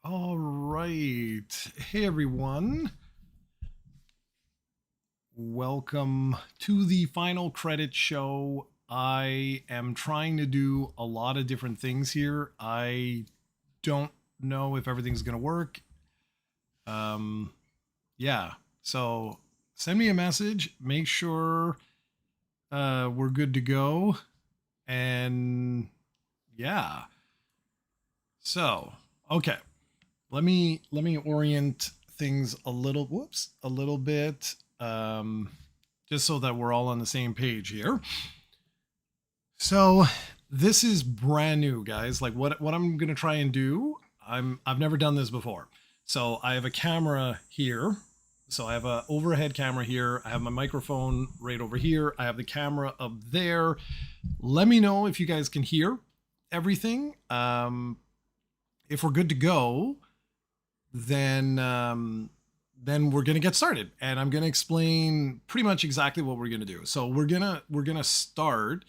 All right. Hey, everyone. Welcome to the final credit show. I am trying to do a lot of different things here. I don't know if everything's going to work. Um, yeah. So send me a message. Make sure we're good to go. And yeah. So, okay. Let me orient things a little bit, just so that we're all on the same page here. So this is brand new, guys. Like what I'm gonna try and do. I've never done this before. So I have a camera here. So I have a overhead camera here. I have my microphone right over here. I have the camera up there. Let me know if you guys can hear everything. If we're good to go, then we're gonna get started, and I'm gonna explain pretty much exactly what we're gonna do. So we're gonna start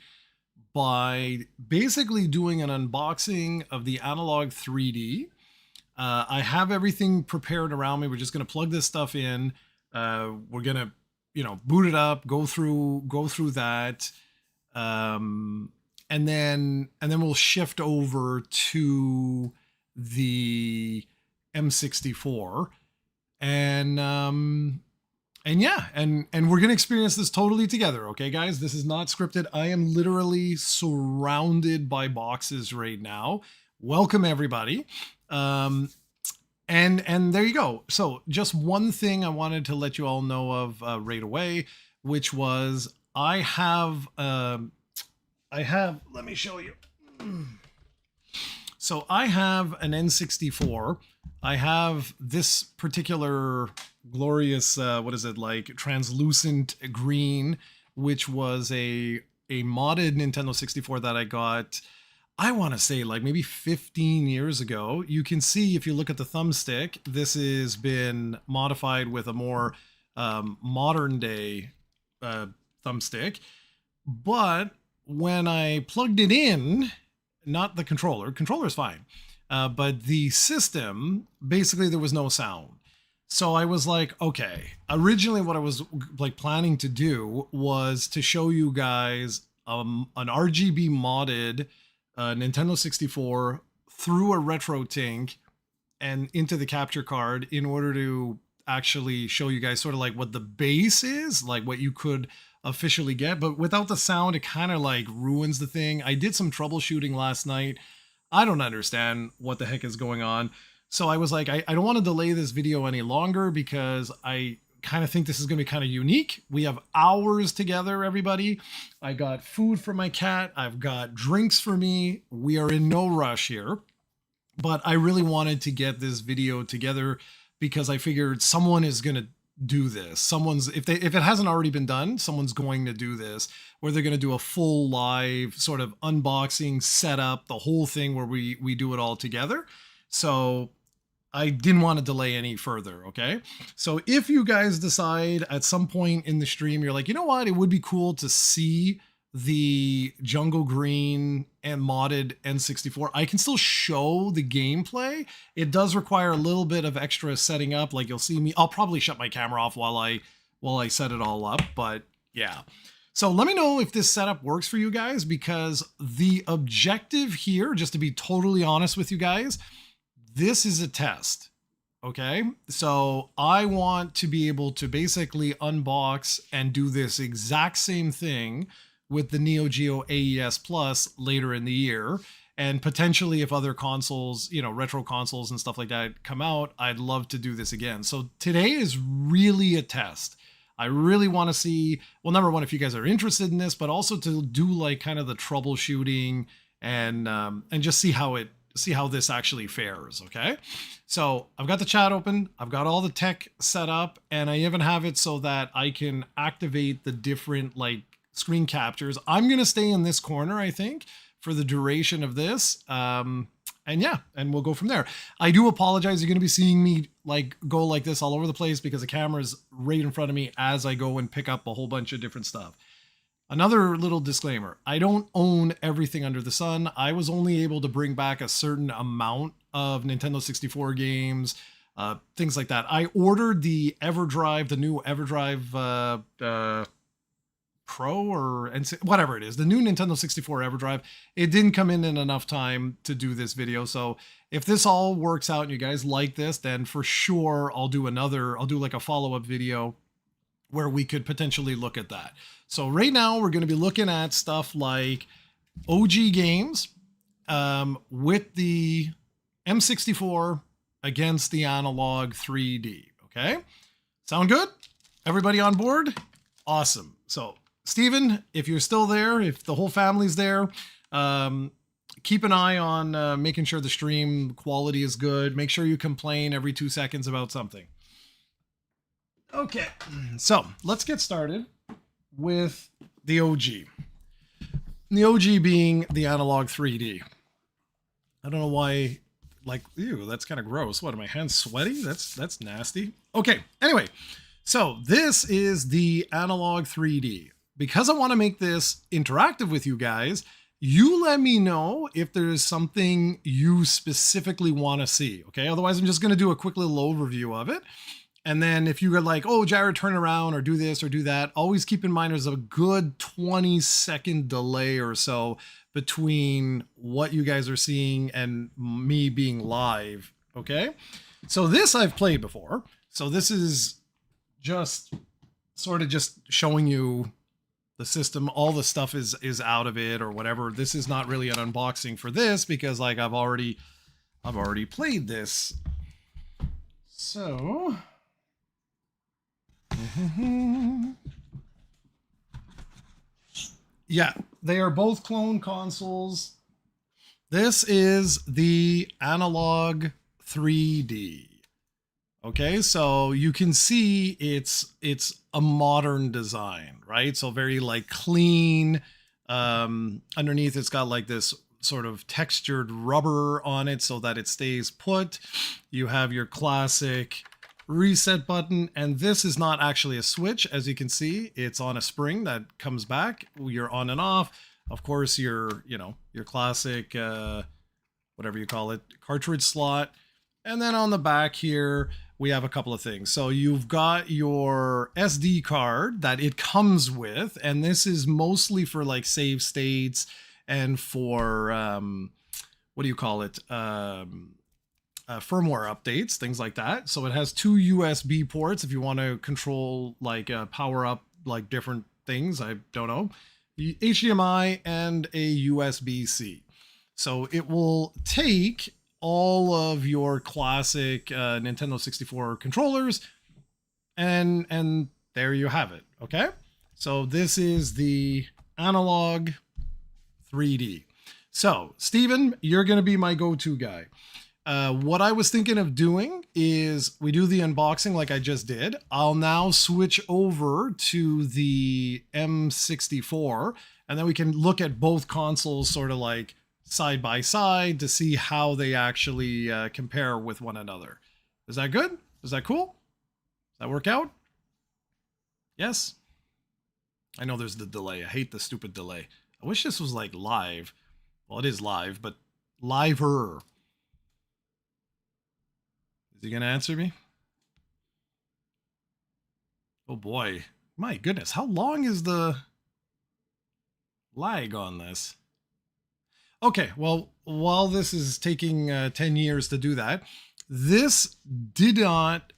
by basically doing an unboxing of the Analogue 3D. I have everything prepared around me. We're just gonna plug this stuff in. We're gonna, boot it up, go through that, and then we'll shift over to the M64, and yeah, and we're gonna experience this totally together. Okay, guys, this is not scripted. I am literally surrounded by boxes right now. Welcome, everybody. And there you go. So just one thing I wanted to let you all know of right away, which was I have let me show you. So I have an N64. I have this particular glorious, what is it, like translucent green, which was a modded Nintendo 64 that I got, I want to say like maybe 15 years ago. You can see if you look at the thumbstick, this has been modified with a more modern day thumbstick. But when I plugged it in, not the controller is fine, but the system, basically there was no sound. So I was like, okay, originally what I was like planning to do was to show you guys an RGB modded Nintendo 64 through a retro tink and into the capture card, in order to actually show you guys sort of like what the base is, like what you could officially get. But without the sound, it kind of like ruins the thing. I did some troubleshooting last night. I don't understand what the heck is going on. So I was like, I don't want to delay this video any longer, because I kind of think this is going to be kind of unique. We have hours together, everybody. I got food for my cat. I've got drinks for me. We are in no rush here. But I really wanted to get this video together because I figured someone is going to do this. If it hasn't already been done, someone's going to do this, where they're going to do a full live sort of unboxing, setup, the whole thing, where we do it all together. So I didn't want to delay any further. Okay. So if you guys decide at some point in the stream, you're like, you know what, it would be cool to see the jungle green and modded N64, I can still show the gameplay. It does require a little bit of extra setting up. Like, you'll see me, I'll probably shut my camera off while I set it all up, but yeah. So let me know if this setup works for you guys, because the objective here, just to be totally honest with you guys, this is a test. Okay, so I want to be able to basically unbox and do this exact same thing with the Neo Geo AES Plus later in the year. And potentially, if other consoles, retro consoles and stuff like that come out, I'd love to do this again. So today is really a test. I really want to see, well, number one, if you guys are interested in this, but also to do like kind of the troubleshooting and just see how this actually fares. Okay, so I've got the chat open, I've got all the tech set up, and I even have it so that I can activate the different like screen captures. I'm gonna stay in this corner, I think, for the duration of this, and yeah, and we'll go from there. I do apologize, you're gonna be seeing me like go like this all over the place, because the camera's right in front of me as I go and pick up a whole bunch of different stuff. Another little disclaimer, I don't own everything under the sun. I was only able to bring back a certain amount of Nintendo 64 games, things like that. I ordered the EverDrive, the new EverDrive Pro or whatever it is, the new Nintendo 64 EverDrive. It didn't come in enough time to do this video. So if this all works out and you guys like this, then for sure I'll do like a follow-up video where we could potentially look at that. So right now we're going to be looking at stuff like OG games with the M64 against the Analogue 3D. Okay, sound good? Everybody on board? Awesome. So Steven, if you're still there, if the whole family's there, keep an eye on making sure the stream quality is good. Make sure you complain every 2 seconds about something. Okay, so let's get started with the OG. The OG being the Analogue 3D. I don't know why, like, ew, that's kind of gross. What, are my hands sweaty? That's nasty. Okay, anyway, so this is the Analogue 3D. Because I want to make this interactive with you guys, you let me know if there's something you specifically want to see, okay? Otherwise, I'm just going to do a quick little overview of it. And then if you are like, oh, Jared, turn around or do this or do that, always keep in mind there's a good 20-second delay or so between what you guys are seeing and me being live, okay? So this I've played before. So this is just sort of just showing you the system. All the stuff is out of it or whatever. This is not really an unboxing for this because like I've already played this. So yeah, they are both clone consoles. This is the Analogue 3D. Okay, so you can see it's a modern design, right? So very like clean. Underneath it's got like this sort of textured rubber on it so that it stays put. You have your classic reset button, and this is not actually a switch. As you can see, it's on a spring that comes back. You're on and off. Of course, your classic, whatever you call it, cartridge slot. And then on the back here, we have a couple of things. So you've got your SD card that it comes with, and this is mostly for like save states and for, what do you call it? Firmware updates, things like that. So it has 2 USB ports if you want to control like power up like different things. I don't know. HDMI and a USB-C. So it will take all of your classic Nintendo 64 controllers and there you have it. Okay. So this is the Analogue 3D. So Steven, you're going to be my go-to guy. What I was thinking of doing is we do the unboxing like I just did. I'll now switch over to the M64 and then we can look at both consoles sort of like side by side to see how they actually compare with one another. Is that good? Is that cool? Does that work out? Yes? I know there's the delay. I hate the stupid delay. I wish this was like live. Well, it is live, but liver. Is he going to answer me? Oh boy. My goodness. How long is the lag on this? Okay, well, while this is taking 10 years to do that, this did not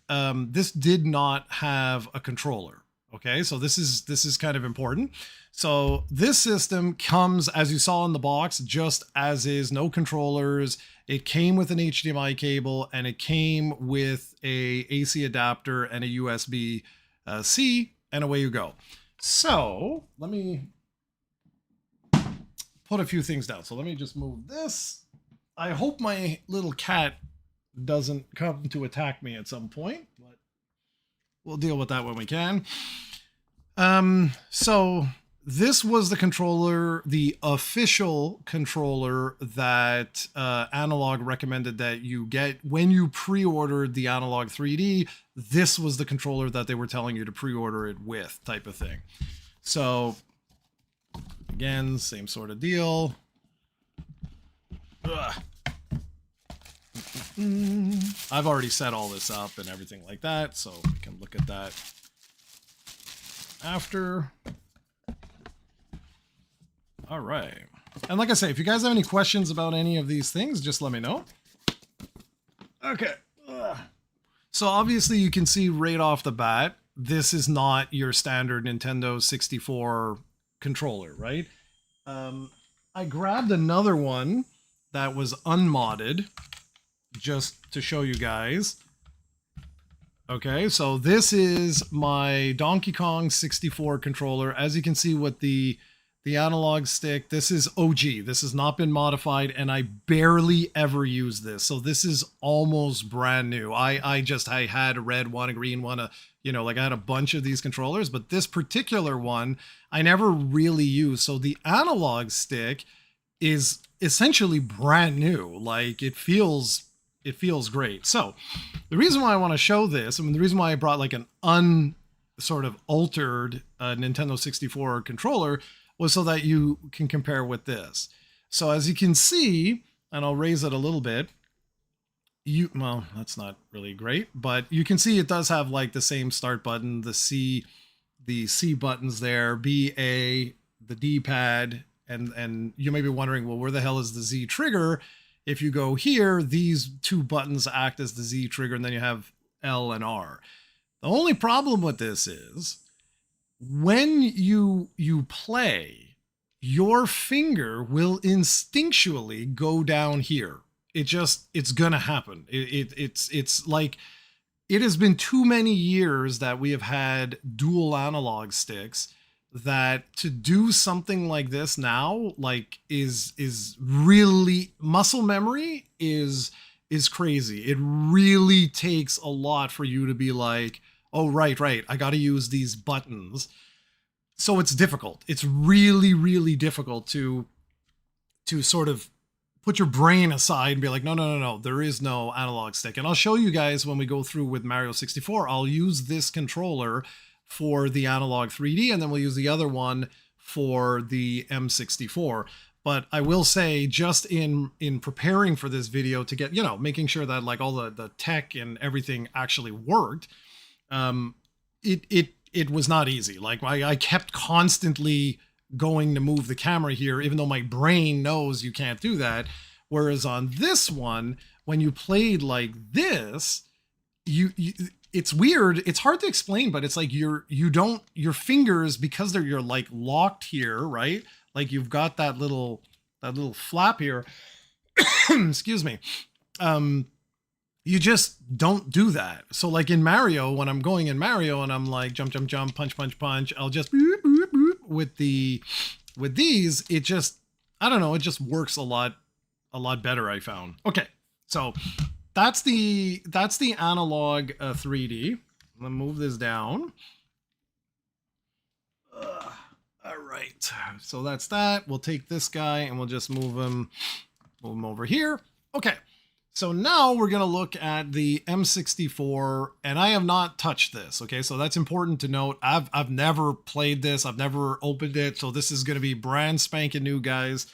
have a controller. Okay, so this is kind of important. So this system comes, as you saw in the box, just as is, no controllers. It came with an HDMI cable and it came with a AC adapter and a USB-C, and away you go. So let me put a few things down. So let me just move this. I hope my little cat doesn't come to attack me at some point, but we'll deal with that when we can. So this was the controller, the official controller that Analogue recommended that you get when you pre-ordered the Analogue 3D. This was the controller that they were telling you to pre-order it with, type of thing. So again, same sort of deal. Ugh. I've already set all this up and everything like that, so we can look at that after. All right. And like I say, if you guys have any questions about any of these things, just let me know. Okay. So obviously you can see right off the bat, this is not your standard Nintendo 64 controller, right? I grabbed another one that was unmodded just to show you guys. Okay, so this is my Donkey Kong 64 controller. As you can see with the analog stick, this is OG. This has not been modified, and I barely ever use this. So this is almost brand new. I had a red one, a green one, you know, like I had a bunch of these controllers, but this particular one I never really used. So the analog stick is essentially brand new. Like it feels great. So the reason why I want to show this, I mean, the reason why I brought like an sort of altered Nintendo 64 controller was so that you can compare with this. So as you can see, and I'll raise it a little bit, well, that's not really great, but you can see it does have like the same start button, the C buttons there, B, A, the D-pad, and you may be wondering, well, where the hell is the Z trigger? If you go here, these two buttons act as the Z trigger, and then you have L and R. The only problem with this is when you play, your finger will instinctually go down here. It's gonna happen. It's like, it has been too many years that we have had dual analog sticks that to do something like this now, like is really, muscle memory is crazy. It really takes a lot for you to be like, oh, right, I got to use these buttons. So it's difficult. It's really, really difficult to sort of put your brain aside and be like, no, there is no analog stick. And I'll show you guys when we go through with Mario 64, I'll use this controller for the analog 3D, and then we'll use the other one for the M64. But I will say, just in preparing for this video to get, you know, making sure that like all the tech and everything actually worked, it was not easy. Like I kept constantly going to move the camera here, even though my brain knows you can't do that. Whereas on this one, when you played like this, it's weird. It's hard to explain, but it's like your fingers, because you're like locked here, right? Like you've got that little flap here. Excuse me. You just don't do that. So like in Mario, when I'm going in Mario and I'm like jump, punch, I'll just boop, boop, boop. With these, it just, I don't know, it just works a lot better, I found. Okay, so that's the analog 3D. I'm gonna move this down. All right, so that's that. We'll take this guy and we'll just move him over here. Okay, so now we're gonna look at the M64, and I have not touched this. Okay, so that's important to note. I've never played this. I've never opened it, so this is gonna be brand spanking new, guys.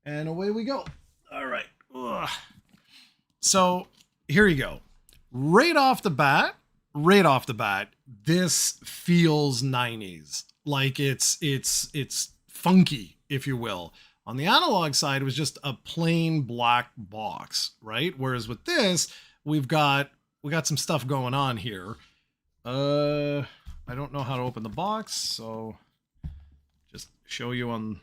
And away we go. All right. Ugh. So here you go. Right off the bat, this feels 90s. Like it's funky, if you will. On the analog side, it was just a plain black box, right? Whereas with this, we got some stuff going on here. I don't know how to open the box, so just show you on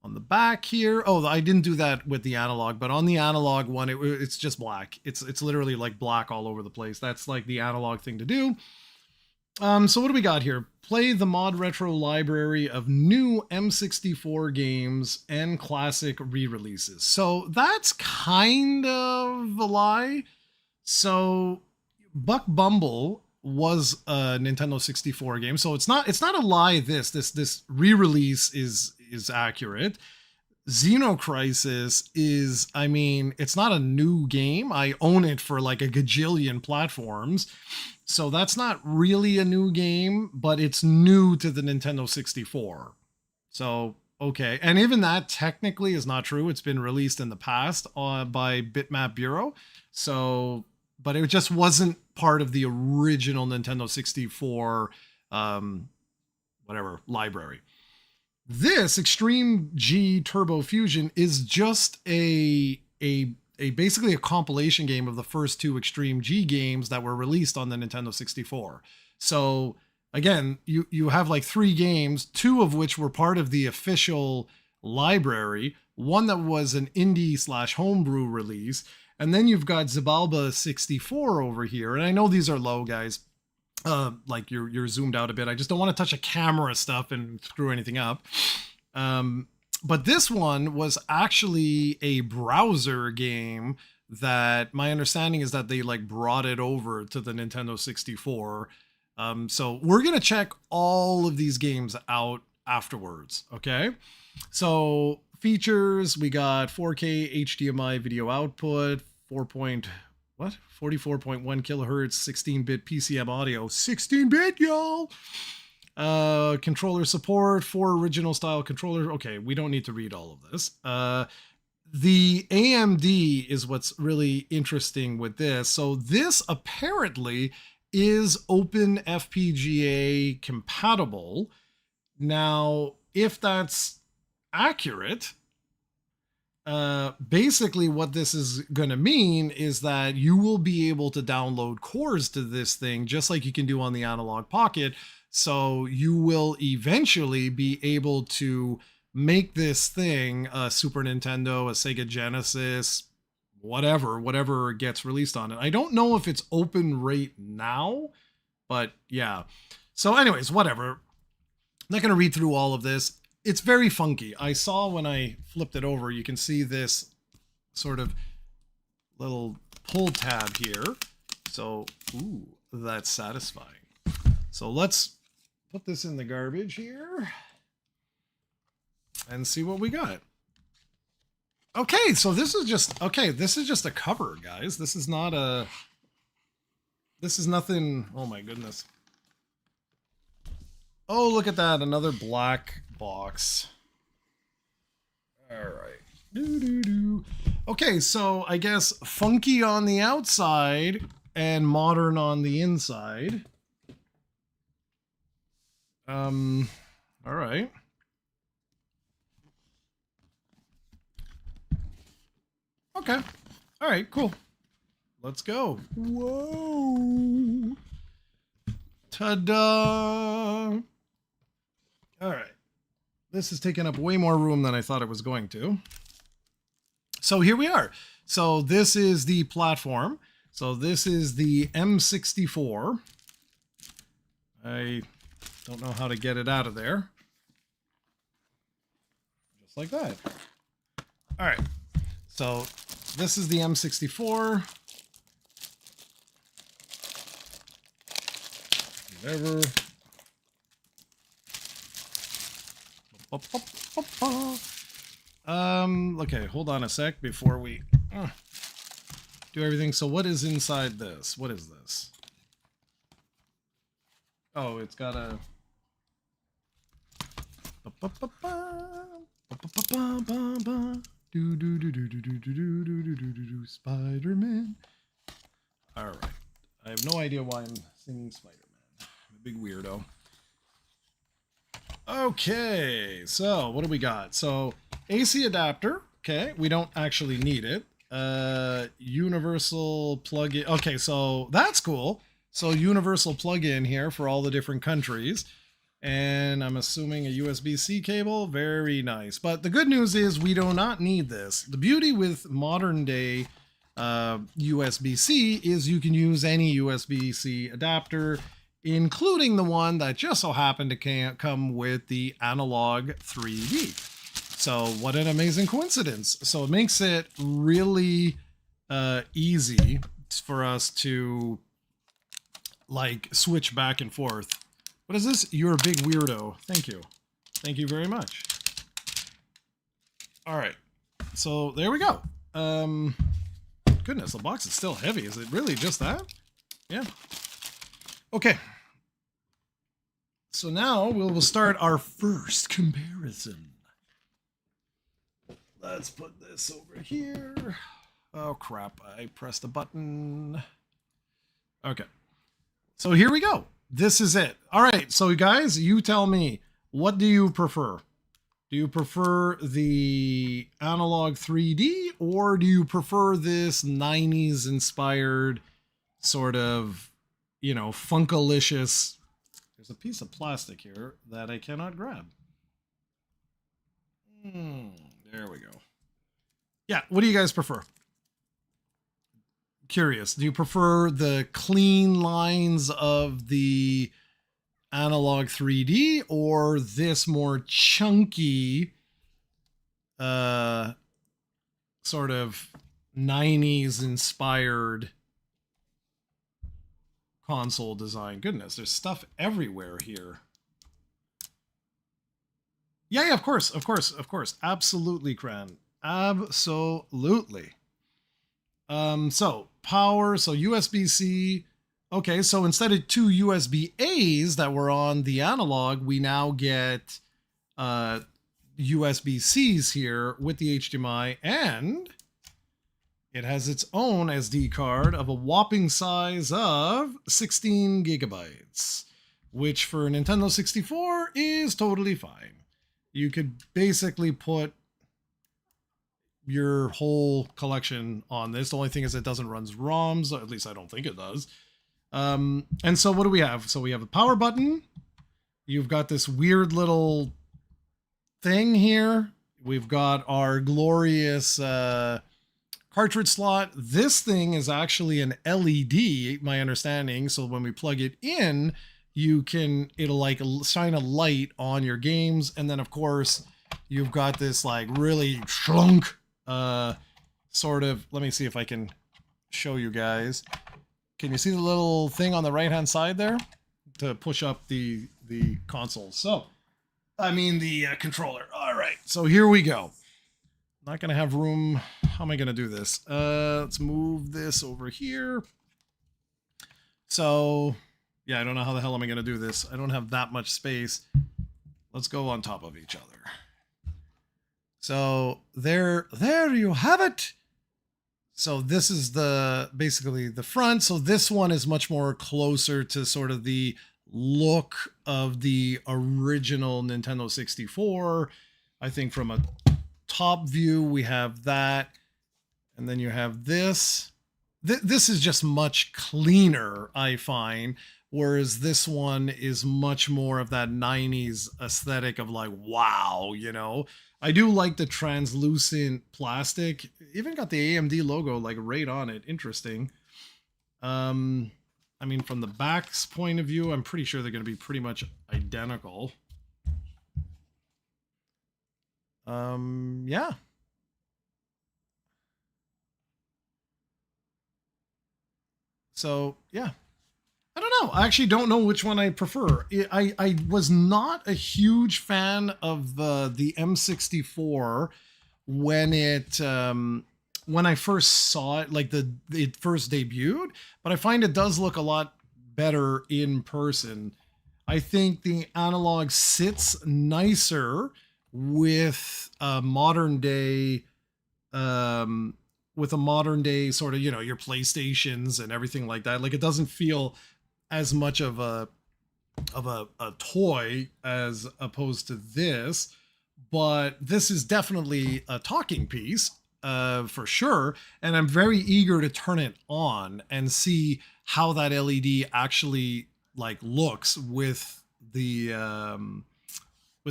the back here. Oh, I didn't do that with the analog, but on the analog one, it's just black. It's literally like black all over the place. That's like the analog thing to do. So what do we got here? Play the ModRetro library of new M64 games and classic re-releases. So that's kind of a lie. So Buck Bumble was a Nintendo 64 game. So it's not a lie. This re-release is accurate. Xenocrisis is, I mean, it's not a new game. I own it for like a gajillion platforms. So that's not really a new game, but it's new to the Nintendo 64. So Okay, and even that technically is not true. It's been released in the past by Bitmap Bureau. So, but it just wasn't part of the original Nintendo 64, whatever library. This Extreme G Turbo Fusion is just a basically a compilation game of the first two Extreme G games that were released on the Nintendo 64. So again, you have like three games, two of which were part of the official library, one that was an indie slash homebrew release, and then you've got Zabalba 64 over here. And I know these are low, guys. Like you're zoomed out a bit. I just don't want to touch a camera stuff and screw anything up. But this one was actually a browser game that my understanding is that they like brought it over to the Nintendo 64. So we're going to check all of these games out afterwards. Okay. So features, we got 4K HDMI video output, 44.1 kilohertz, 16-bit PCM audio, 16-bit, y'all. Controller support, 4 original style controllers. Okay, we don't need to read all of this. The AMD is what's really interesting with this. So this apparently is Open FPGA compatible. Now, if that's accurate, basically what this is going to mean is that you will be able to download cores to this thing just like you can do on the Analogue Pocket. So you will eventually be able to make this thing a Super Nintendo, a Sega Genesis, whatever gets released on it. I don't know if it's open right now, but yeah. So anyways, whatever. I'm not going to read through all of this. It's very funky. I saw when I flipped it over, you can see this sort of little pull tab here. So, ooh, that's satisfying. So let's put this in the garbage here and see what we got. Okay, so this is just a cover, guys. This is nothing. Oh my goodness. Oh, look at that. Another black box. All right. Okay, so I guess funky on the outside and modern on the inside. All right. Okay. All right, cool. Let's go. Whoa. Ta-da. All right. This is taking up way more room than I thought it was going to. So here we are. So this is the platform. So this is the M64. I don't know how to get it out of there. Just like that. All right. So this is the M64. Whatever. Okay, hold on a sec before we do everything. So what is inside this? What is this? Oh, it's got a Spider-Man. All right. I have no idea why I'm singing Spider-Man. I'm a big weirdo. Okay, so what do we got? So AC adapter. Okay, we don't actually need it. Universal plug-in. Okay, so that's cool. So universal plug-in here for all the different countries. And I'm assuming a USB-C cable. Very nice. But the good news is we do not need this. The beauty with modern day USB-C is you can use any USB-C adapter, including the one that just so happened to come with the Analogue 3D. So what an amazing coincidence. So it makes it really easy for us to like switch back and forth. What is this? You're a big weirdo. Thank you. Thank you very much. All right. So there we go. Goodness, the box is still heavy. Is it really just that? Yeah. Okay. So now we'll start our first comparison. let's put this over here. Oh crap, I pressed a button. Okay. So here we go. This is it. All right, so guys, you tell me, what do you prefer? Do you prefer the Analog 3D, or do you prefer this 90s inspired sort of, you know, funkalicious? There's a piece of plastic here that I cannot grab. There we go. Yeah, what do you guys prefer? Curious. Do you prefer the clean lines of the Analog 3D, or this more chunky sort of 90s inspired console design? Goodness, there's stuff everywhere here. Yeah, of course. Absolutely, Cran. Absolutely. So power, so USB-C. Okay, so instead of two USB-As that were on the Analog, we now get USB-Cs here with the HDMI, and it has its own SD card of a whopping size of 16 gigabytes, which for Nintendo 64 is totally fine. You could basically put your whole collection on this. The only thing is it doesn't run ROMs, or at least I don't think it does. And so what do we have? So we have a power button. You've got this weird little thing here. We've got our glorious cartridge slot. This thing is actually an LED, my understanding. So when we plug it in, it'll like shine a light on your games. And then of course you've got this like really shrunk sort of, let me see if I can show you guys. Can you see the little thing on the right hand side there to push up the console? So I mean the controller. All right, so here we go. Not gonna have room. How am I gonna do this? Let's move this over here. So yeah, I don't know how the hell am I gonna do this. I don't have that much space. Let's go on top of each other. So there you have it. So this is basically the front. So this one is much more closer to sort of the look of the original Nintendo 64. I think from a top view, we have that. And then you have this. This is just much cleaner, I find. Whereas this one is much more of that 90s aesthetic of like, wow, you know. I do like the translucent plastic. Even got the AMD logo like right on it. Interesting. I mean, from the back's point of view, I'm pretty sure they're going to be pretty much identical. Yeah. So, yeah. I don't know. I actually don't know which one I prefer. I was not a huge fan of the M64 when I first saw it, like it first debuted, but I find it does look a lot better in person. I think the Analog sits nicer with a modern day sort of, you know, your PlayStations and everything like that. Like it doesn't feel as much of a toy as opposed to this, but this is definitely a talking piece for sure, and I'm very eager to turn it on and see how that LED actually like looks with the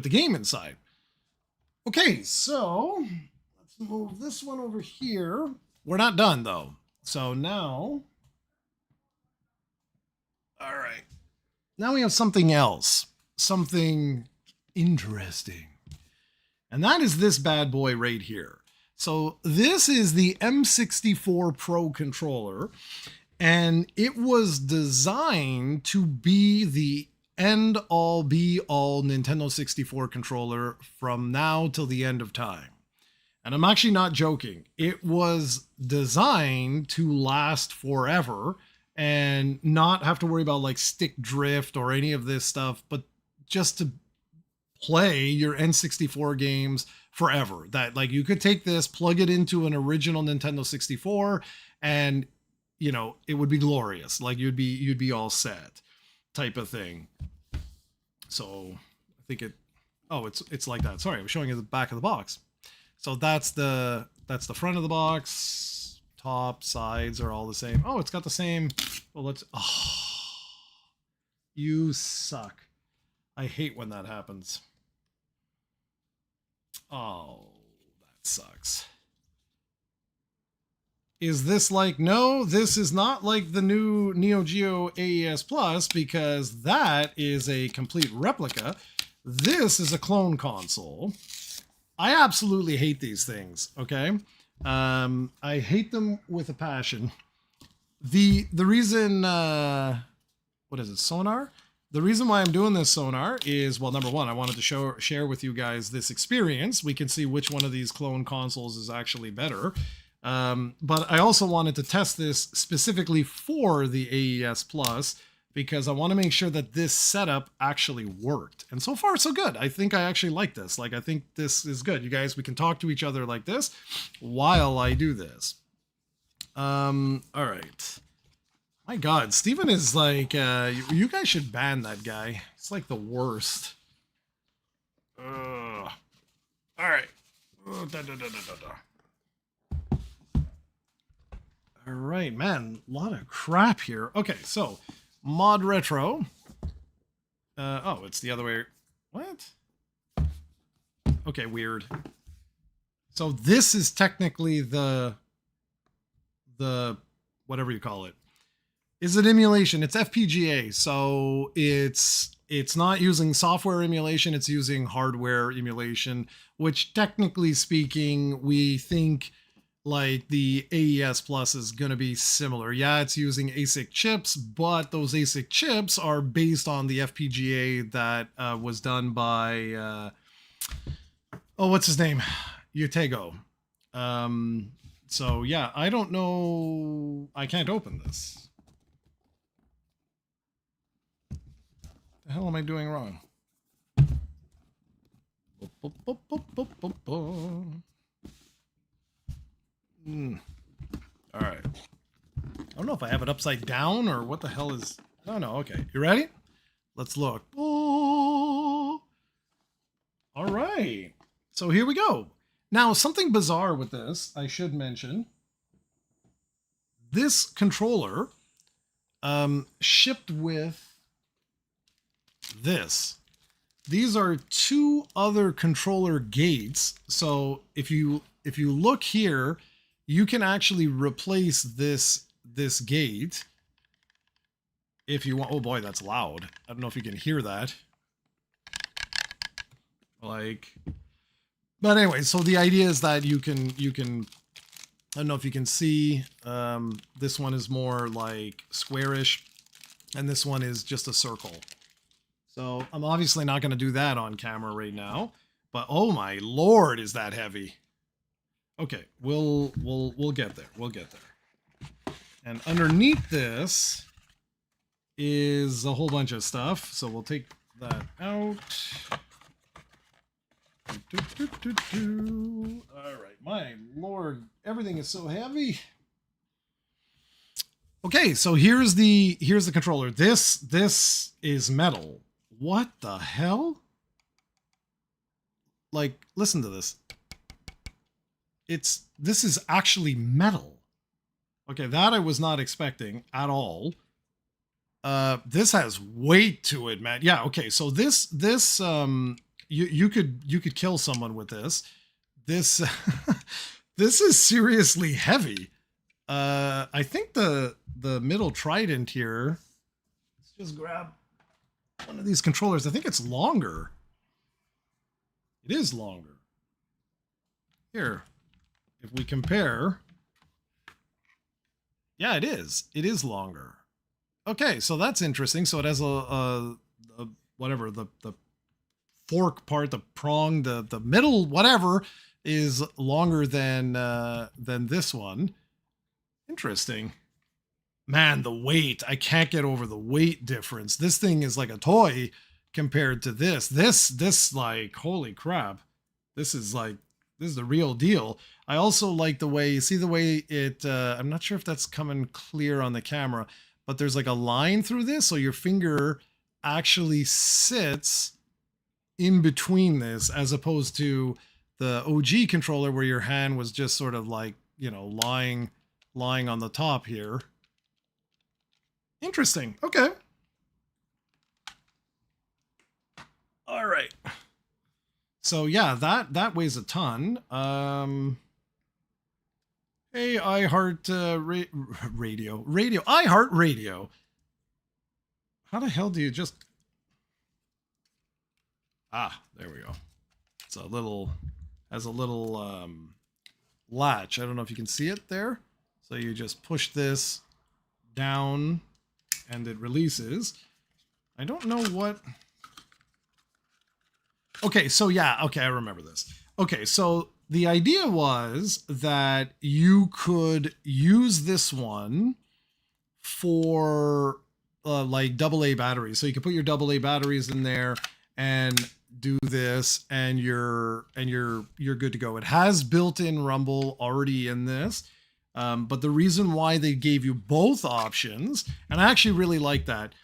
game inside. Okay, so let's move this one over here. We're not done though, so now all right. Now we have something else, something interesting. And that is this bad boy right here. So this is the M64 Pro controller, and it was designed to be the end all be all Nintendo 64 controller from now till the end of time. And I'm actually not joking. It was designed to last forever and not have to worry about like stick drift or any of this stuff, but just to play your N64 games forever. That like you could take this, plug it into an original Nintendo 64, and you know, it would be glorious. Like you'd be all set, type of thing. So I think it. Oh, it's like that. Sorry, I was showing you the back of the box. So that's the front of the box. Top, sides are all the same. Oh, it's got the same. Well, let's. Oh, you suck. I hate when that happens. Oh, that sucks. Is this like, no, this is not like the new Neo Geo AES Plus, because that is a complete replica. This is a clone console. I absolutely hate these things, okay? I hate them with a passion. The reason, what is it, Sonar? The reason why I'm doing this, Sonar, is, well, number one, I wanted to share with you guys this experience. We can see which one of these clone consoles is actually better. But I also wanted to test this specifically for the AES Plus, because I want to make sure that this setup actually worked. And so far, so good. I think I actually like this. Like, I think this is good. You guys, we can talk to each other like this while I do this. All right. My God, Steven is like, you guys should ban that guy. It's like the worst. All right. All right, man, a lot of crap here. Okay, so ModRetro. Oh, it's the other way. What? Okay, weird. So this is technically the whatever you call it. Is it emulation? It's FPGA, so it's not using software emulation, it's using hardware emulation, which technically speaking, we think like the AES Plus is going to be similar. Yeah, it's using ASIC chips, but those ASIC chips are based on the FPGA that was done by, oh, what's his name? Utego. So yeah, I don't know. I can't open this. The hell am I doing wrong? All right. I don't know if I have it upside down or what the hell is... No, okay. You ready? Let's look. Oh. All right. So here we go. Now, something bizarre with this, I should mention. This controller shipped with this. These are two other controller gates. So if you look here, you can actually replace this gate if you want. Oh boy, that's loud. I don't know if you can hear that. Like, but anyway, so the idea is that you can, I don't know if you can see, this one is more like squarish and this one is just a circle. So I'm obviously not going to do that on camera right now, but oh my Lord, is that heavy. Okay, we'll get there. We'll get there. And underneath this is a whole bunch of stuff. So we'll take that out. All right, my Lord, everything is so heavy. Okay, so here's the controller. This is metal. What the hell? Like, listen to this. This is actually metal. Okay, that I was not expecting at all. This has weight to it, man. Yeah, okay, so this you could kill someone with this. This this is seriously heavy. I think the middle trident here. Let's just grab one of these controllers. I think it's longer. It is longer. Here, if we compare, yeah, it is. It is longer. Okay, so that's interesting. So it has a whatever, the fork part, the prong, the middle, whatever, is longer than this one. Interesting. Man, the weight. I can't get over the weight difference. This thing is like a toy compared to this. This like, holy crap. This is like This is the real deal. I also like the way, you see the way it, I'm not sure if that's coming clear on the camera, but there's like a line through this. So your finger actually sits in between this, as opposed to the OG controller where your hand was just sort of like, you know, lying on the top here. Interesting. Okay. All right. So yeah, that weighs a ton. Hey, radio, iHeart Radio. How the hell do you just? Ah, there we go. It's a little, has a little latch. I don't know if you can see it there. So you just push this down, and it releases. I don't know what. Okay, so yeah, okay, I remember this. Okay, so the idea was that you could use this one for like AA batteries. So you can put your AA batteries in there and do this, and you're good to go. It has built-in rumble already in this. But the reason why they gave you both options, and I actually really like that,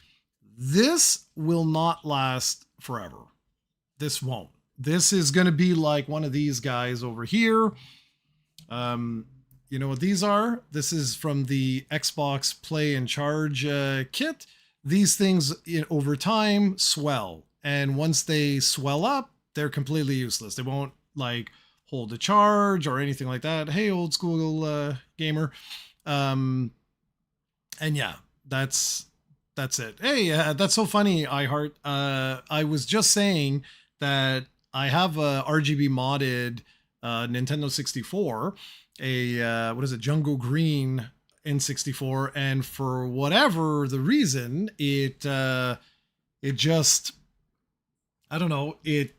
this will not last forever. This won't. This is going to be like one of these guys over here. You know what these are? This is from the Xbox Play and Charge kit. These things over time swell. And once they swell up, they're completely useless. They won't like hold a charge or anything like that. Hey, old school gamer. And yeah, that's it. Hey, that's so funny, iHeart. I was just saying that I have a RGB modded Nintendo 64, a what is it, Jungle Green N64, and for whatever the reason, it just, I don't know, it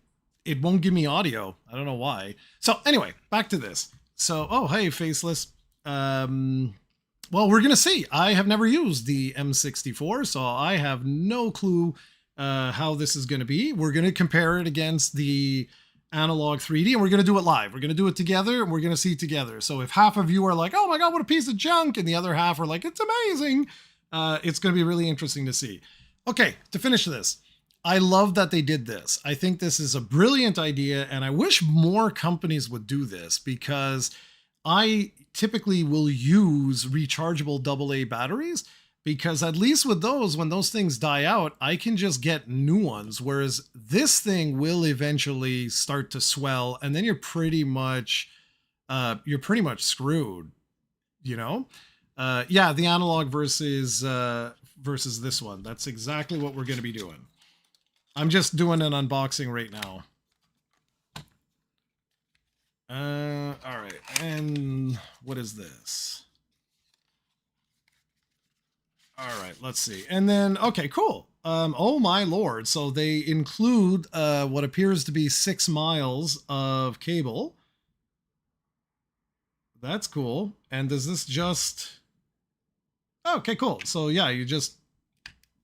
won't give me audio. I don't know why. So anyway, back to this. So, oh, hey, Faceless. Well, we're gonna see. I have never used the M64, so I have no clue how this is going to be. We're going to compare it against the Analogue 3D, and we're going to do it live. We're going to do it together, and we're going to see it together. So if half of you are like, oh my God, what a piece of junk, and the other half are like, it's amazing, it's going to be really interesting to see. Okay, to finish this, I love that they did this. I think this is a brilliant idea, and I wish more companies would do this, because I typically will use rechargeable AA batteries, because at least with those, when those things die out, I can just get new ones. Whereas this thing will eventually start to swell, and then you're pretty much screwed, you know? Yeah, the Analogue versus this one. That's exactly what we're going to be doing. I'm just doing an unboxing right now. All right, and what is this? All right, let's see. And then, okay, cool. Oh my Lord. So they include what appears to be 6 miles of cable. That's cool. And does this just, oh, okay, cool. So yeah, you just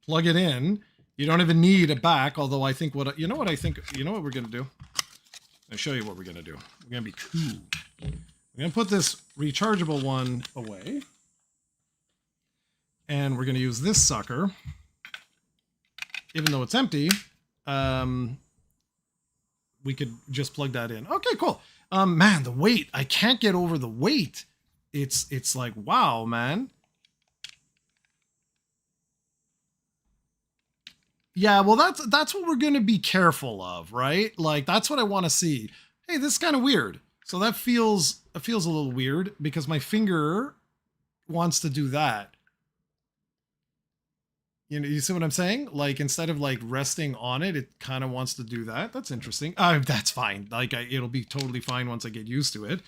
plug it in. You don't even need a back, although I think what, you know what I think, you know what we're going to do? I'll show you what we're going to do. We're going to be cool. We're going to put this rechargeable one away. And we're going to use this sucker, even though it's empty. We could just plug that in. Okay, cool. Man, the weight, I can't get over the weight. It's like, wow, man. Yeah, well, that's what we're going to be careful of, right? Like, that's what I want to see. Hey, this is kind of weird. So it feels a little weird because my finger wants to do that. You know, you see what I'm saying? Like, instead of like resting on it, it kind of wants to do that. That's interesting. That's fine. Like, it'll be totally fine once I get used to it.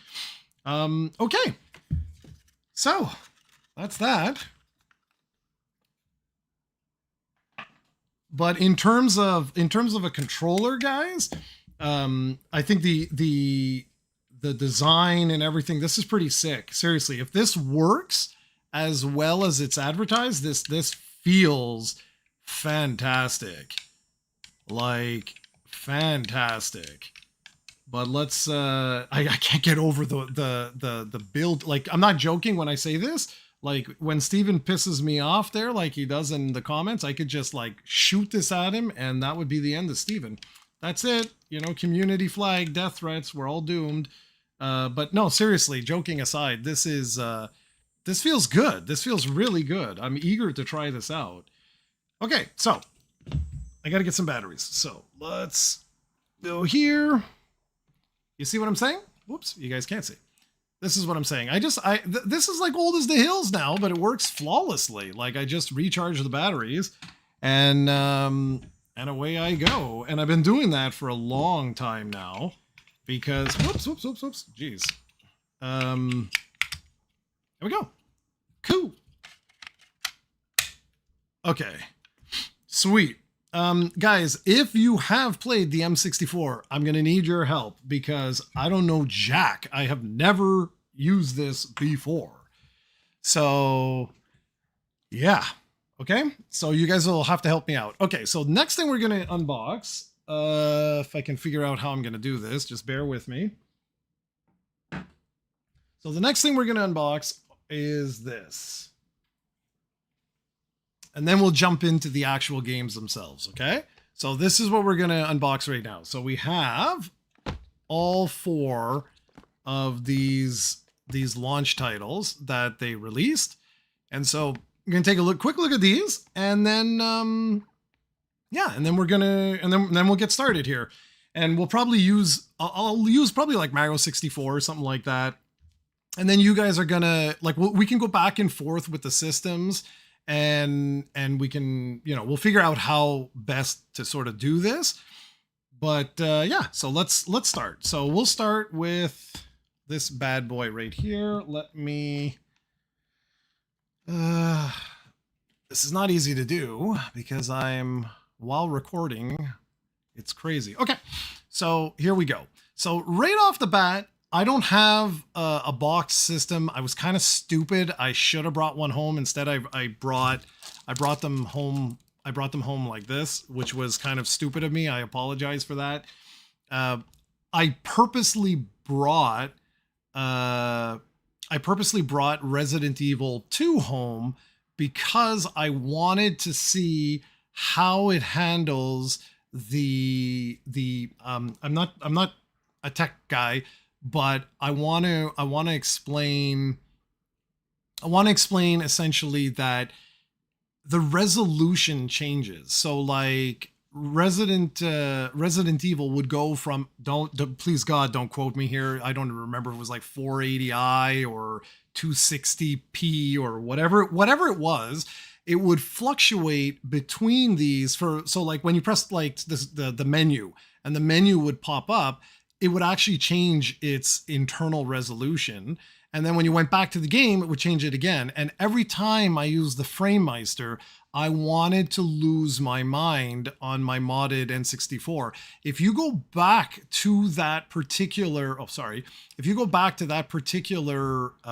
Okay. So that's that. But in terms of a controller, guys, I think the design and everything, this is pretty sick. Seriously, if this works as well as it's advertised, this feels fantastic. Like, fantastic. But let's I can't get over the build. Like, I'm not joking when I say this. Like, when Steven pisses me off there, like he does in the comments, I could just like shoot this at him and that would be the end of Steven. That's it. You know, community flag, death threats, we're all doomed. But no, seriously, joking aside, this feels good. This feels really good. I'm eager to try this out. Okay, so I got to get some batteries. So let's go here. You see what I'm saying? Whoops, you guys can't see. This is what I'm saying. This is like old as the hills now, but it works flawlessly. Like, I just recharge the batteries and away I go. And I've been doing that for a long time now because, whoops. Jeez. There we go. Cool. Okay. Sweet. Guys, if you have played the M64, I'm going to need your help because I don't know jack. I have never used this before. So, yeah. Okay. So you guys will have to help me out. Okay. So next thing we're going to unbox, if I can figure out how I'm going to do this, just bear with me. So the next thing we're going to unbox is this. And then we'll jump into the actual games themselves, okay? So this is what we're going to unbox right now. So we have all 4 of these launch titles that they released. And so we're going to take a quick look at these and then yeah, and then we're going to and then we'll get started here. And we'll probably use I'll use probably like Mario 64 or something like that. And then you guys are going to like we can go back and forth with the systems. And we can, you know, we'll figure out how best to sort of do this. But yeah, so let's start. So we'll start with this bad boy right here. Let me, this is not easy to do because while recording, it's crazy. Okay, so here we go. So right off the bat, I don't have a box system. I was kind of stupid. I should have brought one home. Instead, I brought them home. I brought them home like this, which was kind of stupid of me. I apologize for that. I purposely brought Resident Evil 2 home because I wanted to see how it handles the I'm not a tech guy. But I want to explain essentially that the resolution changes. So like Resident Evil would go from please God don't quote me here. I don't remember if it was like 480i or 260p or whatever it was. It would fluctuate between these so like when you press like the menu and the menu would pop up, it would actually change its internal resolution. And then when you went back to the game, it would change it again. And every time I used the FrameMeister, I wanted to lose my mind on my modded N64. If you go back to that particular,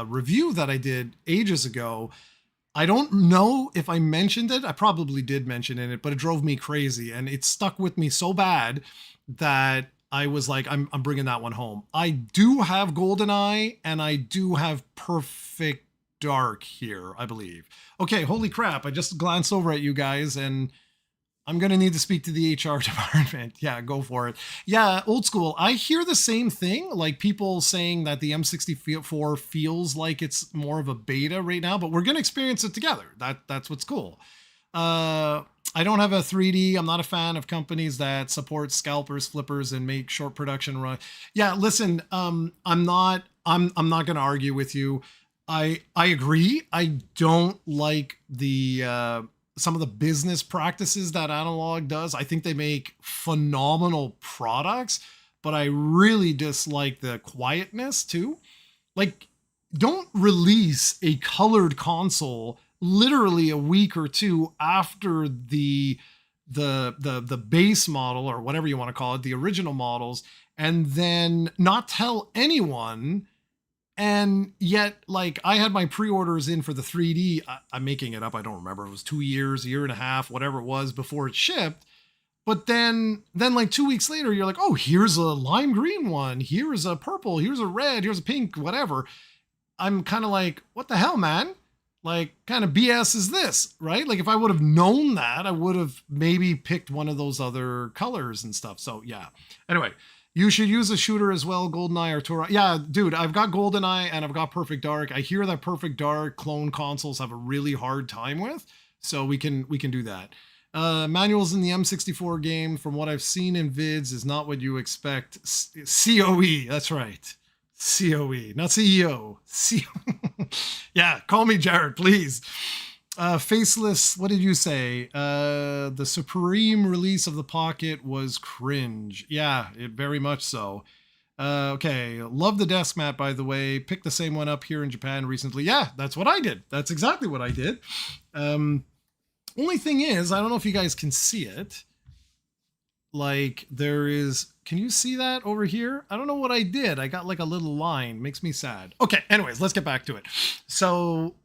review that I did ages ago, I don't know if I mentioned it. I probably did mention it, but it drove me crazy. And it stuck with me so bad that I was like, I'm bringing that one home. I do have GoldenEye and I do have Perfect Dark here, I believe. Okay, holy crap. I just glanced over at you guys and I'm going to need to speak to the HR department. Yeah, go for it. Yeah, old school. I hear the same thing, like people saying that the M64 feels like it's more of a beta right now, but we're going to experience it together. That's what's cool. I don't have a 3D. I'm not a fan of companies that support scalpers, flippers, and make short production run. Yeah, listen, I'm not going to argue with you. I agree. I don't like the some of the business practices that Analogue does. I think they make phenomenal products, but I really dislike the quietness too. Like, don't release a colored console literally a week or two after the base model or whatever you want to call it, the original models, and then not tell anyone. And yet, like, I had my pre-orders in for the 3D. I'm making it up. I don't remember. It was 2 years, a year and a half, whatever it was before it shipped. But then like 2 weeks later, you're like, oh, here's a lime green one. Here's a purple. Here's a red. Here's a pink, whatever. I'm kind of like, what the hell, man? Like, kind of BS is this, right? Like, if I would have known that, I would have maybe picked one of those other colors and stuff. So, yeah. Anyway, you should use a shooter as well, GoldenEye or Tora. Yeah, dude, I've got GoldenEye and I've got Perfect Dark. I hear that Perfect Dark clone consoles have a really hard time with, so we can do that. Manuals in the M64 game, from what I've seen in vids, is not what you expect. COE, that's right. COE, not CEO. Yeah, call me Jared, please. Faceless, what did you say? The supreme release of the Pocket was cringe. Yeah, it very much so. Okay, love the desk mat, by the way. Picked the same one up here in Japan recently. Yeah, that's what I did. That's exactly what I did. Only thing is, I don't know if you guys can see it. Like, there is, can you see that over here? I don't know what I did. I got like a little line. Makes me sad. Okay, anyways, let's get back to it. So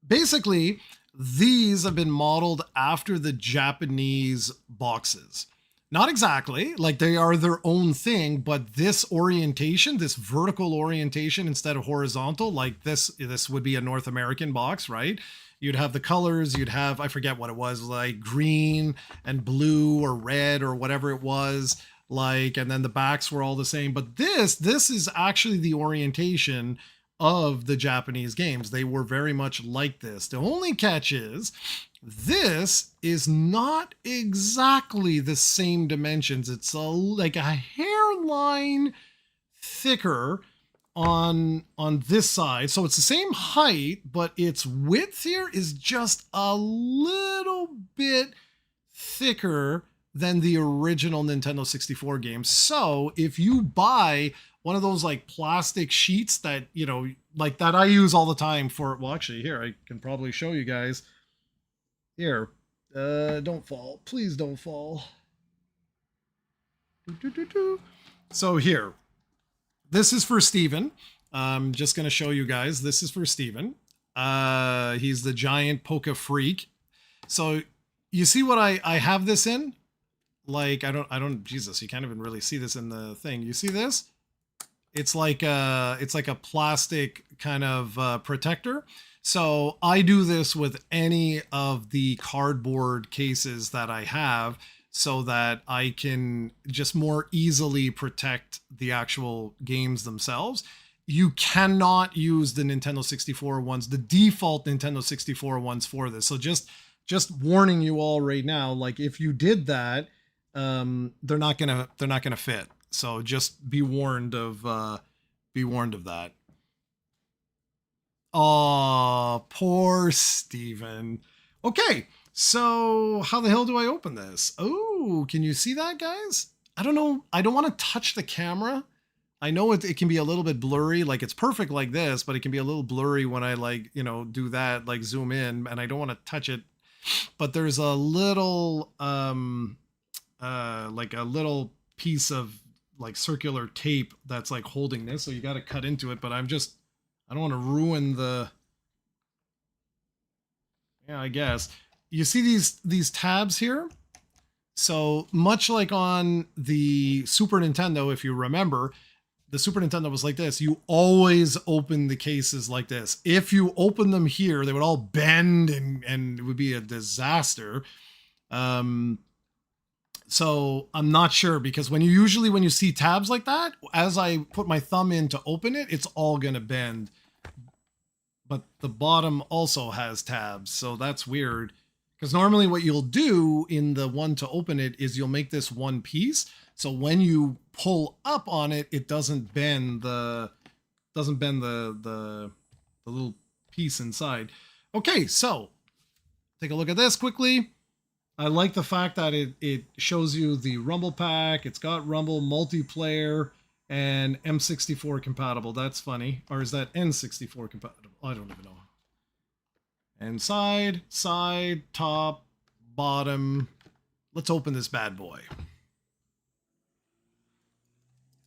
basically, these have been modeled after the Japanese boxes. Not exactly, like they are their own thing, but this orientation, this vertical orientation instead of horizontal, like this would be a North American box, right? You'd have the colors, you'd have, I forget what it was, like green and blue or red or whatever it was, like, and then the backs were all the same. But this is actually the orientation of the Japanese games. They were very much like this. The only catch is this is not exactly the same dimensions. It's like a hairline thicker on this side. So it's the same height, but its width here is just a little bit thicker than the original Nintendo 64 game. So if you buy one of those like plastic sheets that, you know, like that I use all the time for, well, actually here, I can probably show you guys. Here, don't fall. Please don't fall. So here, this is for Steven. I'm just going to show you guys. This is for Steven. He's the giant Poke freak. So you see what I have this in? Like, I don't, Jesus, you can't even really see this in the thing. You see this? It's like a plastic kind of protector. So I do this with any of the cardboard cases that I have so that I can just more easily protect the actual games themselves. You cannot use the Nintendo 64 ones, the default Nintendo 64 ones for this. So just warning you all right now, like if you did that, they're not gonna fit. So just be warned of that. Oh, poor Steven. Okay, so how the hell do I open this? Oh, can you see that, guys? I don't know. I don't want to touch the camera. I know it can be a little bit blurry. Like it's perfect like this, but it can be a little blurry when I like, you know, do that, like zoom in, and I don't want to touch it. But there's a little, like a little piece of like circular tape that's like holding this. So you got to cut into it, but I don't want to ruin the, yeah, I guess. You see these tabs here? So much like on the Super Nintendo, if you remember, the Super Nintendo was like this. You always open the cases like this. If you open them here, they would all bend and it would be a disaster. So I'm not sure, because when you see tabs like that, as I put my thumb in to open it, it's all going to bend. But the bottom also has tabs. So that's weird. Because normally what you'll do in the one to open it is you'll make this one piece. So when you pull up on it, it doesn't bend the little piece inside. Okay, so take a look at this quickly. I like the fact that it shows you the Rumble pack. It's got Rumble multiplayer and M64 compatible. That's funny. Or is that N64 compatible? I don't even know. And side, top, bottom. Let's open this bad boy.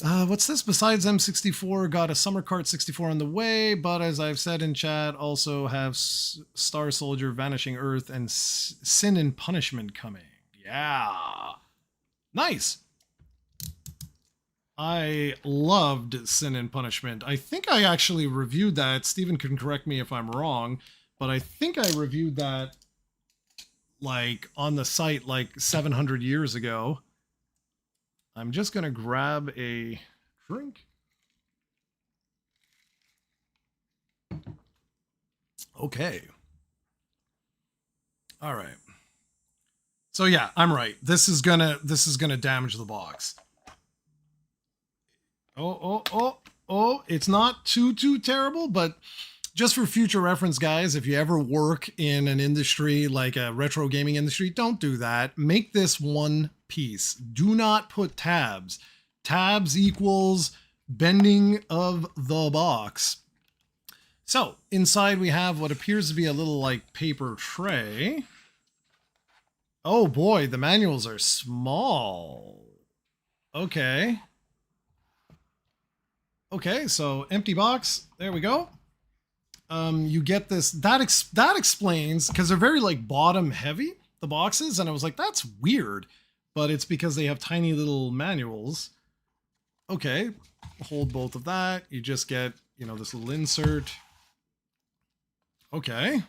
What's this? Besides M64, got a Summer Kart 64 on the way, but as I've said in chat, also have Star Soldier, Vanishing Earth, and Sin and Punishment coming. Yeah. Nice. I loved Sin and Punishment. I think I actually reviewed that. Steven can correct me if I'm wrong, but I think I reviewed that like on the site like 700 years ago. I'm just going to grab a drink. Okay. All right. So yeah, I'm right. This is gonna damage the box. Oh, it's not too terrible, but just for future reference, guys, if you ever work in an industry like a retro gaming industry, don't do that. Make this one piece. Do not put tabs. Tabs equals bending of the box. So inside we have what appears to be a little like paper tray. Oh boy, the manuals are small. Okay. Okay, so empty box. There we go. You get this. That explains, because they're very like bottom heavy, the boxes, and I was like, that's weird, but it's because they have tiny little manuals. Okay, hold both of that. You just get, you know, this little insert. Okay.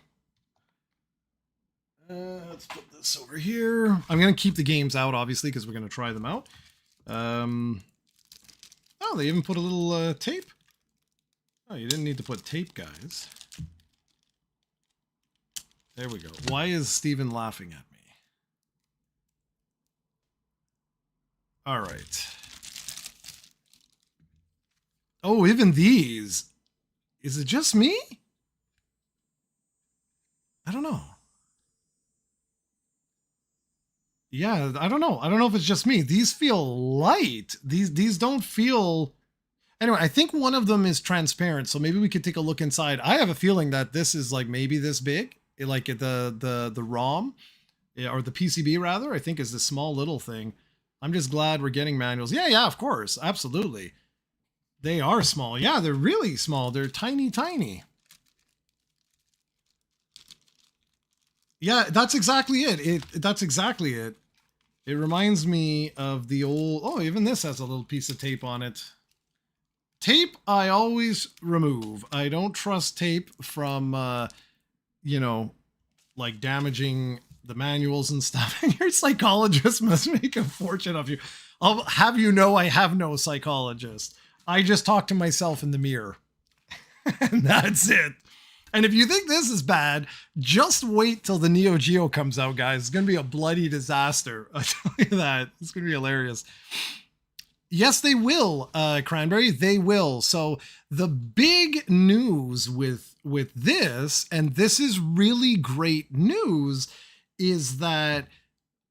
Let's put this over here. I'm gonna keep the games out, obviously, because we're gonna try them out. Oh, they even put a little tape. Oh, you didn't need to put tape, guys. There we go. Why is Steven laughing at me? All right. Oh, even these. Is it just me? I don't know. Yeah, I don't know. I don't know if it's just me. These feel light. These don't feel... Anyway, I think one of them is transparent, so maybe we could take a look inside. I have a feeling that this is like maybe this big, like the ROM, or the PCB rather, I think is this small little thing. I'm just glad we're getting manuals. Yeah, of course, absolutely. They are small. Yeah, they're really small. They're tiny. Yeah, that's exactly it. That's exactly it. It reminds me of the old... Oh, even this has a little piece of tape on it. Tape, I always remove. I don't trust tape from, you know, like damaging the manuals and stuff. And your psychologist must make a fortune of you. I'll have you know I have no psychologist. I just talk to myself in the mirror. And that's it. And if you think this is bad, just wait till the Neo Geo comes out, guys. It's going to be a bloody disaster. I tell you that. It's going to be hilarious. Yes, they will, Cranberry. They will. So the big news with this, and this is really great news, is that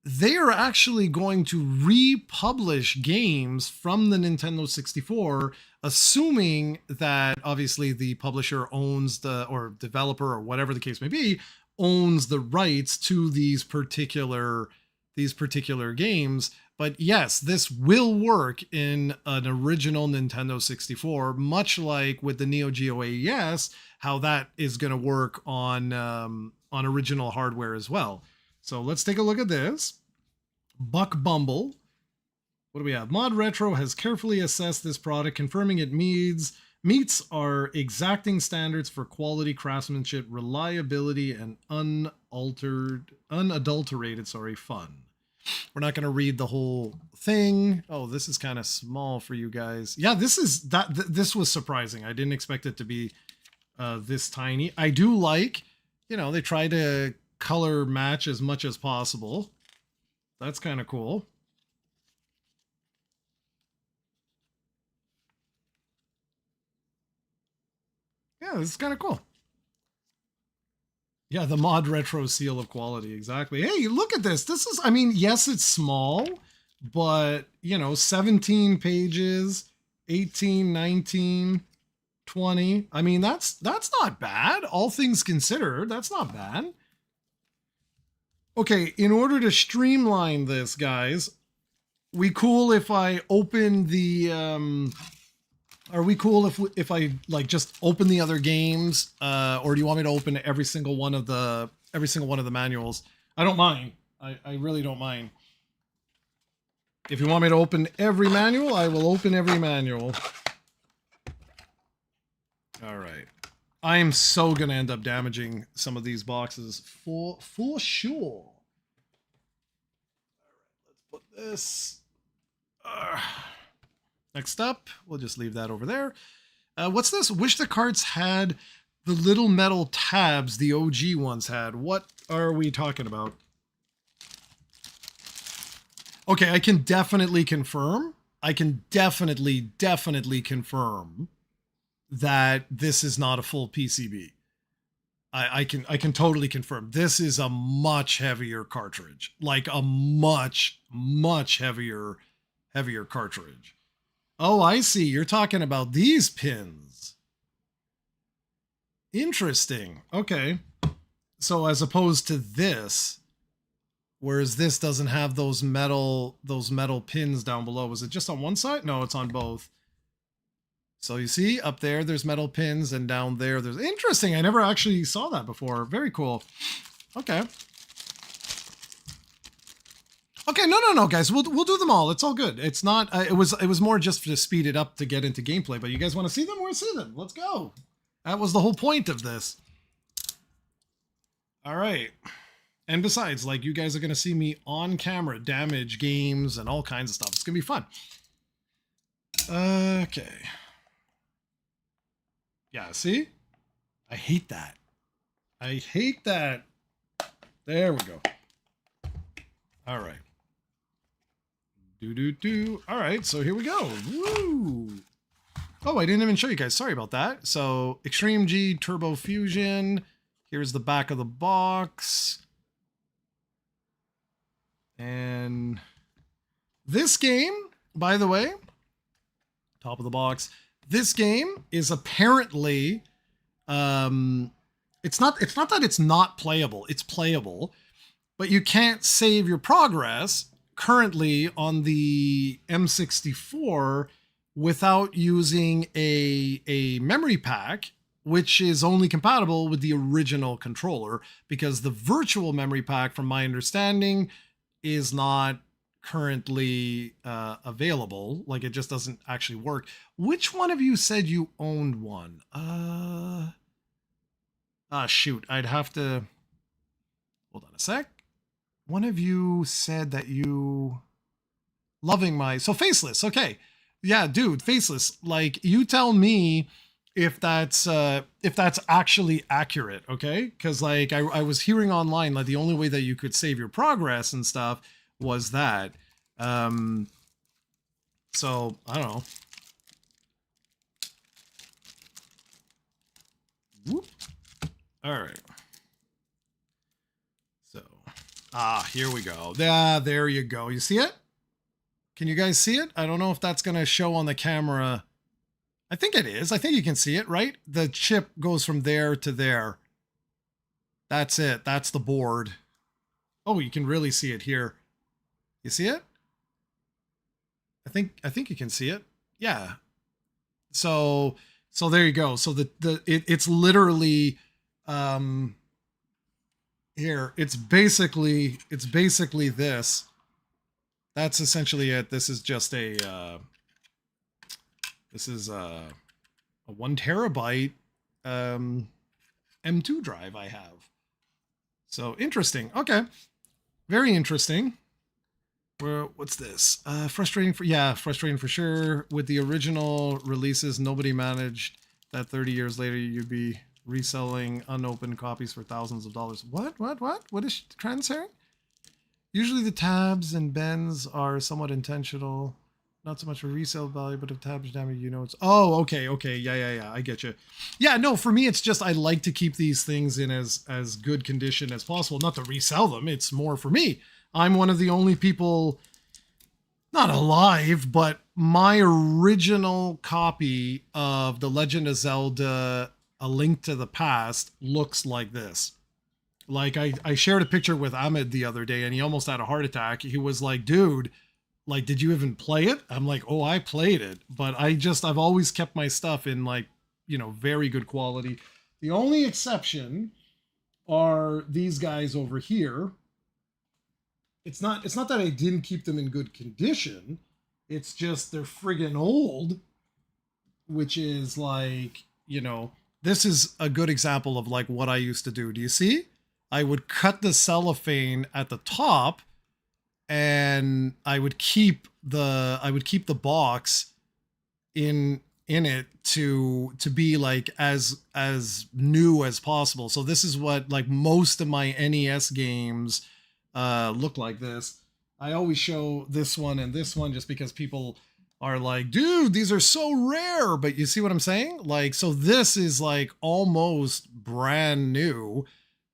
they are actually going to republish games from the Nintendo 64, assuming that obviously the publisher owns or developer or whatever the case may be, owns the rights to these particular games. But yes, this will work in an original Nintendo 64, much like with the Neo Geo AES, how that is going to work on original hardware as well. So let's take a look at this. Buck Bumble. What do we have? ModRetro has carefully assessed this product, confirming it meets our exacting standards for quality, craftsmanship, reliability, and unadulterated fun. We're not going to read the whole thing. Oh, this is kind of small for you guys. Yeah, this was surprising. I didn't expect it to be this tiny. I do like, you know, they try to color match as much as possible. That's kind of cool. Yeah, this is kind of cool. Yeah, the ModRetro seal of quality. Exactly. Hey, look at this. This is, I mean, yes, it's small, but, you know, 17 pages, 18, 19, 20. I mean, that's not bad. All things considered, that's not bad. Okay, in order to streamline this, guys, we cool if I open the... Are we cool if I like just open the other games, or do you want me to open every single one of the manuals? I don't mind. I really don't mind. If you want me to open every manual, I will open every manual. All right. I am so going to end up damaging some of these boxes for sure. All right, let's put this. Next up, we'll just leave that over there. What's this? Wish the cards had the little metal tabs the OG ones had. What are we talking about? Okay, I can definitely confirm. I can definitely confirm that this is not a full PCB. I can totally confirm. This is a much heavier cartridge. Like a much heavier cartridge. Oh, I see. You're talking about these pins. Interesting. Okay. So as opposed to this, whereas this doesn't have those metal pins down below. Is it just on one side? No, it's on both. So you see up there, there's metal pins, and down there, there's interesting. I never actually saw that before. Very cool. Okay. Okay, no, guys. We'll do them all. It's all good. It's not. It was more just to speed it up to get into gameplay. But you guys want to see them? We'll see them. Let's go. That was the whole point of this. All right. And besides, like, you guys are gonna see me on camera damage games and all kinds of stuff. It's gonna be fun. Okay. Yeah. See? I hate that. I hate that. There we go. All right. All right, so here we go. Woo! Oh, I didn't even show you guys. Sorry about that. So, Extreme G Turbo Fusion. Here's the back of the box. And this game, by the way, top of the box. This game is apparently, it's not that it's not playable. It's playable, but you can't save your progress currently on the M64 without using a memory pack, which is only compatible with the original controller, because the virtual memory pack, from my understanding, is not currently available. Like, it just doesn't actually work. Which one of you said you owned one? Shoot, I'd have to hold on a sec. One of you said that you loving my Faceless. Okay. Yeah, dude, Faceless. Like, you tell me if that's actually accurate, okay? Because, like, I was hearing online, like, the only way that you could save your progress and stuff was that. So I don't know. Whoop. All right. So, here we go. There you go. You see it? Can you guys see it? I don't know if that's going to show on the camera. I think it is. I think you can see it, right? The chip goes from there to there. That's it. That's the board. Oh, you can really see it here. You see it? I think you can see it. Yeah. So there you go. So it's literally here. It's basically this. That's essentially it. This is just a 1 terabyte M2 drive I have. So interesting. Okay. Very interesting. What's this? Frustrating for sure. With the original releases, nobody managed that 30 years later you'd be reselling unopened copies for thousands of dollars. What? What is Trend saying? Usually the tabs and bends are somewhat intentional. Not so much for resale value, but if tabs damage, you know it's... Oh, okay. Yeah, I get you. Yeah, no, for me, it's just I like to keep these things in as good condition as possible. Not to resell them. It's more for me. I'm one of the only people, not alive, but my original copy of The Legend of Zelda: A Link to the Past looks like this. Like, I shared a picture with Ahmed the other day, and he almost had a heart attack. He was like, dude, like, did you even play it? I'm like, oh, I played it, but I've always kept my stuff in, like, you know, very good quality. The only exception are these guys over here. it's not that I didn't keep them in good condition. It's just they're friggin' old, which is like, this is a good example of like what I used to do. Do you see? I would cut the cellophane at the top, and I would keep the box in it to be like as new as possible. So this is what like most of my NES games look like. This, I always show this one and this one just because people are like, dude, these are so rare. But you see what I'm saying? Like, so this is like almost brand new.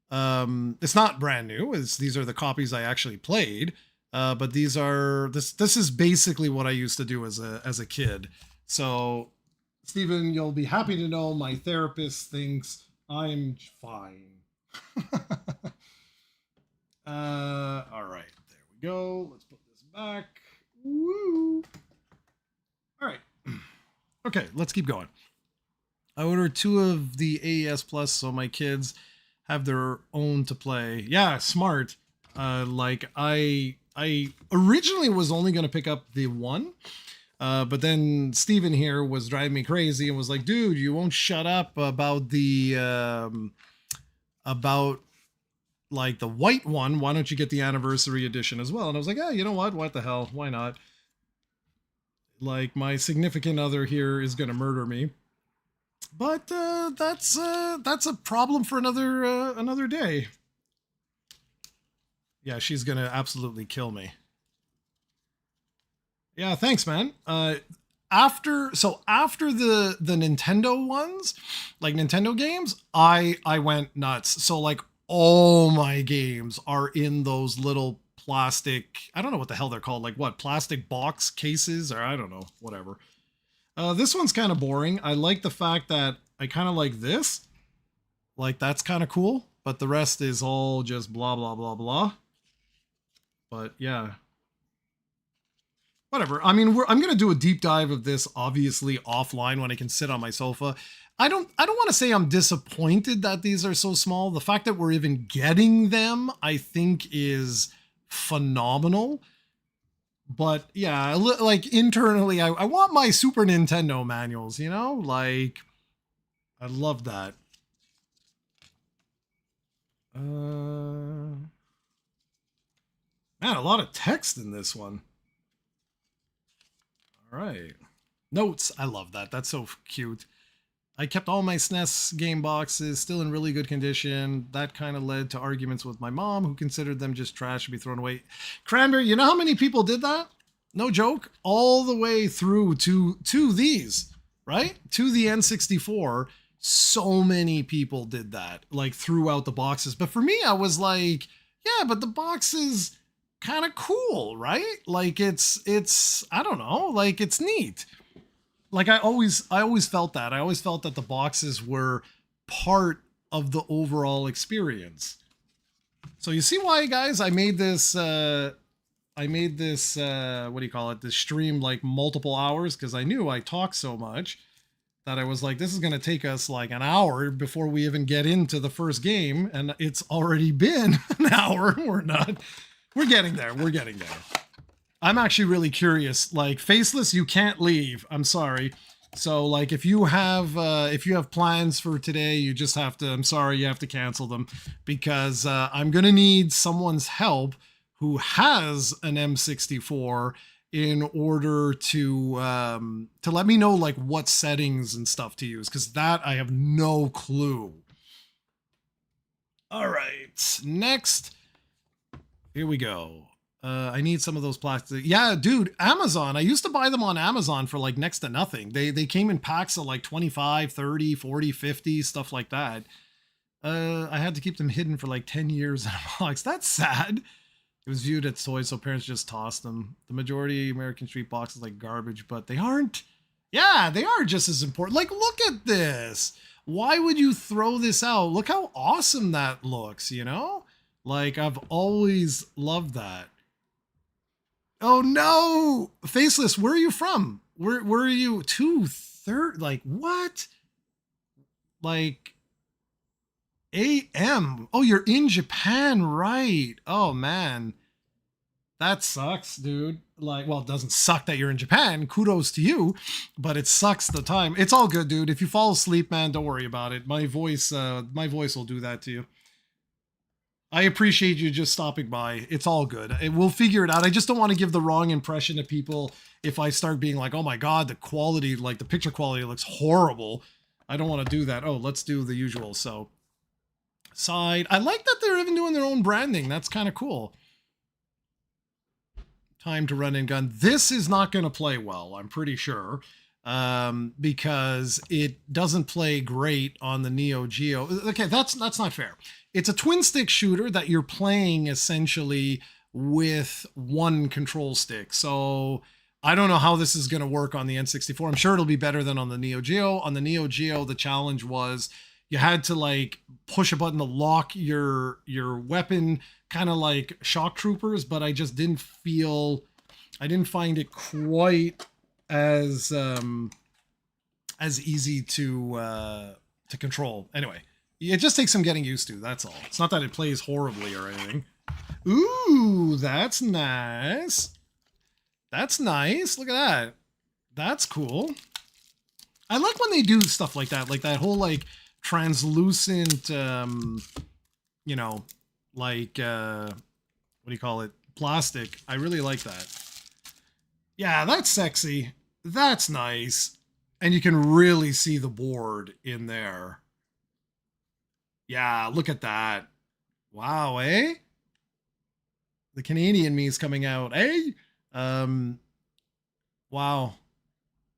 It's not brand new. These are the copies I actually played. But this is basically what I used to do as a kid. So, Stephen, you'll be happy to know my therapist thinks I'm fine. All right, there we go. Let's put this back. Woo! All right. Okay, let's keep going. I ordered 2 of the AES Plus so my kids have their own to play. Yeah, smart. Like I originally was only going to pick up the 1, but then Steven here was driving me crazy and was like, dude, you won't shut up about the about like the white one. Why don't you get the anniversary edition as well? And I was like, yeah, you know what the hell, why not? Like, my significant other here is going to murder me, but that's a problem for another day. Yeah, she's going to absolutely kill me. Yeah, thanks, man. After the Nintendo ones, like Nintendo games, I went nuts. So like all my games are in those little plastic, I don't know what the hell they're called, like what, plastic box cases, or I don't know, whatever. This one's kind of boring. I like the fact that I kind of like this. Like, that's kind of cool, but the rest is all just blah blah blah blah. But yeah, whatever. I mean, I'm gonna do a deep dive of this obviously offline when I can sit on my sofa. I don't want to say I'm disappointed that these are so small. The fact that we're even getting them, I think, is phenomenal. But yeah, like internally, I want my Super Nintendo manuals. Like, I love that. Man, a lot of text in this one. All right. Notes. I love that. That's so cute. I kept all my SNES game boxes still in really good condition. That kind of led to arguments with my mom, who considered them just trash to be thrown away. Cranberry, you know how many people did that? No joke. All the way through to these, right? To the N64. So many people did that, like throughout the boxes. But for me, I was like, yeah, but the box is kind of cool, right? Like it's I don't know, like it's neat. Like I always felt that. I always felt that the boxes were part of the overall experience. So you see why, guys, I made this what do you call it? This stream like multiple hours, because I knew I talked so much that I was like, this is going to take us like an hour before we even get into the first game, and it's already been an hour. We're getting there. We're getting there. I'm actually really curious. Like, Faceless, you can't leave. I'm sorry. So, like, if you have plans for today, you just have to. I'm sorry, you have to cancel them, because I'm gonna need someone's help who has an M64 in order to let me know like what settings and stuff to use, because that I have no clue. All right, next, here we go. I need some of those plastic. Yeah, dude, Amazon. I used to buy them on Amazon for like next to nothing. They came in packs of like 25, 30, 40, 50, stuff like that. I had to keep them hidden for like 10 years in a box. That's sad. It was viewed as toys, so parents just tossed them. The majority of American Street boxes like garbage, but they aren't. Yeah, they are just as important. Like, look at this. Why would you throw this out? Look how awesome that looks, Like, I've always loved that. Oh no, Faceless, where are you from? Where are you? 2:30? Like what? Like AM? Oh, you're in Japan, right? Oh man, That sucks, dude. Like, well, it doesn't suck that you're in Japan. Kudos to you, but it sucks the time. It's all good, dude. If you fall asleep, man, don't worry about it. My voice will do that to you. I appreciate you just stopping by. It's all good. We'll figure it out. I just don't want to give the wrong impression to people if I start being like, oh my God, the quality, like the picture quality looks horrible. I don't want to do that. Oh, let's do the usual. So, side. I like that they're even doing their own branding. That's kind of cool. Time to run and gun. This is not going to play well, I'm pretty sure, because it doesn't play great on the Neo Geo. Okay, that's not fair. It's a twin stick shooter that you're playing essentially with one control stick. So I don't know how this is going to work on the N64. I'm sure it'll be better than on the Neo Geo. On the Neo Geo, the challenge was you had to like push a button to lock your weapon, kind of like shock troopers, but I just didn't find it quite as easy to control. Anyway, it just takes some getting used to. That's all. It's not that it plays horribly or anything. Ooh, that's nice. That's nice. Look at that. That's cool. I like when they do stuff like that whole like translucent, you know, like, what do you call it? Plastic. I really like that. Yeah, that's sexy. That's nice. And you can really see the board in there. Yeah, look at that. Wow, eh? The Canadian me is coming out, eh? Wow.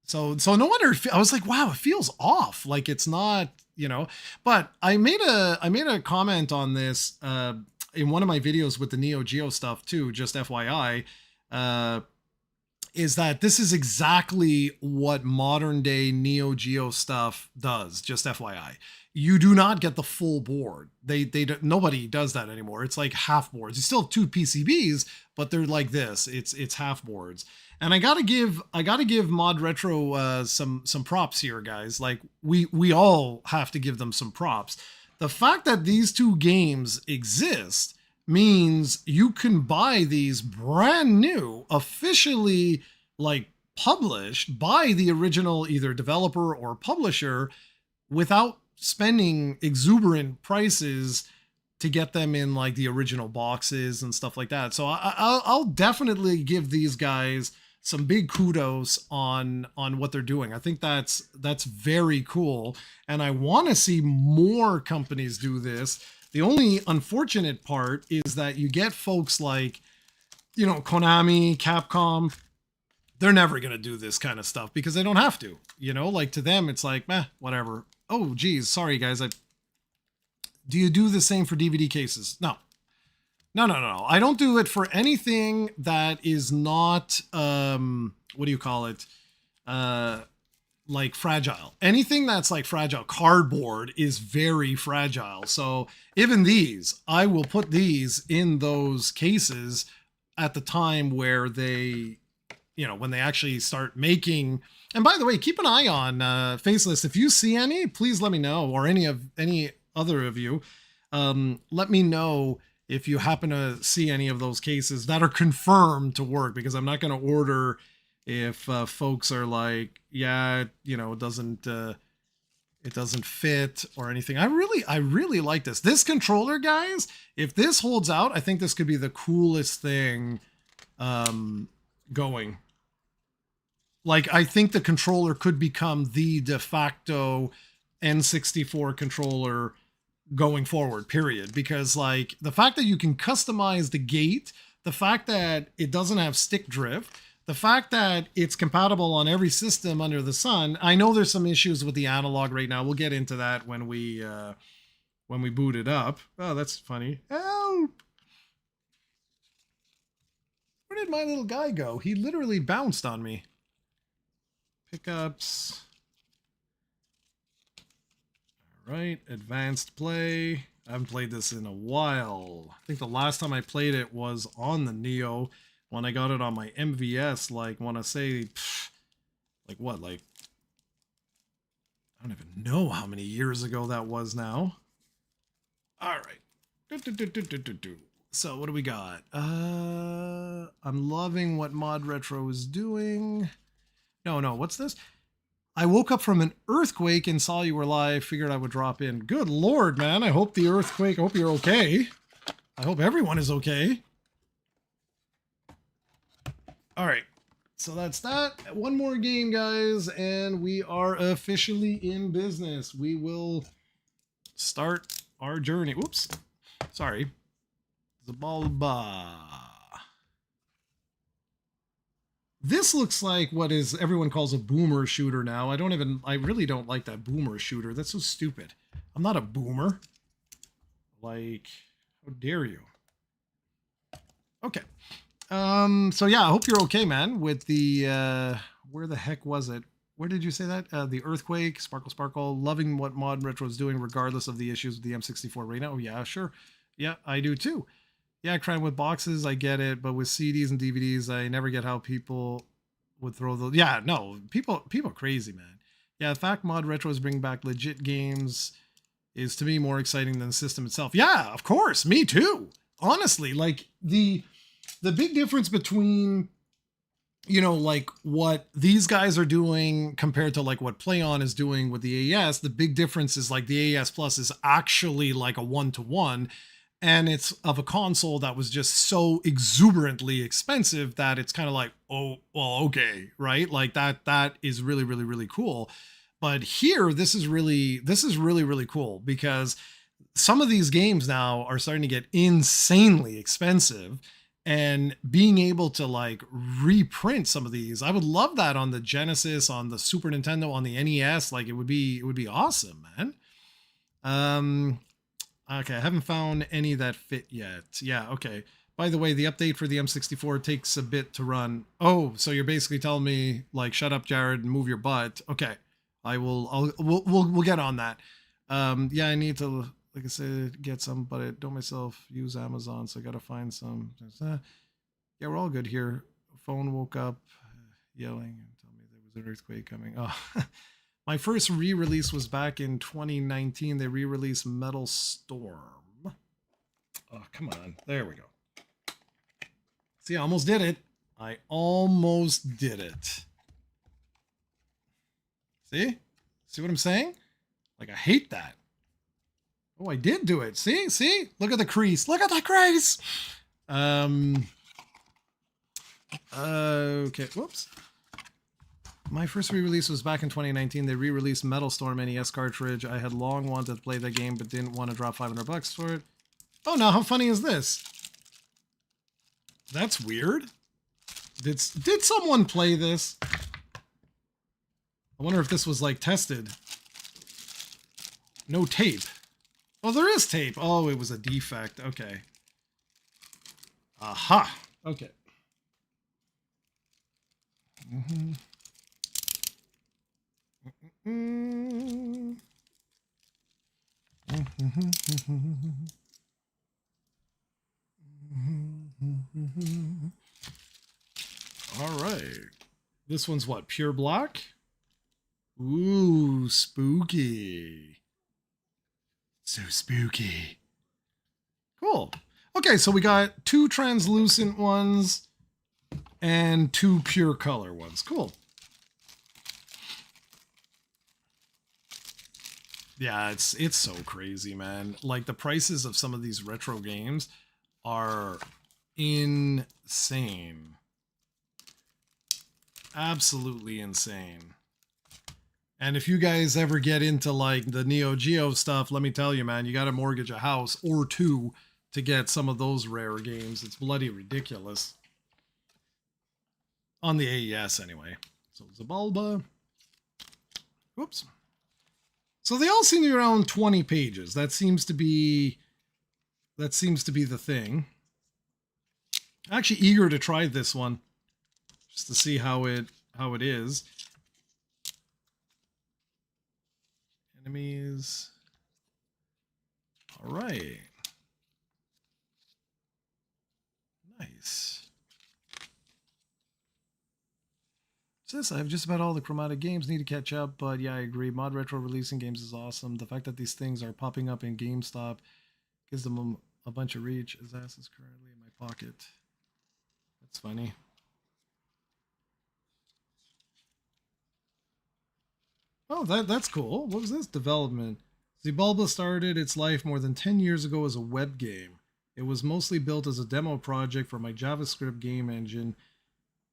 So no wonder I was like, wow, it feels off. Like it's not, you know. But I made a comment on this in one of my videos with the Neo Geo stuff too, just FYI. Is that this is exactly what modern day Neo Geo stuff does, just FYI. You do not get the full board. Nobody does that anymore. It's like half boards. You still have two PCBs, but they're like this. It's half boards. And I gotta give ModRetro some props here, guys. Like we all have to give them some props. The fact that these two games exist means you can buy these brand new, officially like published by the original either developer or publisher without spending exuberant prices to get them in like the original boxes and stuff like that. So I'll definitely give these guys some big kudos on what they're doing. I think that's very cool, and I want to see more companies do this. The only unfortunate part is that you get folks like, you know, Konami, Capcom. They're never going to do this kind of stuff because they don't have to, you know, like to them, it's like, meh, whatever. Oh, geez. Sorry, guys. Do you do the same for DVD cases? No. I don't do it for anything that is not, what do you call it? Like fragile. Anything that's like fragile. Cardboard is very fragile. So even these, I will put these in those cases at the time where they, you know, when they actually start making. And by the way, keep an eye on Faceless. If you see any, please let me know, or any other of you. Let me know if you happen to see any of those cases that are confirmed to work, because I'm not going to order if folks are like, yeah, you know, it doesn't fit or anything. I really like this controller, guys. If this holds out, I think this could be the coolest thing going. Like, I think the controller could become the de facto N64 controller going forward, period. Because like the fact that you can customize the gate, the fact that it doesn't have stick drift, the fact that it's compatible on every system under the sun. I know there's some issues with the analog right now. We'll get into that when we boot it up. Oh, that's funny. Help! Where did my little guy go? He literally bounced on me. Pickups. Right, advanced play. I haven't played this in a while. I think the last time I played it was on the Neo when I got it on my MVS. Like, when I say, like what, like, I don't even know how many years ago that was now. All right. So what do we got? I'm loving what ModRetro is doing. No, what's this? I woke up from an earthquake and saw you were live. Figured I would drop in. Good Lord, man. I hope the earthquake, I hope you're okay. I hope everyone is okay. All right. So that's that. One more game, guys, and we are officially in business. We will start our journey. Whoops. Sorry. Zabalba. This looks like what is everyone calls a boomer shooter now. I really don't like that boomer shooter. That's so stupid. I'm not a boomer. Like, how dare you? Okay. So yeah, I hope you're okay, man, with the, where the heck was it? Where did you say that? The earthquake, Sparkle Sparkle, loving what ModRetro is doing regardless of the issues with the M64 right now. Oh yeah, sure. Yeah, I do too. Yeah, crying with boxes, I get it, but with CDs and DVDs, I never get how people would throw those. Yeah, no, people crazy, man. Yeah, the fact ModRetro is bringing back legit games is to me more exciting than the system itself. Yeah, of course, me too. Honestly, like the big difference between like what these guys are doing compared to like what PlayOn is doing with the AES, the big difference is like the AES Plus is actually like a 1-to-1, and it's of a console that was just so exuberantly expensive that it's kind of like, oh, well, okay, right? Like that is really, really, really cool. But here, this is really, really cool because some of these games now are starting to get insanely expensive, and being able to like reprint some of these, I would love that on the Genesis, on the Super Nintendo, on the NES. Like it would be awesome, man. Okay, I haven't found any that fit yet. Yeah, okay. By the way, the update for the M64 takes a bit to run. Oh, so you're basically telling me like, shut up, Jared, and move your butt. Okay, we'll get on that. Yeah, I need to, like I said, get some, but I don't myself use Amazon, so I gotta find some. Yeah, we're all good here. Phone woke up yelling and told me there was an earthquake coming. Oh, my first re-release was back in 2019. They re-released Metal Storm. Oh, come on. There we go. See, I almost did it. I almost did it. See? See what I'm saying? Like, I hate that. Oh, I did do it. See? See? Look at the crease. Look at the crease! Okay. Whoops. My first re-release was back in 2019. They re-released Metal Storm NES cartridge. I had long wanted to play that game, but didn't want to drop $500 for it. Oh, now how funny is this? That's weird. Did someone play this? I wonder if this was like tested. No tape. Oh, there is tape. Oh, it was a defect. Okay. Aha. Okay. Mm-hmm. All right. This one's what? Pure black? Ooh, spooky. So spooky. Cool. Okay, so we got 2 translucent ones and 2 pure color ones. Cool. Yeah, it's so crazy, man. Like the prices of some of these retro games are insane. Absolutely insane. And if you guys ever get into like the Neo Geo stuff, let me tell you, man, you got to mortgage a house or 2 to get some of those rare games. It's bloody ridiculous. On the AES anyway. So Zabalba. Whoops. So they all seem to be around 20 pages. That seems to be the thing. I'm actually eager to try this one just to see how it is. Enemies. All right. Nice. Says I have just about all the chromatic games, need to catch up, but yeah, I agree. ModRetro releasing games is awesome. The fact that these things are popping up in GameStop gives them a bunch of reach. His ass is currently in my pocket. That's funny. Oh, that's cool. What was this development? Zibulba started its life more than 10 years ago as a web game. It was mostly built as a demo project for my JavaScript game engine.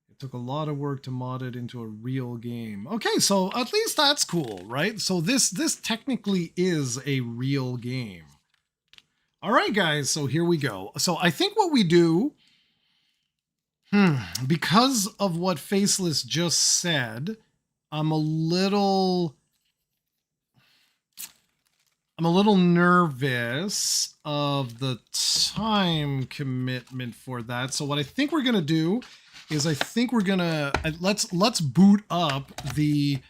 It took a lot of work to mod it into a real game. Okay, so at least that's cool, right? So this technically is a real game. All right, guys, so here we go. So I think what we do, because of what Faceless just said, I'm a little nervous of the time commitment for that. So what I think we're gonna do is let's boot up the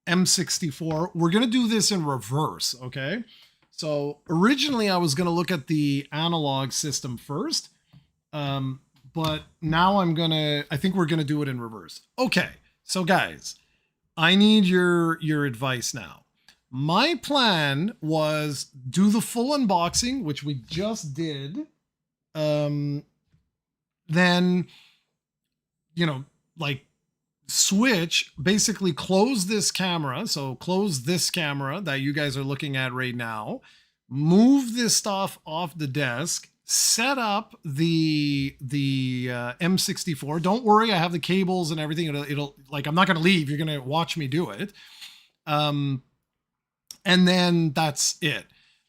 M64. We're gonna do this in reverse, okay? So originally I was gonna look at the analog system first, but now I think we're gonna do it in reverse. Okay, so guys, I need your advice now. My plan was do the full unboxing, which we just did. Then, like switch, basically close this camera. So close this camera that you guys are looking at right now. Move this stuff off the desk. Set up the M64. Don't worry, I have the cables and everything. It'll like, I'm not going to leave. You're going to watch me do it. And then that's it.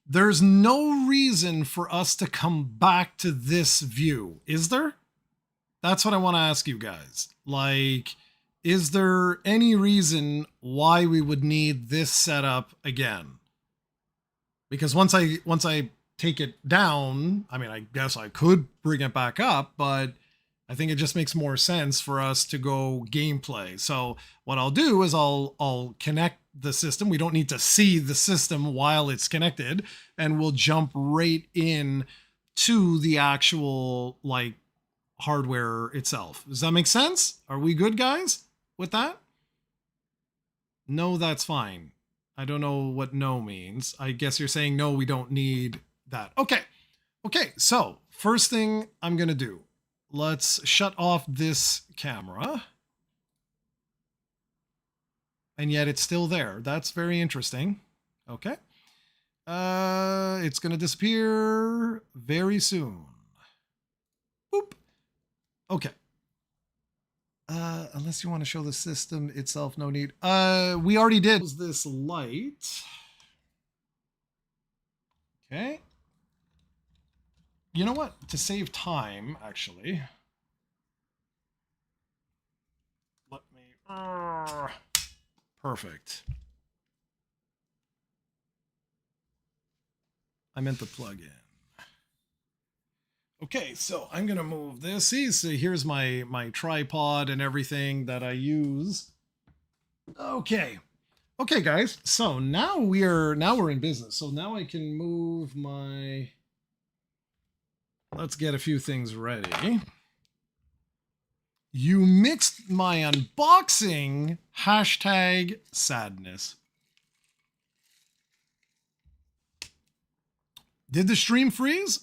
There's no reason for us to come back to this view, is there? That's what I want to ask you guys. Like, is there any reason why we would need this setup again? Because once I take it down, I mean, I guess I could bring it back up, but I think it just makes more sense for us to go gameplay. So what I'll do is I'll connect the system. We don't need to see the system while it's connected, and we'll jump right in to the actual like hardware itself. Does that make sense? Are we good, guys, with that? No, that's fine. I don't know what no means. I guess you're saying no, we don't need that. Okay. Okay, so first thing I'm gonna do, let's shut off this camera. And yet it's still there. That's very interesting. Okay. It's going to disappear very soon. Boop. Okay. Unless you want to show the system itself, no need. We already did this light. Okay. You know what? To save time, actually. Let me... Perfect. I meant the plug in. Okay, so I'm gonna move this. See, so here's my tripod and everything that I use. Okay. Okay, guys. So now we're in business. So now I can move my. Let's get a few things ready. You mixed my unboxing. Hashtag sadness. Did the stream freeze?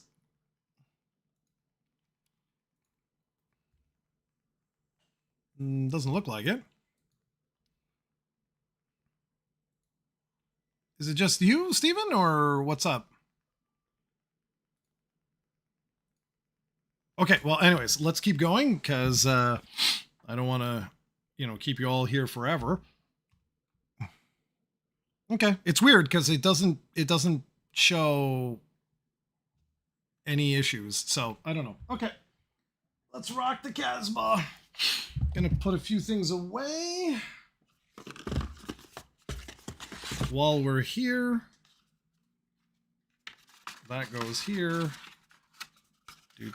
Doesn't look like it. Is it just you, Steven, or what's up? Okay, well, anyways, let's keep going because I don't want to, keep you all here forever. Okay, it's weird because it doesn't show any issues, so I don't know. Okay, let's rock the Casbah. Gonna put a few things away while we're here. That goes here. And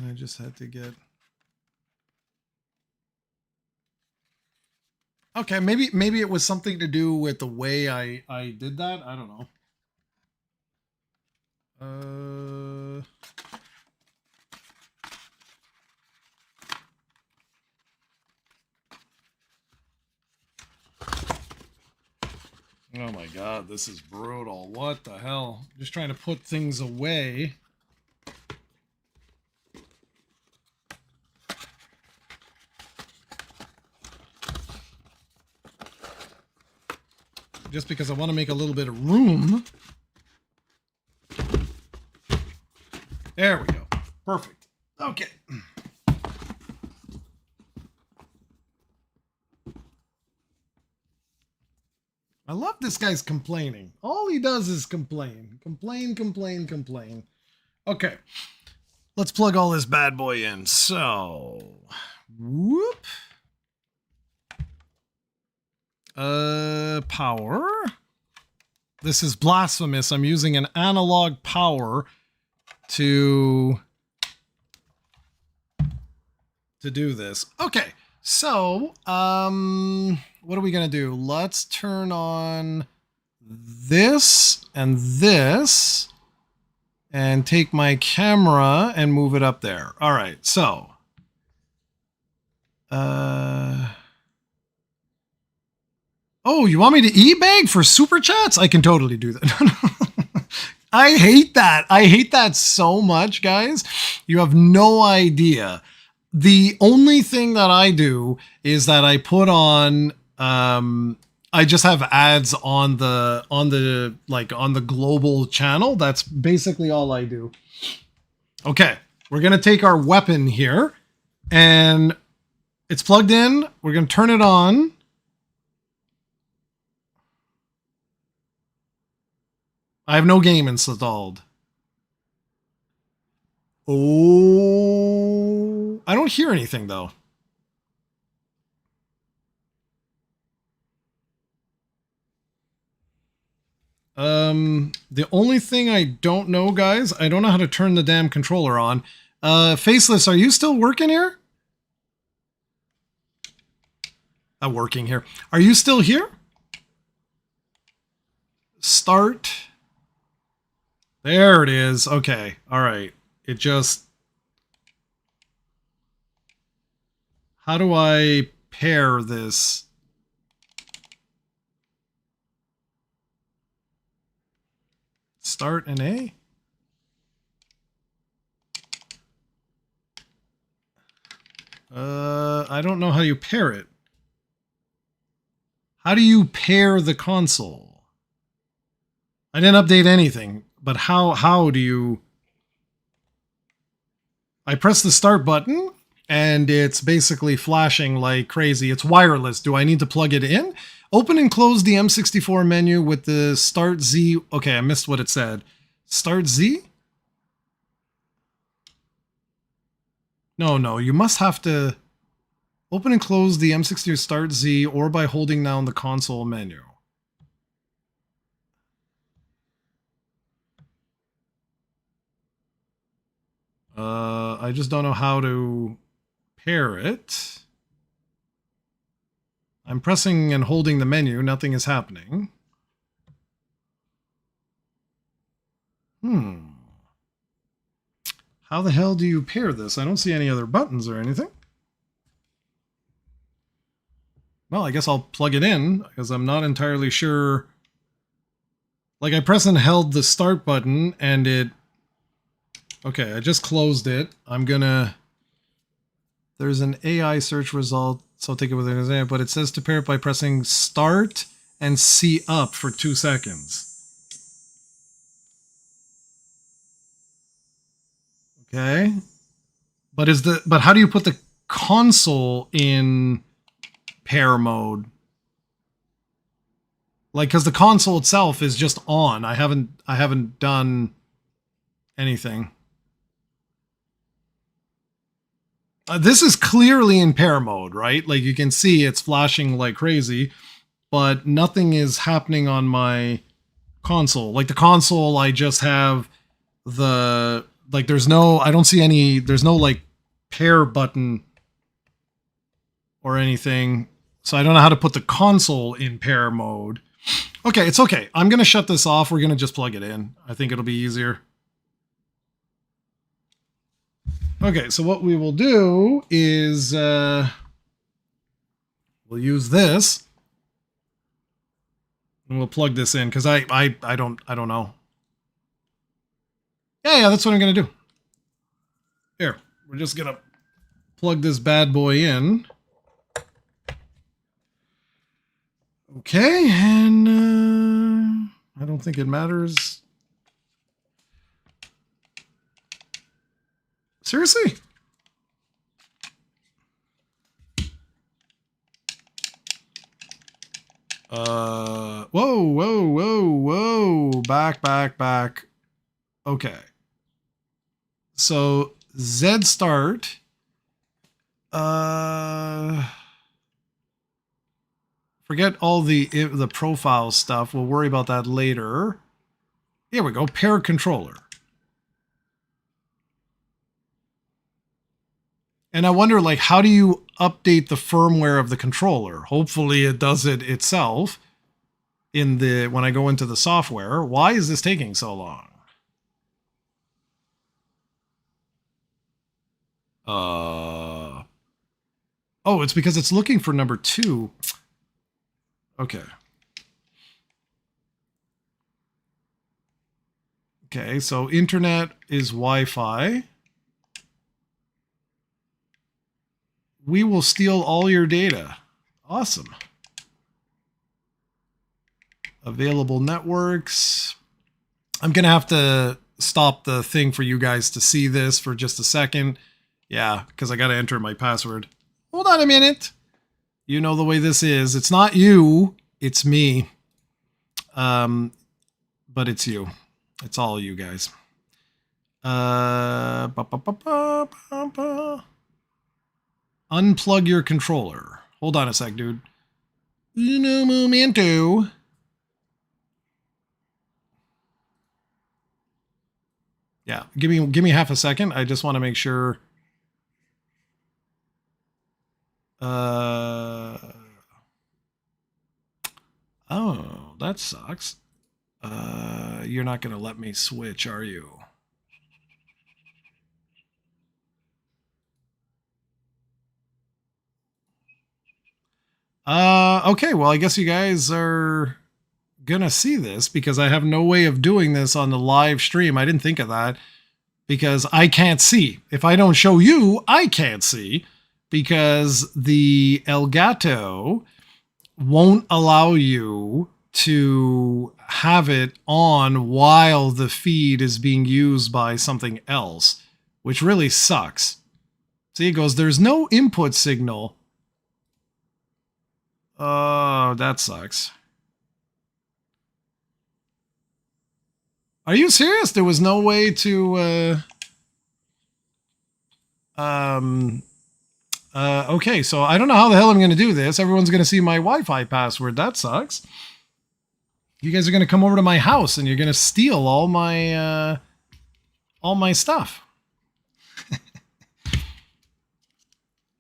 I just had to get... Okay, maybe it was something to do with the way I did that. I don't know. Oh my god, this is brutal. What the hell? Just trying to put things away. Just because I want to make a little bit of room. There we go. Perfect. Okay. I love this guy's complaining. All he does is complain. Complain, complain, complain. Okay. Let's plug all this bad boy in. So, whoop. Power. This is blasphemous. I'm using an analog power to do this. Okay. So, what are we going to do? Let's turn on this and take my camera and move it up there. All right. So, oh, you want me to e-bag for super chats? I can totally do that. I hate that. I hate that so much, guys. You have no idea. The only thing that I do is that I put on, I just have ads on the global channel. That's basically all I do. Okay. We're going to take our weapon here and it's plugged in. We're going to turn it on. I have no game installed. Oh, I don't hear anything though. The only thing I don't know, guys, I don't know how to turn the damn controller on. Faceless, are you still working here? Working here. Are you still here? Start. There it is. Okay. All right. It just... How do I pair this? Start an A? I don't know how you pair it. How do you pair the console? I didn't update anything, but how do you... I press the start button and it's basically flashing like crazy. It's wireless. Do I need to plug it in? Open and close the M64 menu with the Start Z. Okay, I missed what it said. Start Z? No, you must have to open and close the M64 Start Z or by holding down the console menu. I just don't know how to pair it. I'm pressing and holding the menu. Nothing is happening. How the hell do you pair this? I don't see any other buttons or anything. Well, I guess I'll plug it in because I'm not entirely sure. Like I pressed and held the start button and it... Okay, I just closed it. I'm gonna... There's an AI search result, so I'll take it with an example, but it says to pair it by pressing start and C up for 2 seconds. Okay. But how do you put the console in pair mode? Like, because the console itself is just on. I haven't done anything. This is clearly in pair mode, right? Like you can see it's flashing like crazy, but nothing is happening on my console. Like the console, I just have the, like there's no, I don't see any, there's no like pair button or anything. So I don't know how to put the console in pair mode. Okay, it's okay. I'm going to shut this off. We're going to just plug it in. I think it'll be easier. Okay, so what we will do is we'll use this. And we'll plug this in because I don't know. Yeah, that's what I'm gonna do. Here, we're just gonna plug this bad boy in. Okay, and I don't think it matters. Seriously? Whoa. Back. Okay. So Z start. Forget all the profile stuff. We'll worry about that later. Here we go. Pair controller. And I wonder, like, how do you update the firmware of the controller? Hopefully it does it itself when I go into the software. Why is this taking so long? Oh, it's because it's looking for number 2. Okay. Okay, so internet is Wi-Fi. We will steal all your data. Awesome. Available networks. I'm going to have to stop the thing for you guys to see this for just a second. Yeah, because I got to enter my password. Hold on a minute. You know the way this is. It's not you. It's me. But it's you. It's all you guys. Unplug your controller. Hold on a sec, dude. Uno momento. Yeah, give me half a second. I just want to make sure. Oh, that sucks. You're not going to let me switch, are you? Okay, well, I guess you guys are gonna see this because I have no way of doing this on the live stream. I didn't think of that because I can't see. If I don't show you, I can't see because the Elgato won't allow you to have it on while the feed is being used by something else, which really sucks. See, it goes, there's no input signal. Oh, that sucks. Are you serious? There was no way to, okay, so I don't know how the hell I'm going to do this. Everyone's going to see my Wi-Fi password. That sucks. You guys are going to come over to my house and you're going to steal all my stuff.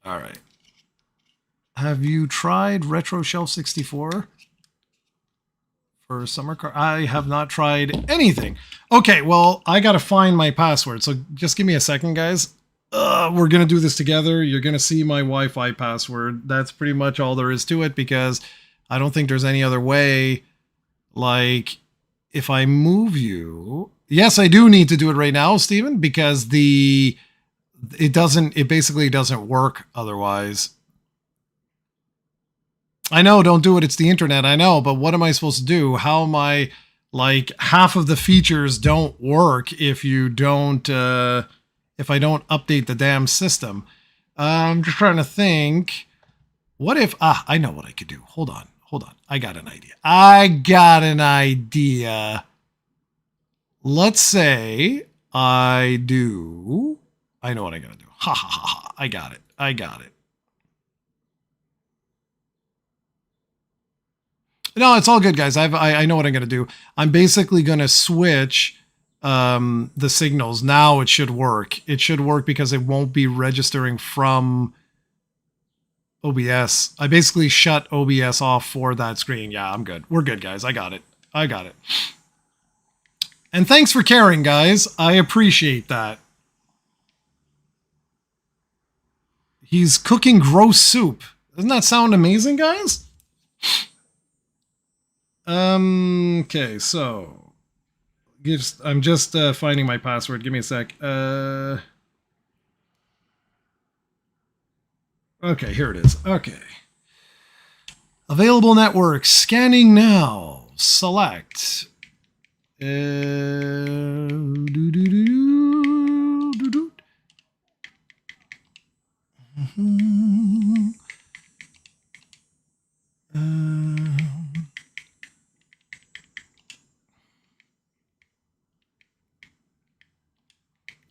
All right. Have you tried Retro Shelf 64 for summer car? I have not tried anything. Okay, well, I got to find my password. So just give me a second, guys. We're going to do this together. You're going to see my Wi-Fi password. That's pretty much all there is to it because I don't think there's any other way. Like, if I move you... Yes, I do need to do it right now, Steven, because it basically doesn't work otherwise. I know, don't do it. It's the internet. I know, but what am I supposed to do? How am I, like, half of the features don't work if you don't, if I don't update the damn system. I'm just trying to think. What if, I know what I could do. Hold on. I got an idea. Let's say I know what I'm going to do. Ha. I got it. No, it's all good, guys. I know what I'm going to do. I'm basically going to switch the signals. Now it should work. It should work because it won't be registering from OBS. I basically shut OBS off for that screen. Yeah, I'm good. We're good, guys. I got it. And thanks for caring, guys. I appreciate that. He's cooking gross soup. Doesn't that sound amazing, guys? Okay, so I'm just finding my password. Give me a sec. Okay, here it is. Okay. Available networks. Scanning now. Select.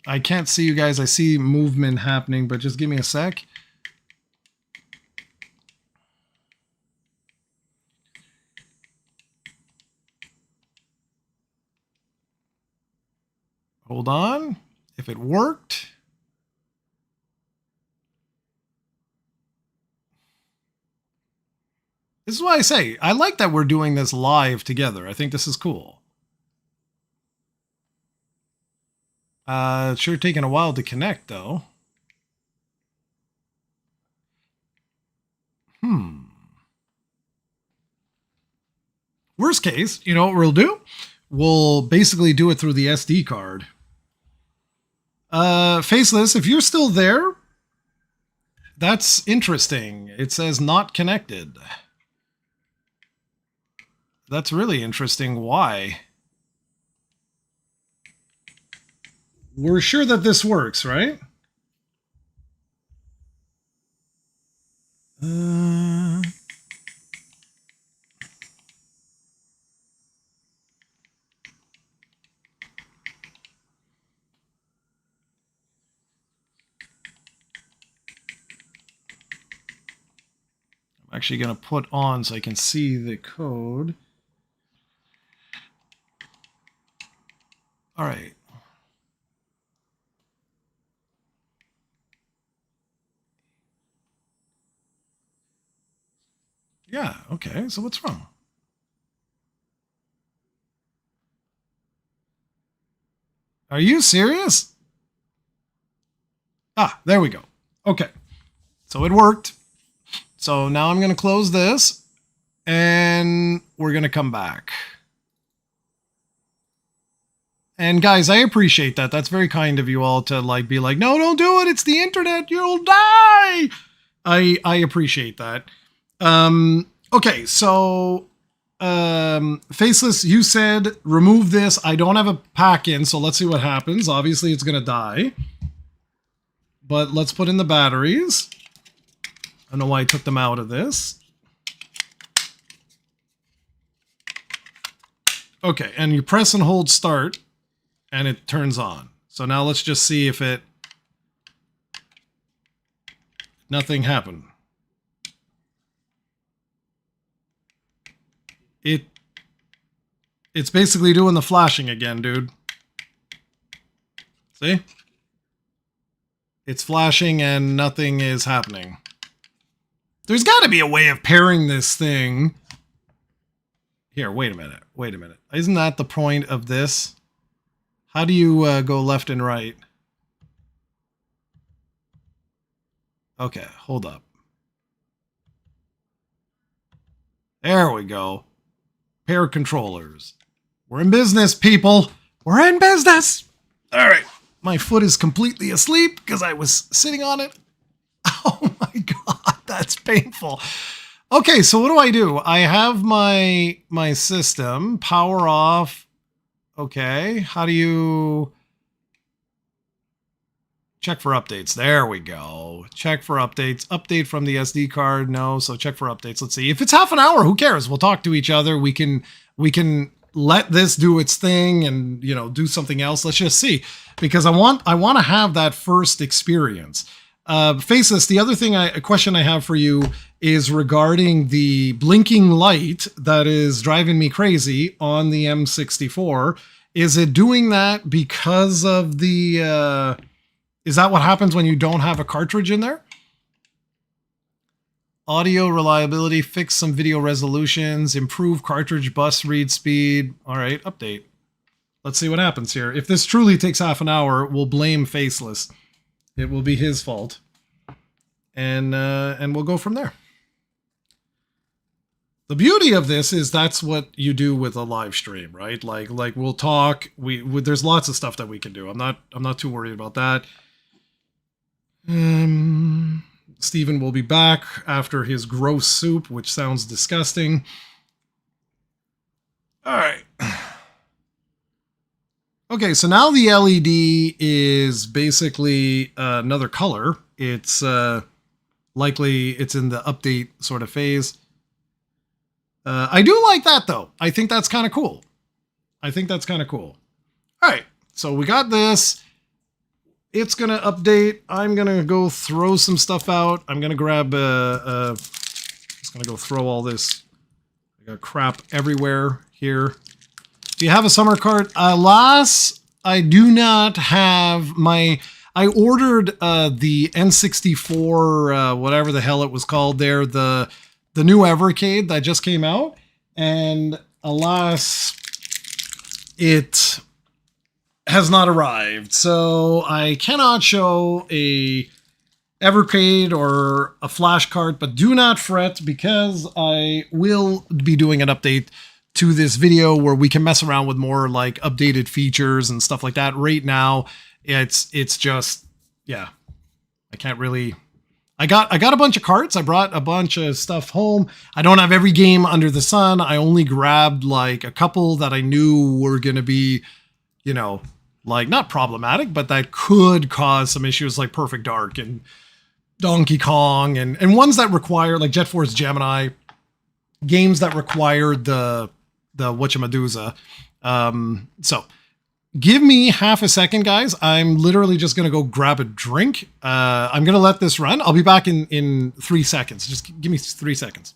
I can't see you guys. I see movement happening, but just give me a sec. Hold on. If it worked. This is why I say, I like that we're doing this live together. I think this is cool. It's sure taking a while to connect, though. Worst case, you know what we'll do? We'll basically do it through the SD card. Faceless, if you're still there, that's interesting. It says not connected. That's really interesting. Why? We're sure that this works, right? I'm actually going to put on so I can see the code. All right. Yeah, okay. So what's wrong? Are you serious? Ah, there we go. Okay. So it worked. So now I'm going to close this and we're going to come back. And guys, I appreciate that. That's very kind of you all to like be like, no, don't do it. It's the internet. You'll die. I appreciate that. Okay, so Faceless, you said remove this. I don't have a pack in, so let's see what happens. Obviously, it's gonna die. But let's put in the batteries. I don't know why I took them out of this. Okay, and you press and hold start, and it turns on. So now let's just see if it... Nothing happened. It's basically doing the flashing again, dude. See? It's flashing and nothing is happening. There's got to be a way of pairing this thing. Here, wait a minute. Wait a minute. Isn't that the point of this? How do you go left and right? Okay, hold up. There we go. Pair controllers. We're in business, people. We're in business. All right. My foot is completely asleep because I was sitting on it. Oh my God, that's painful. Okay, so what do? I have my system. Power off. Okay, how do you... Check for updates. There we go. Check for updates. Update from the SD card. No. So check for updates. Let's see. If it's half an hour, who cares? We'll talk to each other. We can let this do its thing and, you know, do something else. Let's just see, because I want to have that first experience. Faceless, the other thing a question I have for you is regarding the blinking light that is driving me crazy on the M64. Is it doing that because of the is that what happens when you don't have a cartridge in there? Audio reliability, fix some video resolutions, improve cartridge bus read speed. All right, update. Let's see what happens here. If this truly takes half an hour, we'll blame Faceless. It will be his fault. And we'll go from there. The beauty of this is that's what you do with a live stream, right? Like we'll talk. There's lots of stuff that we can do. I'm not too worried about that. Steven will be back after his gross soup, which sounds disgusting. All right. Okay, so now the LED is basically another color. It's likely it's in the update sort of phase. I do like that though. I think that's kind of cool. All right, so we got this. It's gonna update. I'm gonna go throw some stuff out. I'm gonna grab just gonna go throw all this. I got crap everywhere here. Do you have a summer cart? Alas, I do not have my... I ordered the N64, whatever the hell it was called there, the new Evercade that just came out. And alas, it has not arrived. So I cannot show a Evercade or a flash cart, but do not fret because I will be doing an update to this video where we can mess around with more like updated features and stuff like that. Right now, it's just, yeah, I can't really, I got a bunch of carts. I brought a bunch of stuff home. I don't have every game under the sun. I only grabbed like a couple that I knew were going to be, you know, like not problematic, but that could cause some issues like Perfect Dark and Donkey Kong and ones that require like Jet Force Gemini, games that require the whatchamadoodle. So give me half a second, guys. I'm literally just going to go grab a drink. I'm going to let this run. I'll be back in 3 seconds. Just give me 3 seconds.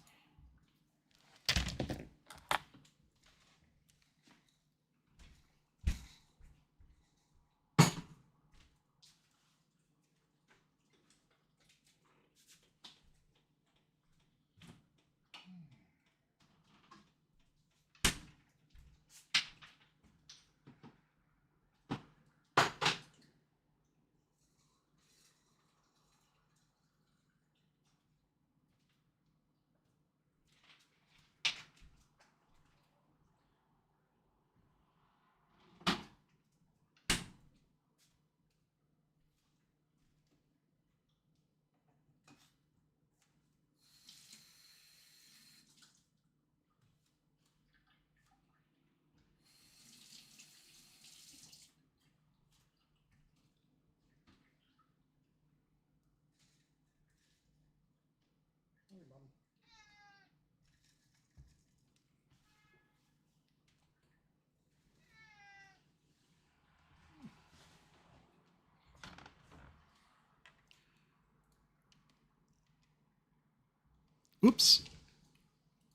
Oops.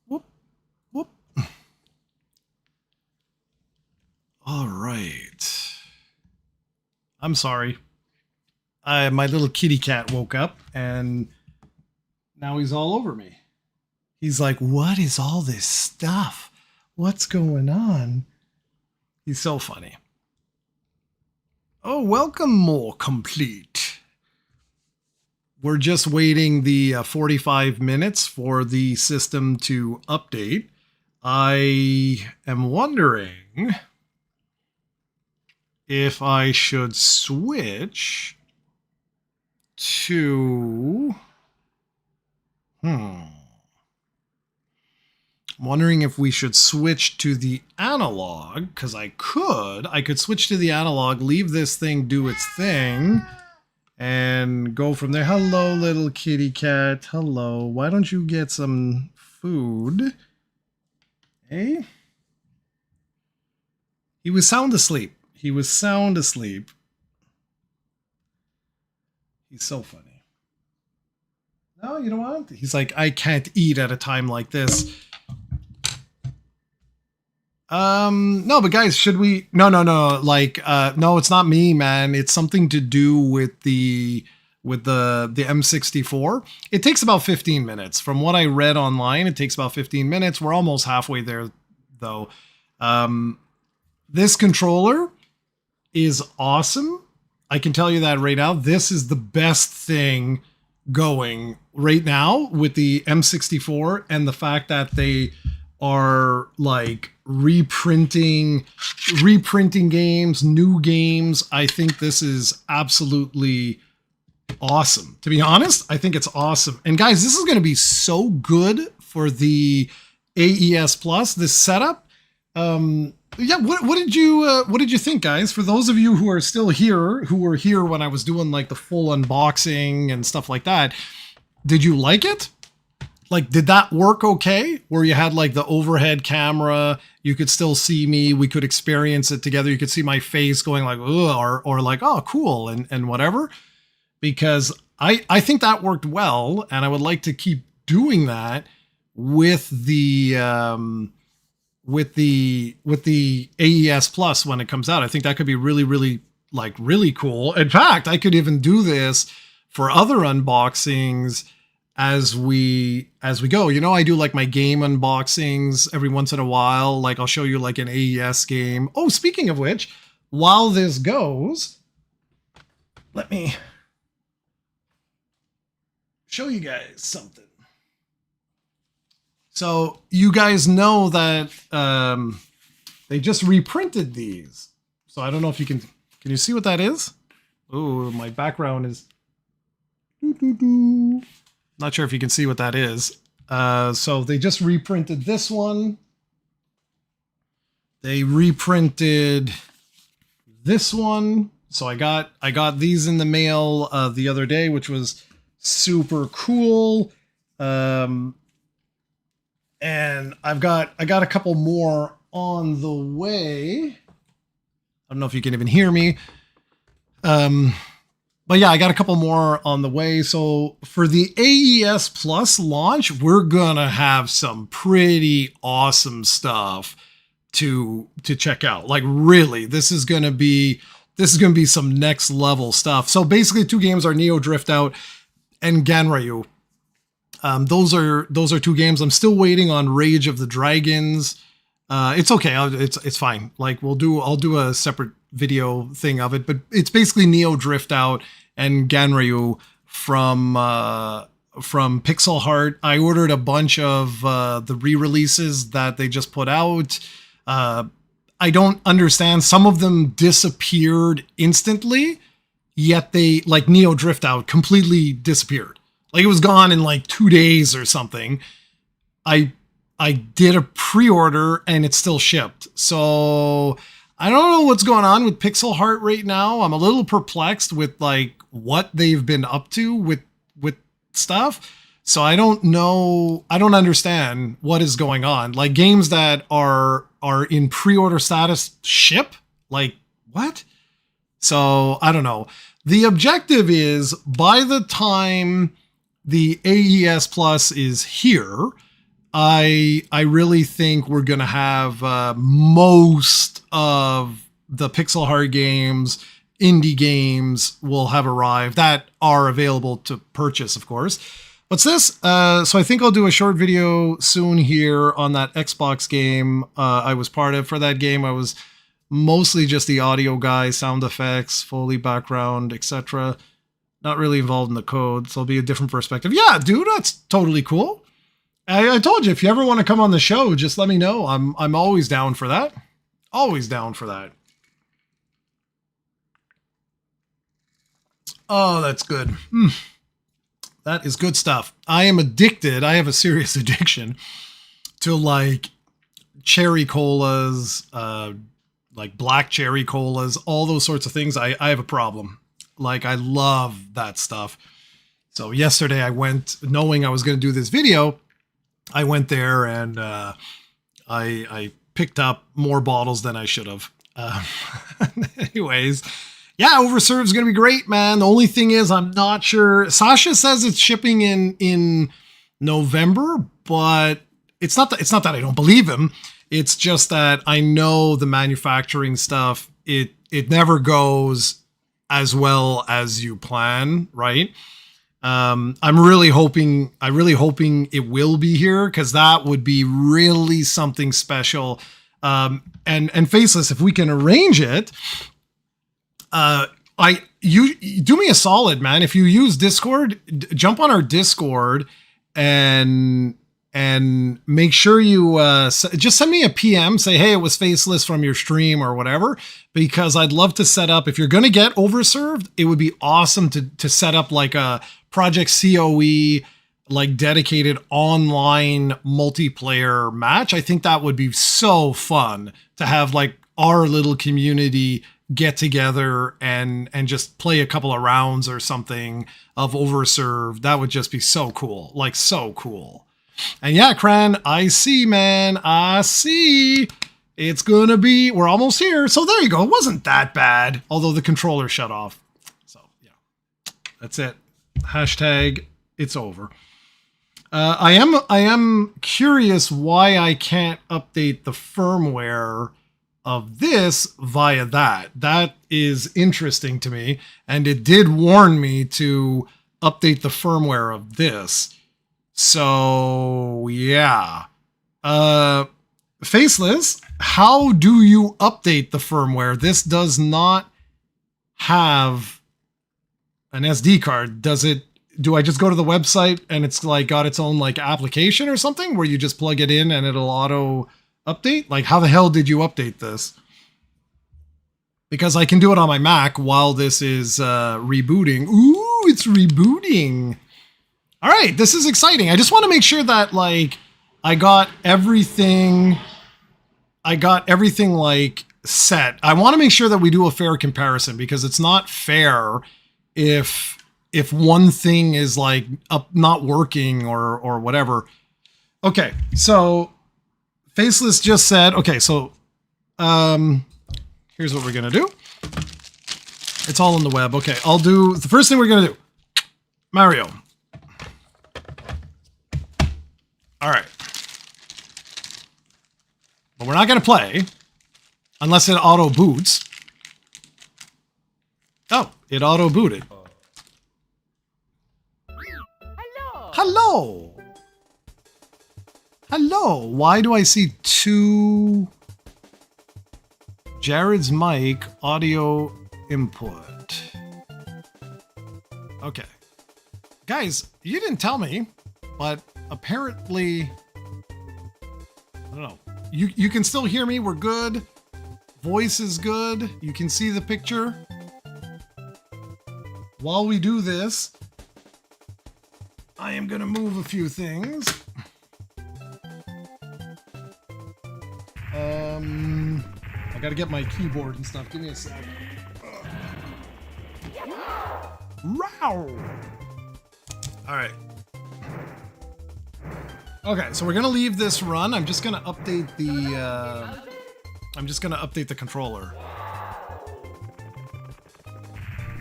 Whoop, whoop. All right. I'm sorry. My little kitty cat woke up and now he's all over me. He's like, what is all this stuff? What's going on? He's so funny. Oh, welcome, more complete. We're just waiting the 45 minutes for the system to update. I am wondering if I should switch to... I'm wondering if we should switch to the analog, because I could switch to the analog, leave this thing do its thing, and go from there. Hello, little kitty cat. Hello. Why don't you get some food? Eh? He was sound asleep. He's so funny. No, you don't want? He's like, I can't eat at a time like this. No, but guys, should we? No. Like, no, it's not me, man. It's something to do with the M64. It takes about 15 minutes. From what I read online, it takes about 15 minutes. We're almost halfway there, though. This controller is awesome. I can tell you that right now. This is the best thing going right now with the M64 and the fact that they are like reprinting games, new games. I think this is absolutely awesome. To be honest, I think it's awesome. And guys, this is going to be so good for the AES Plus, this setup. Yeah, what did you think, guys? For those of you who are still here, who were here when I was doing like the full unboxing and stuff like that, did you like it? Like, did that work okay? Where you had like the overhead camera, you could still see me, we could experience it together. You could see my face going like, ugh, or like, oh, cool, and whatever. Because I think that worked well, and I would like to keep doing that with the AES Plus when it comes out. I think that could be really cool. In fact, I could even do this for other unboxings as we go. You know, I do like my game unboxings every once in a while. Like I'll show you like an AES game. Oh, speaking of which, while this goes, let me show you guys something. So you guys know that they just reprinted these. So I don't know if you can you see what that is? Oh, my background is not sure if you can see what that is. So they just reprinted this one. They reprinted this one. So I got these in the mail the other day, which was super cool. And I got a couple more on the way. I don't know if you can even hear me. But yeah, I got a couple more on the way. So for the AES Plus launch, we're gonna have some pretty awesome stuff to check out. Like really, this is gonna be some next level stuff. So basically, two games are Neo Drift Out and Ganryu. Those are two games. I'm still waiting on Rage of the Dragons. It's okay. It's fine. Like I'll do a separate video thing of it, but it's basically Neo Drift Out and Ganryu from Pixel Heart. I ordered a bunch of the re-releases that they just put out. I don't understand. Some of them disappeared instantly, yet they, like Neo Drift Out, completely disappeared. Like it was gone in like 2 days or something. I did a pre-order and it's still shipped. So I don't know what's going on with Pixel Heart right now. I'm a little perplexed with like what they've been up to with stuff. So I don't know. I don't understand what is going on. Like games that are in pre-order status ship? Like what? So I don't know. The objective is by the time the AES Plus is here, I really think we're going to have most of the Pixel Heart games, indie games will have arrived that are available to purchase, of course. What's this? So I think I'll do a short video soon here on that Xbox game I was part of. For that game, I was mostly just the audio guy, sound effects, Foley background, etc. Not really involved in the code, so it'll be a different perspective. Yeah, dude, that's totally cool. I told you, if you ever want to come on the show, just let me know. I'm always down for that. Always down for that. Oh, that's good. That is good stuff. I am addicted. I have a serious addiction to like cherry colas, like black cherry colas, all those sorts of things. I have a problem. Like I love that stuff. So yesterday I went, knowing I was going to do this video, I went there and I picked up more bottles than I should have. Anyways, yeah, Overserved is going to be great, man. The only thing is I'm not sure. Sasha says it's shipping in November, but it's not that I don't believe him. It's just that I know the manufacturing stuff, it never goes as well as you plan, right? I'm really hoping it will be here, because that would be really something special. And Faceless, if we can arrange it, I you do me a solid, man. If you use Discord, jump on our Discord and make sure you just send me a PM. Say, hey, it was Faceless from your stream or whatever, because I'd love to set up. If you're going to get overserved, it would be awesome to set up like a Project COE, like dedicated online multiplayer match. I think that would be so fun to have like our little community get together and just play a couple of rounds or something of overserved. That would just be so cool. Like so cool. And yeah, Cran, I see, man. I see. It's gonna be, we're almost here. So there you go. It wasn't that bad. Although the controller shut off. So yeah, that's it. Hashtag it's over. I am curious why I can't update the firmware of this via that. That is interesting to me. And it did warn me to update the firmware of this. So yeah. Faceless, how do you update the firmware? This does not have an SD card. Do I just go to the website and it's like got its own like application or something where you just plug it in and it'll auto update? Like how the hell did you update this? Because I can do it on my Mac while this is rebooting. Ooh, it's rebooting. All right, this is exciting. I just want to make sure that like I got everything like set. I want to make sure that we do a fair comparison because it's not fair if one thing is like not working or whatever. Okay, so Faceless just said, okay, so here's what we're gonna do. It's all on the web. Okay, I'll do the first thing we're gonna do. Mario. All right. But we're not gonna play unless it auto boots. Oh, it auto booted. Hello. Hello. Why do I see two Jared's mic audio input? Okay. Guys, you didn't tell me, but apparently, I don't know. You can still hear me. We're good. Voice is good. You can see the picture. While we do this, I am going to move a few things. I got to get my keyboard and stuff. Give me a sec. Row! All right. Okay, so we're going to leave this run. I'm just going to update the controller.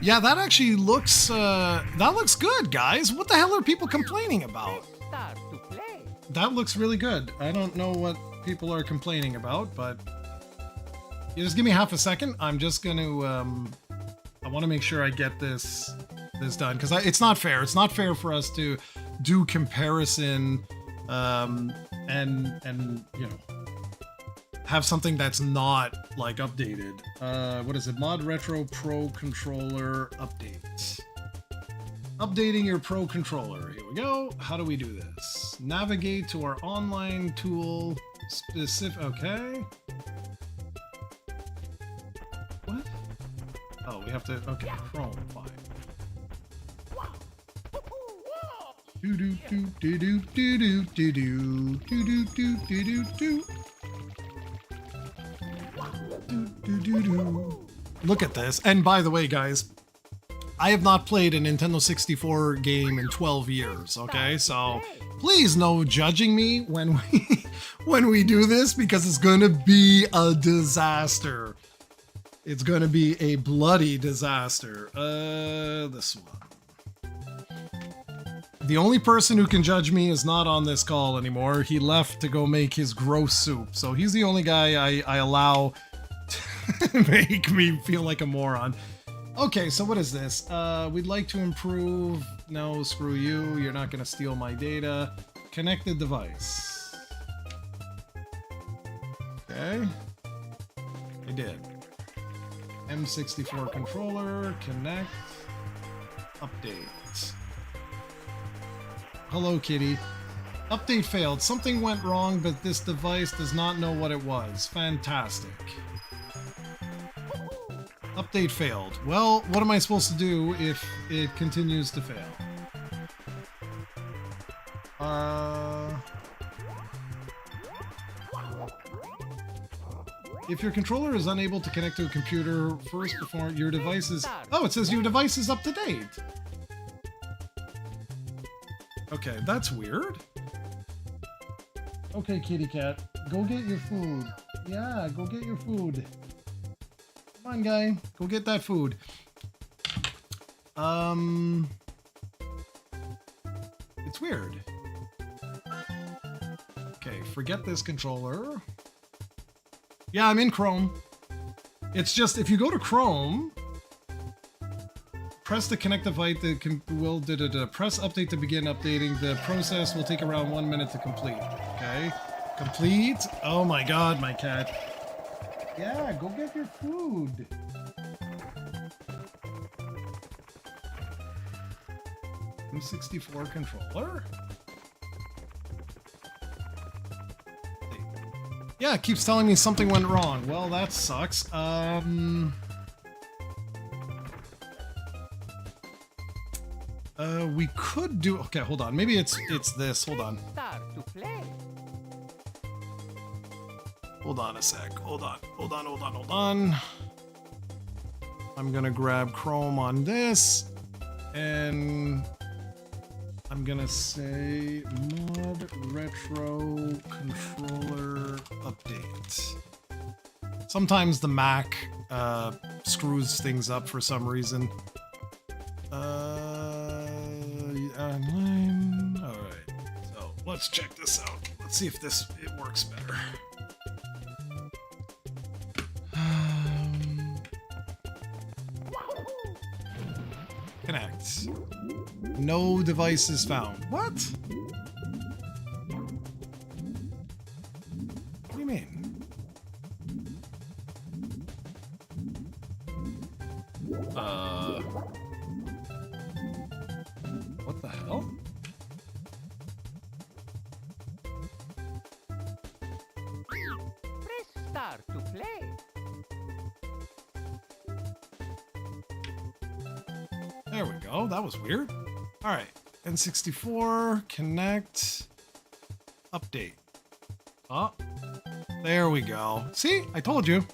Yeah, that actually looks good, guys. What the hell are people complaining about? That looks really good. I don't know what people are complaining about, but you just give me half a second. I'm just going to I want to make sure I get this done because it's not fair. It's not fair for us to do comparison and you know, have something that's not like updated. What is it? ModRetro Pro Controller update. Updating your Pro Controller. Here we go. How do we do this? Navigate to our online tool. Specific. Okay. What? Oh, we have to. Okay. Chrome. Fine. Do do do do do do do do do do do do do. Look at this. And by the way, guys, I have not played a Nintendo 64 game in 12 years, okay? So please no judging me when we do this because it's going to be a disaster. It's going to be a bloody disaster. This one. The only person who can judge me is not on this call anymore. He left to go make his gross soup. So he's the only guy I allow to make me feel like a moron. Okay, so what is this? We'd like to improve. No, screw you. You're not going to steal my data. Connected device. Okay. I did. M64 controller, connect, update. Hello, kitty. Update failed. Something went wrong, but this device does not know what it was. Fantastic. Update failed. Well, what am I supposed to do if it continues to fail? If your controller is unable to connect to a computer, first perform your device is... Oh, it says your device is up to date. Okay, that's weird. Okay, kitty cat, go get your food. Yeah, go get your food. Come on, guy, go get that food. It's weird. Okay, forget this controller. Yeah, I'm in Chrome. It's just, if you go to Chrome, press the connect device that will press update to begin updating. The process will take around 1 minute to complete. Okay, complete. Oh my god, my cat. Yeah, go get your food. M64 controller. Yeah, it keeps telling me something went wrong. Well, that sucks. We could do... Okay, hold on. Maybe it's this. Hold on. Start to play. Hold on a sec. Hold on. I'm gonna grab Chrome on this, and I'm gonna say ModRetro controller update. Sometimes the Mac screws things up for some reason. Online. All right. So let's check this out. Let's see if it works better. Connect. No devices found. What? What do you mean? What the hell? Press start to play. There we go. That was weird. All right. N64, connect, update. Oh, there we go. See, I told you.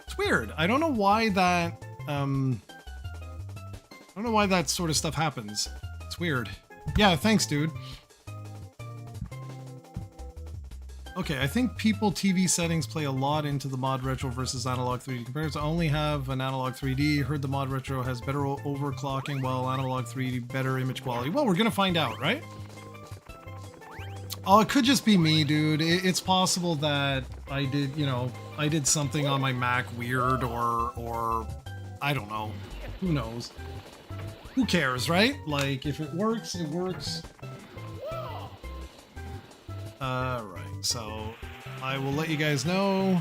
It's weird. I don't know why that, I don't know why that sort of stuff happens. It's weird. Yeah, thanks, dude. Okay, I think people TV settings play a lot into the ModRetro versus Analogue 3D comparison. I only have an Analogue 3D. Heard the ModRetro has better overclocking while Analogue 3D better image quality. Well, we're gonna find out, right? Oh, it could just be me, dude. It's possible that I did, you know, I did something on my Mac weird or I don't know. Who knows? Who cares, right? Like, if it works, it works. Right, so I will let you guys know.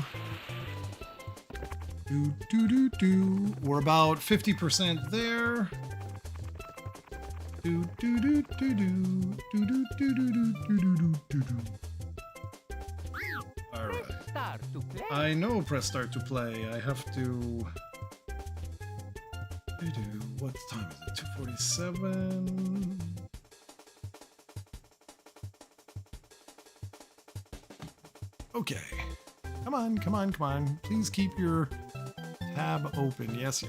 We're about 50% there. All right. I know press start to play. I have to. What time is it? 2:47. Okay. Come on. Please keep your tab open. Yes.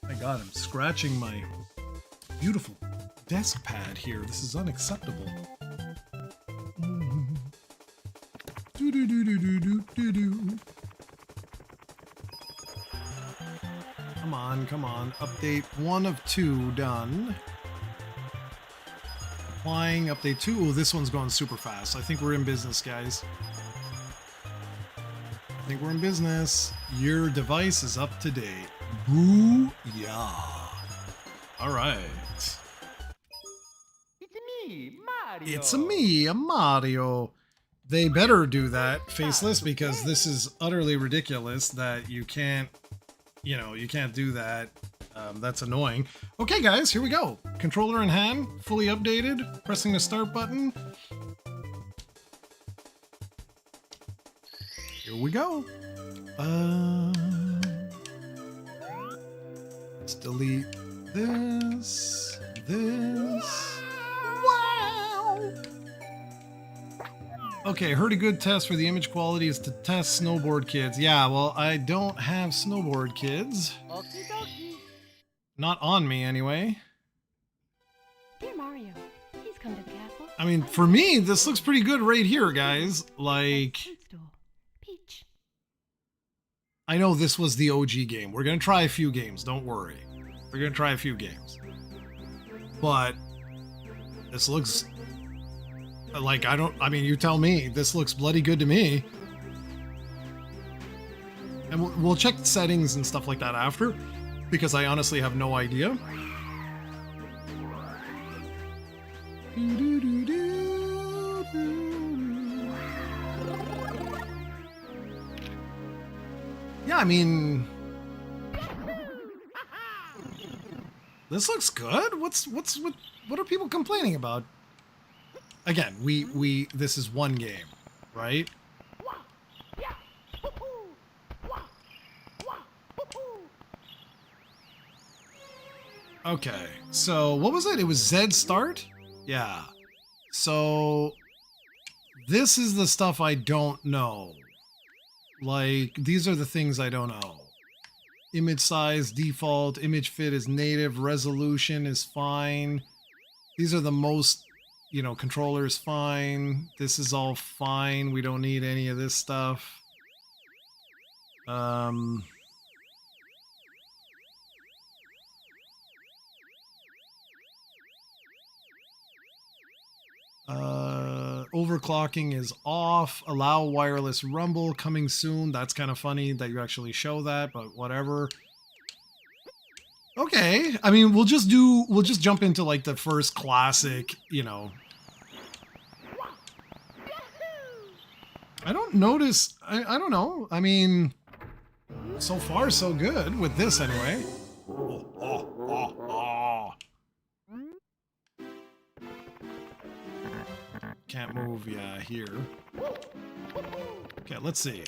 My God, I'm scratching my beautiful desk pad here. This is unacceptable. Come on. Update 1 of 2 done. Applying update 2. Oh, this one's going super fast. I think we're in business, guys. I think we're in business. Your device is up to date. Boo-yah. All right. It's me. me, Mario. It's me, a Mario. They better do that, Faceless, because this is utterly ridiculous that you can't, you can't do that. That's annoying. Okay, guys, here we go. Controller in hand, fully updated, pressing the start button. Here we go. Let's delete this. Wow. Okay, heard a good test for the image quality is to test snowboard kids. Yeah, well, I don't have snowboard kids. Okie dokie. Not on me, anyway. Dear Mario, please come to the castle. I mean, for me, this looks pretty good right here, guys. Like, Food store. Peach. I know this was the OG game. We're gonna try a few games, don't worry. We're gonna try a few games. But this looks like, I mean, you tell me. This looks bloody good to me. And we'll check the settings and stuff like that after, because I honestly have no idea. Yeah, I mean, this looks good. What are people complaining about? Again, this is one game, right? Okay, so what was it? It was Z start? Yeah. So this is the stuff I don't know. Like, these are the things I don't know. Image size, default, image fit is native, resolution is fine. These are the most, controllers fine. This is all fine. We don't need any of this stuff. Overclocking is off. Allow wireless rumble coming soon. That's kind of funny that you actually show that, but whatever. Okay, I mean, we'll just jump into like the first classic, I don't notice, I don't know. I mean, so far so good with this anyway. Can't move, yeah, here. Okay, let's see.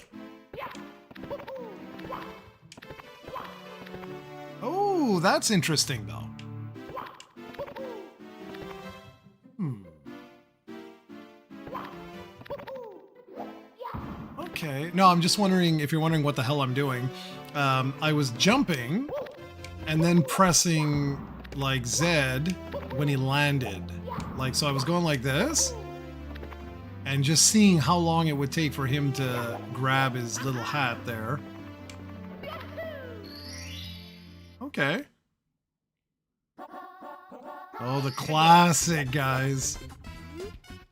Oh, that's interesting, though. Okay. No, I'm just wondering if you're wondering what the hell I'm doing. I was jumping and then pressing, like, Z when he landed. Like, so I was going like this. And just seeing how long it would take for him to grab his little hat there. Okay. Oh, the classic, guys.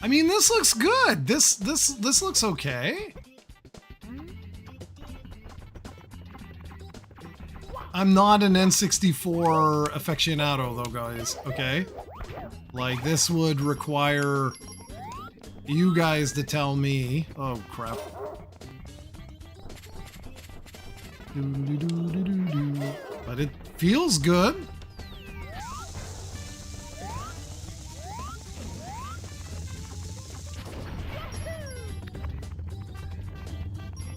I mean, this looks good. This looks okay. I'm not an N64 aficionado, though, guys. Okay? Like, this would require you guys to tell me. Oh, crap. But it feels good.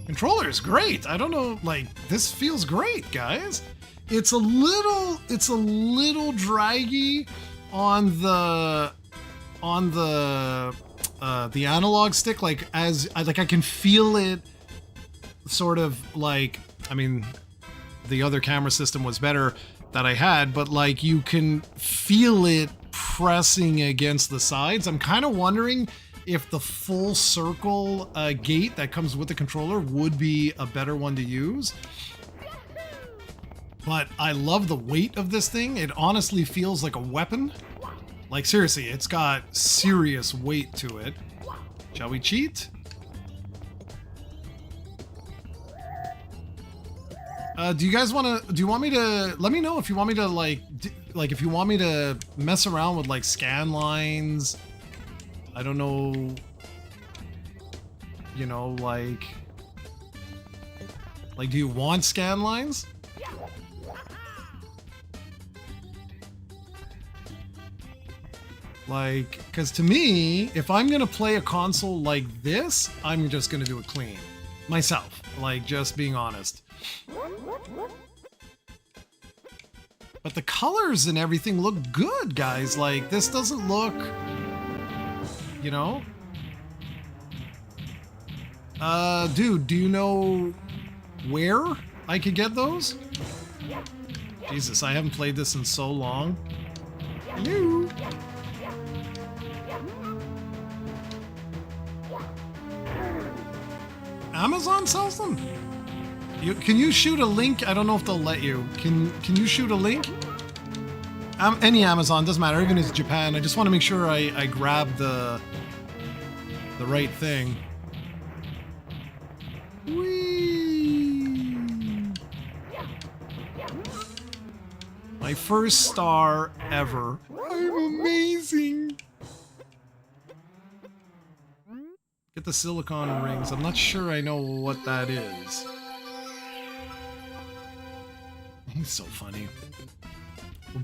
Controller is great. I don't know, like, this feels great, guys. It's a little draggy on the analog stick, like I can feel it sort of like, I mean, the other camera system was better that I had, but like you can feel it pressing against the sides. I'm kind of wondering if the full circle gate that comes with the controller would be a better one to use. But I love the weight of this thing. It honestly feels like a weapon. Like, seriously, it's got serious weight to it. Shall we cheat? Do you guys want to? Do you want me to? Let me know if you want me to like if you want me to mess around with like scan lines. I don't know. You know, like do you want scan lines? Like, because to me, if I'm gonna play a console like this, I'm just gonna do it clean myself. Like, just being honest. But the colors and everything look good, guys. Like, this doesn't look, you know? Dude, do you know where I could get those? Jesus, I haven't played this in so long. Hello? Amazon sells them? Can you shoot a link? I don't know if they'll let you. Can you shoot a link? Any Amazon, doesn't matter, even if it's Japan. I just want to make sure I grab the right thing. Whee! My first star ever. I'm amazing. Get the silicone rings. I'm not sure I know what that is. He's so funny.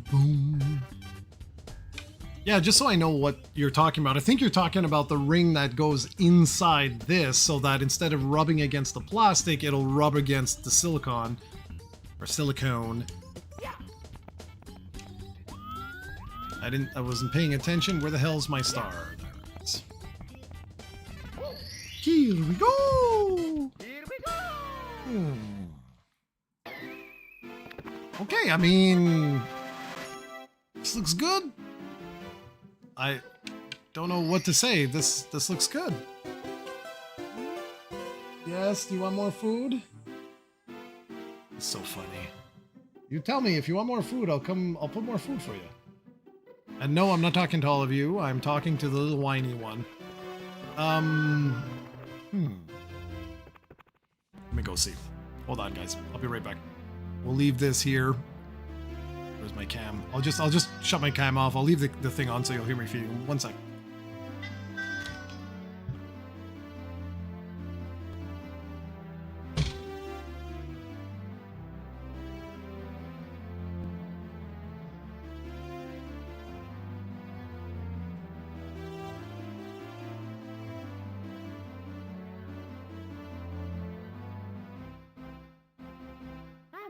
Boom. Yeah, just so I know what you're talking about. I think you're talking about the ring that goes inside this so that instead of rubbing against the plastic, it'll rub against the silicone. Or silicone. I wasn't paying attention. Where the hell's my star? There it is. Here we go! Here we go! Okay, I mean... This looks good. I don't know what to say. This looks good. Yes, do you want more food? It's so funny. You tell me if you want more food, I'll put more food for you. And no, I'm not talking to all of you. I'm talking to the little whiny one. Let me go see. Hold on, guys. I'll be right back. We'll leave this here. Where's my cam? I'll just shut my cam off. I'll leave the thing on so you'll hear me feeding. 1 sec.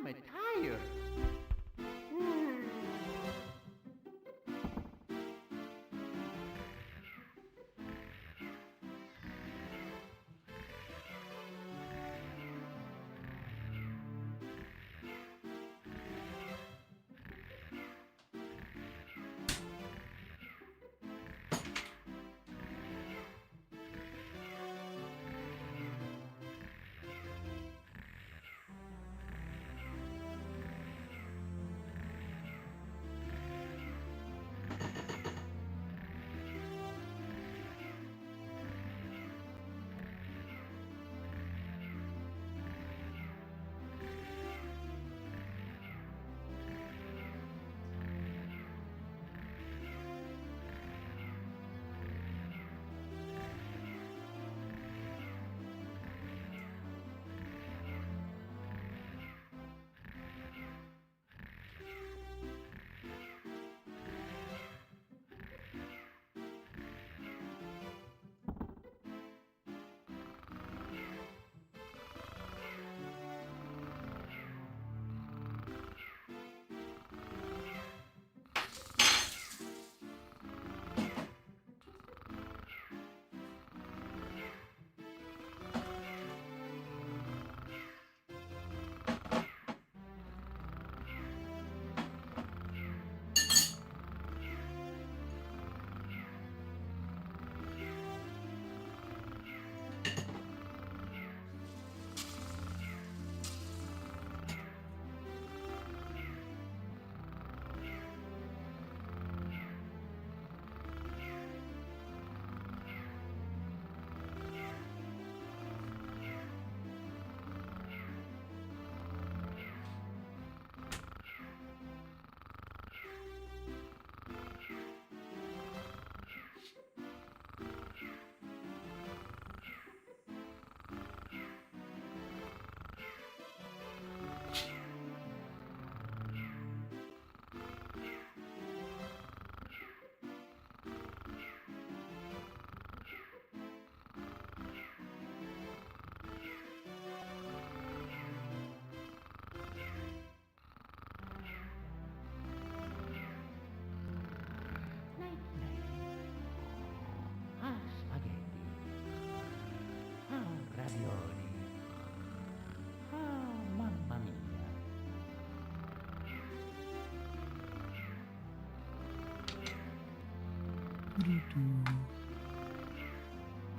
I'm tired.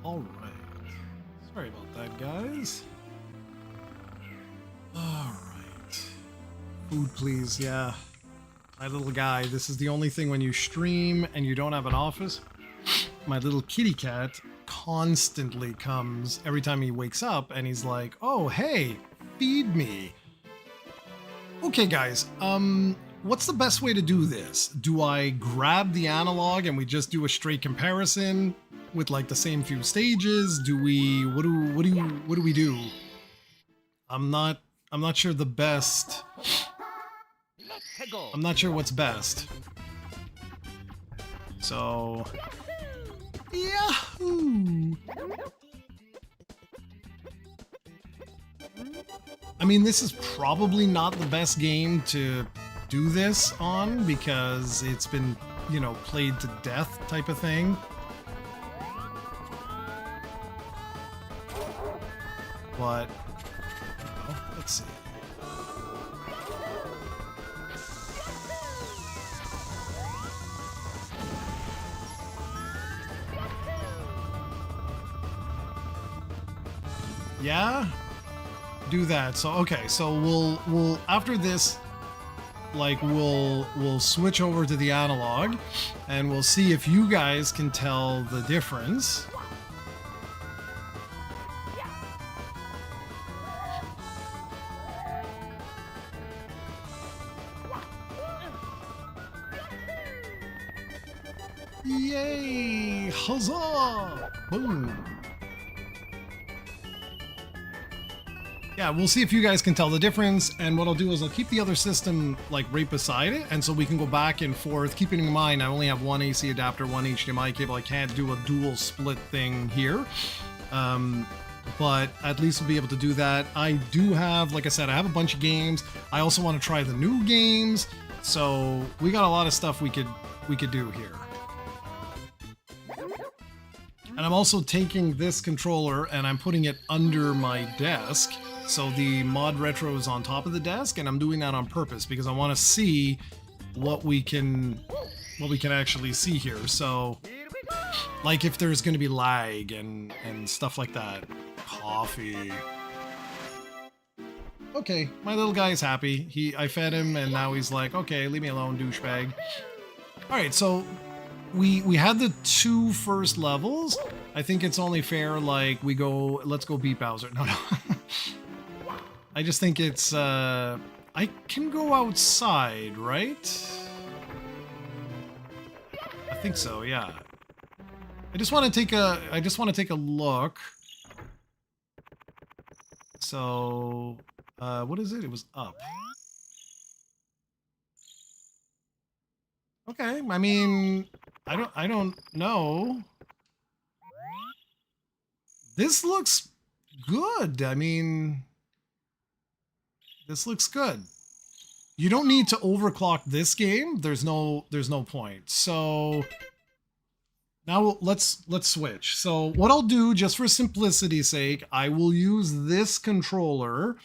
All right. Sorry about that, guys. All right. Food, please. Yeah. My little guy. This is the only thing when you stream and you don't have an office. My little kitty cat constantly comes every time he wakes up and he's like, oh, hey, feed me. Okay, guys. What's the best way to do this? Do I grab the analog and we just do a straight comparison with like the same few stages? Do we what do we do? I'm not sure the best. I'm not sure what's best. So Yahoo! I mean, this is probably not the best game to do this on because it's been, you know, played to death type of thing. But, you know, let's see. Yeah? Do that. So okay, so we'll after this, like we'll switch over to the analog and we'll see if you guys can tell the difference. Yay! Huzzah! Boom! Yeah, we'll see if you guys can tell the difference, and what I'll do is I'll keep the other system like right beside it, and so we can go back and forth, keeping in mind I only have one AC adapter, one HDMI cable. I can't do a dual split thing here, but at least we'll be able to do that. I do have, like I said, I have a bunch of games. I also want to try the new games, so we got a lot of stuff we could do here. And I'm also taking this controller and I'm putting it under my desk. So the ModRetro is on top of the desk, and I'm doing that on purpose because I want to see what we can actually see here. So, like if there's going to be lag and stuff like that. Coffee. Okay, my little guy is happy. I fed him, and now he's like, okay, leave me alone, douchebag. All right, so we had the two first levels. I think it's only fair, like let's go beat Bowser. No. I just think it's, I can go outside, right? I think so, yeah. I just want to take a look. So, what is it? It was up. Okay, I mean, I don't know. This looks good. I mean, this looks good. You don't need to overclock this game. There's no point. So now let's switch. So what I'll do, just for simplicity's sake, I will use this controller.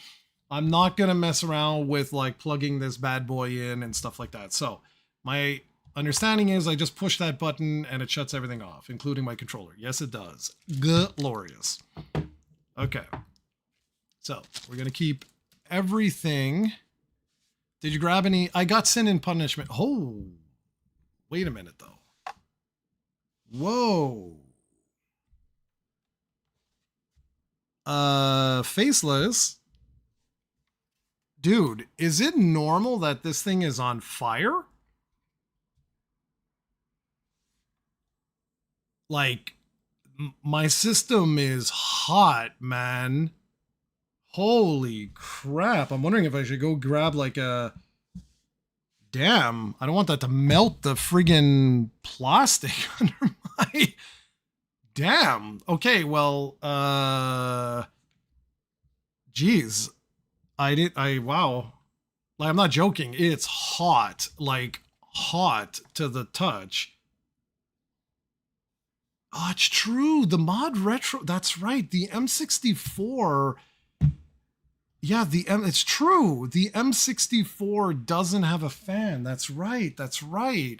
I'm not gonna mess around with like plugging this bad boy in and stuff like that. So my understanding is I just push that button and it shuts everything off, including my controller. Yes, it does. Glorious. Okay. So we're gonna keep everything. Did you grab any? I got Sin and Punishment. Oh, wait a minute though. Whoa. Faceless. Dude, is it normal that this thing is on fire? Like, my system is hot, man. Holy crap. I'm wondering if I should go grab like a... Damn, I don't want that to melt the friggin' plastic under my... Damn. Okay, well, geez. Wow. Like, I'm not joking. It's hot. Like, hot to the touch. Oh, it's true. The ModRetro, that's right. The M64... Yeah, it's true. The M64 doesn't have a fan. That's right. That's right.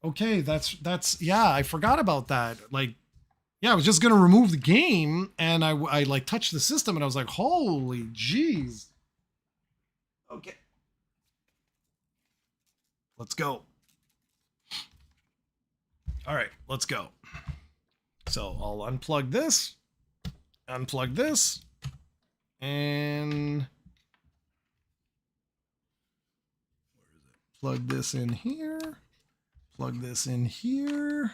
Okay, that's yeah, I forgot about that. Like, yeah, I was just gonna remove the game, and I like touched the system, and I was like, holy jeez. Okay, let's go. All right, let's go. So I'll unplug this, and plug this in here. Plug this in here.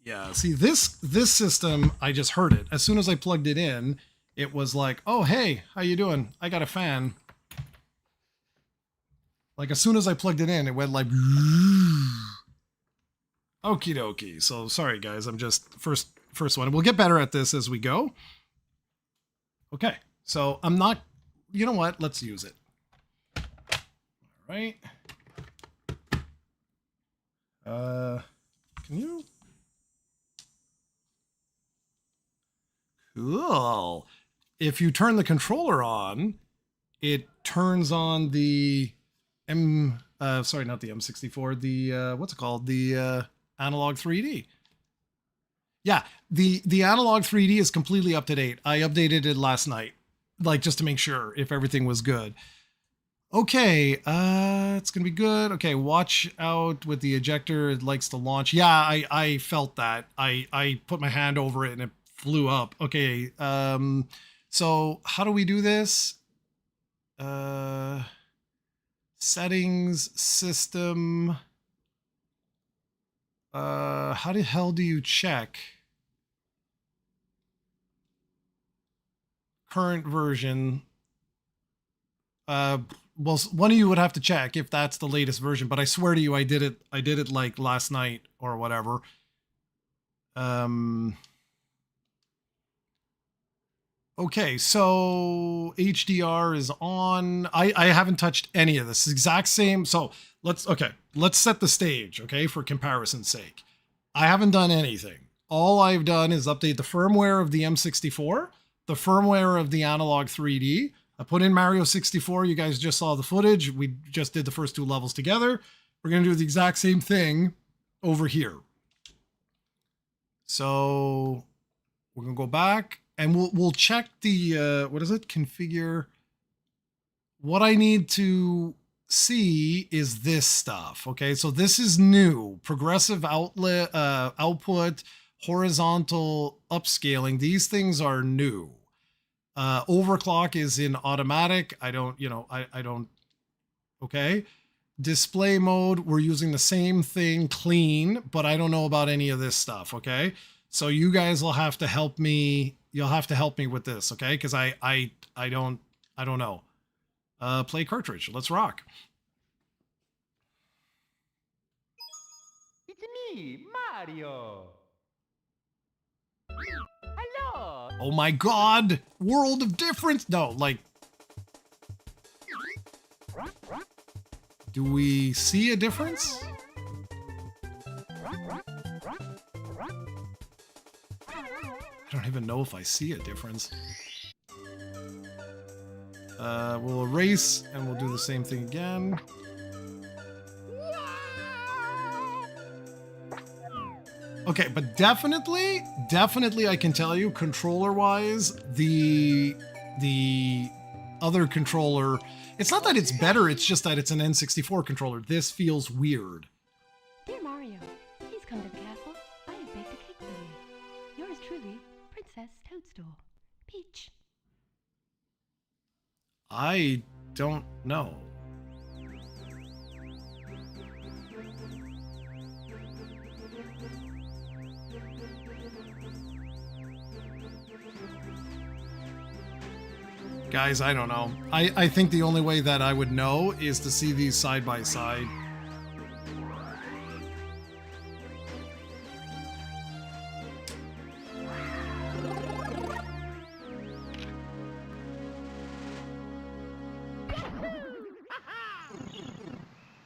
Yeah, see this system, I just heard it. As soon as I plugged it in, it was like, "Oh, hey, how you doing? I got a fan." Like as soon as I plugged it in, it went like okie dokie. So sorry guys, I'm just first one. We'll get better at this as we go. Okay. So I'm not, you know what? Let's use it. All right. Can you? Cool. If you turn the controller on, it turns on the sorry, not the M64, the what's it called? The Analogue 3D. Yeah, the Analogue 3D is completely up to date. I updated it last night, like just to make sure if everything was good. Okay, it's gonna be good. Okay, watch out with the ejector. It likes to launch. Yeah, I felt that. I put my hand over it and it flew up. Okay, so how do we do this? Settings, system. How the hell do you check? Current version. Well, one of you would have to check if that's the latest version, but I swear to you, I did it like last night or whatever. Okay, so HDR is on. I haven't touched any of this. Exact same. So let's set the stage, okay, for comparison's sake. I haven't done anything. All I've done is update the firmware of the M64, the firmware of the Analogue 3D. I put in Mario 64. You guys just saw the footage. We just did the first two levels together. We're going to do the exact same thing over here. So we're going to go back and we'll check the, what is it? Configure. What I need to see is this stuff. Okay. So this is new. Progressive outlet, output, horizontal upscaling. These things are new. Overclock is in automatic. I don't. Okay. Display mode, we're using the same thing, clean, but I don't know about any of this stuff. Okay. So you guys will have to help me. You'll have to help me with this. Okay. Because I don't know. Play cartridge. Let's rock. It's me, Mario. Hello. Oh my God. World of difference. No, like, do we see a difference? I don't even know if I see a difference. We'll erase and we'll do the same thing again. Okay, but definitely I can tell you, controller-wise, the other controller, it's not that it's better, it's just that it's an N64 controller. This feels weird. Dear Mario, please come to the castle. I have baked a cake for you. Yours truly, Princess Toadstool. Peach. I don't know. Guys, I don't know. I think the only way that I would know is to see these side by side.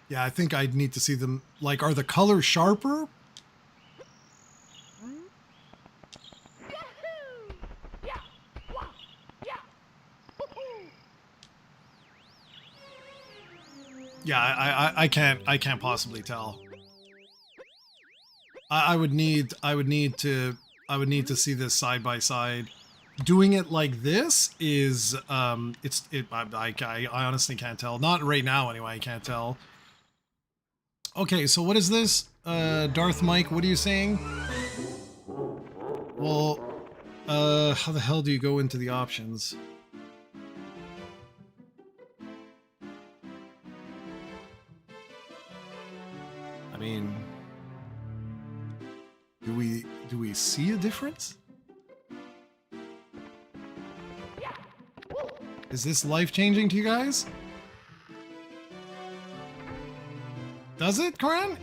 Yeah, I think I'd need to see them. Like, are the colors sharper? Yeah, I can't possibly tell. I would need to see this side by side. Doing it like this is I honestly can't tell. Not right now anyway, I can't tell. Okay, so what is this? Darth Mike, what are you saying? Well, how the hell do you go into the options? I mean, do we see a difference? Is this life-changing to you guys? Does it, Coran?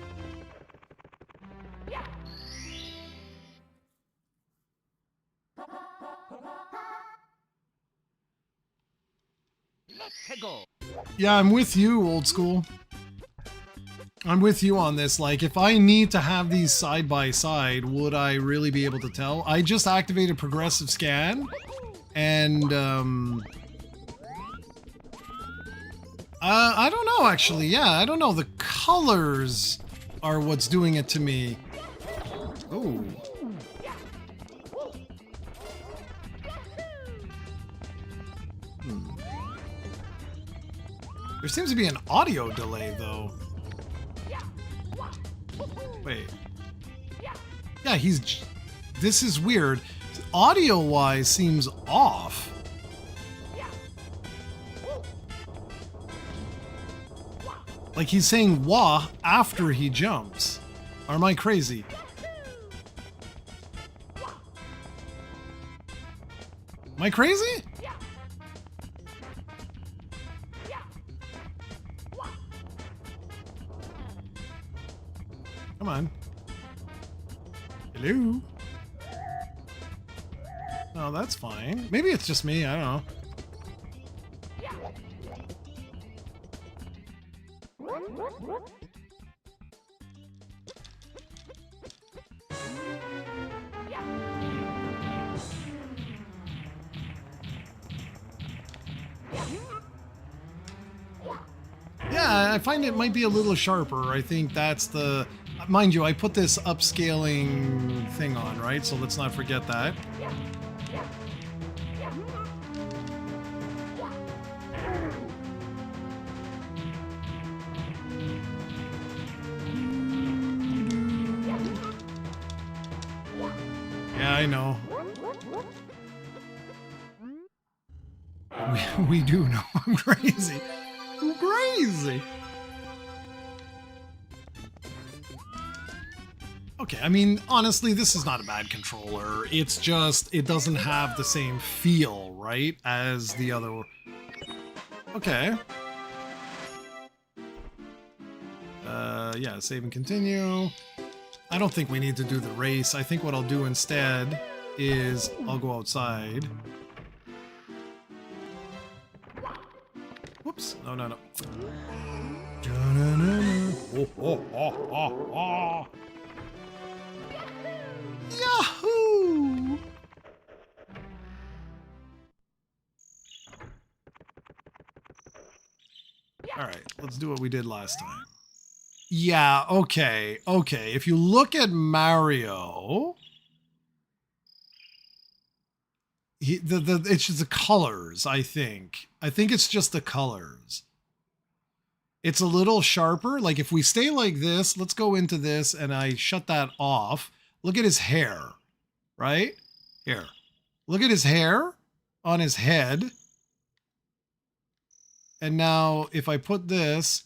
Let's go. Yeah, I'm with you, old school. I'm with you on this. Like, if I need to have these side by side, would I really be able to tell? I just activated progressive scan, and I don't know, actually. Yeah, I don't know. The colors are what's doing it to me. Oh. There seems to be an audio delay, though. Wait. Yeah, this is weird. Audio-wise seems off. Like he's saying wah after he jumps. Or am I crazy? Am I crazy? Come on. Hello? Oh, that's fine. Maybe it's just me, I don't know. Yeah, I find it might be a little sharper. I think that's the... Mind you, I put this upscaling thing on, right? So let's not forget that. Yeah, I know. We do know. I'm crazy. I'm crazy. Okay, I mean, honestly, this is not a bad controller. It's just, it doesn't have the same feel, right, as the other. Okay. Yeah, save and continue. I don't think we need to do the race. I think what I'll do instead is I'll go outside. Whoops. No, no, no. Oh, oh, oh, oh, oh. Yahoo! Alright, let's do what we did last time. Yeah, okay, okay. If you look at Mario, it's just the colors, I think. I think it's just the colors. It's a little sharper. Like if we stay like this, let's go into this and I shut that off. Look at his hair, right? Here. Look at his hair on his head. And now if I put this,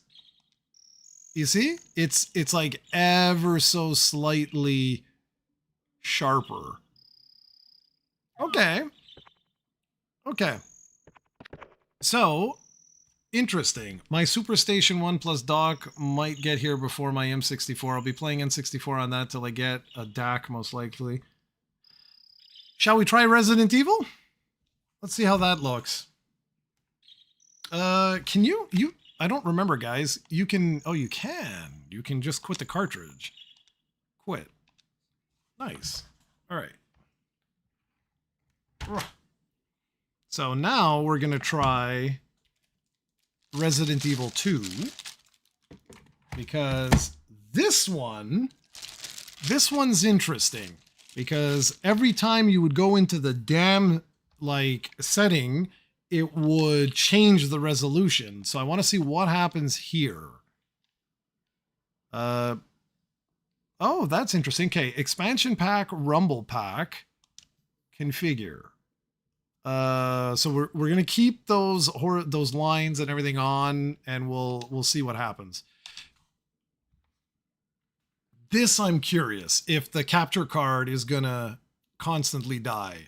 you see? It's like ever so slightly sharper. Okay. Okay. So, interesting. My Superstation 1 plus dock might get here before my M64. I'll be playing N64 on that till I get a DAC, most likely. Shall we try Resident Evil? Let's see how that looks. Can you... I don't remember, guys. You can... Oh, you can. You can just quit the cartridge. Quit. Nice. All right. So now we're going to try Resident Evil 2. because this one's interesting, because every time you would go into the damn like setting, it would change the resolution. So I want to see what happens here. Oh, that's interesting. Okay, expansion pack, rumble pack, configure. So we're gonna keep those lines and everything on, and we'll see what happens. This I'm curious if the capture card is gonna constantly die.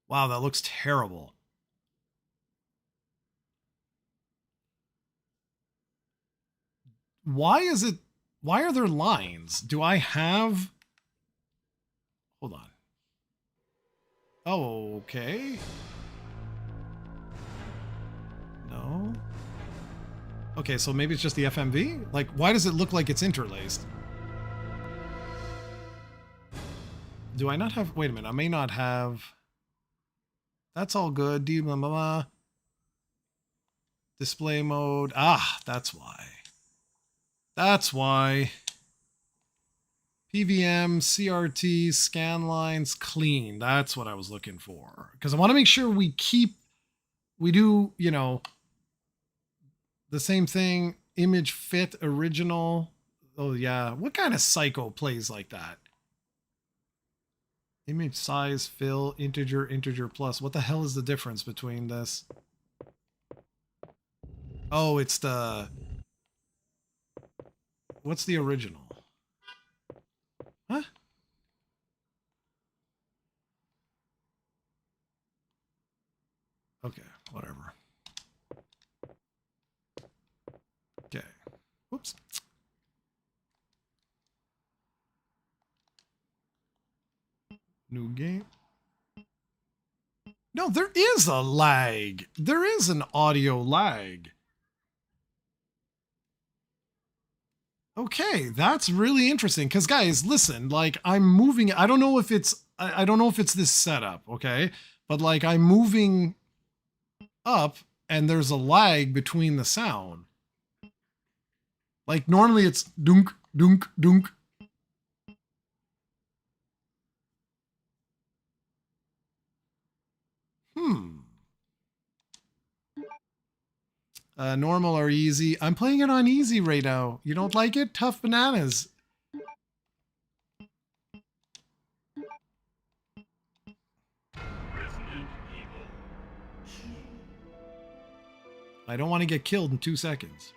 Wow, that looks terrible. Why are there lines? Do I have, hold on. Oh, okay. No. Okay, so maybe it's just the FMV? Like, why does it look like it's interlaced? Do I not have, wait a minute, I may not have, that's all good. Blah, blah, blah. Display mode. Ah, that's why. That's why. PVM, CRT, scan lines, clean. That's what I was looking for. Because I want to make sure we do, you know, the same thing. Image fit, original. Oh, yeah. What kind of psycho plays like that? Image size, fill, integer, integer plus. What the hell is the difference between this? Oh, it's the... What's the original? Huh? Okay, whatever. Okay. Whoops. New game. No, there is a lag. There is an audio lag. Okay, that's really interesting. Because guys, listen, like I'm moving. I don't know if it's this setup, okay? But like I'm moving up and there's a lag between the sound. Like normally it's dunk, dunk, dunk. Normal or easy? I'm playing it on easy right now. You don't like it? Tough bananas. I don't want to get killed in 2 seconds.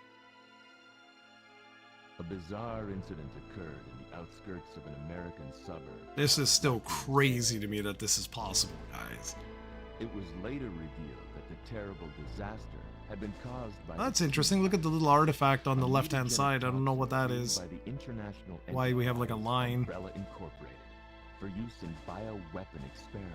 A bizarre incident occurred in the outskirts of an American suburb. This is still crazy to me that this is possible, guys. It was later revealed that the terrible disaster had been caused by... That's interesting. Look at the little artifact on the left-hand side. I don't know what that is. By the International Why we have like a line. Umbrella Incorporated for use in bioweapon experiments.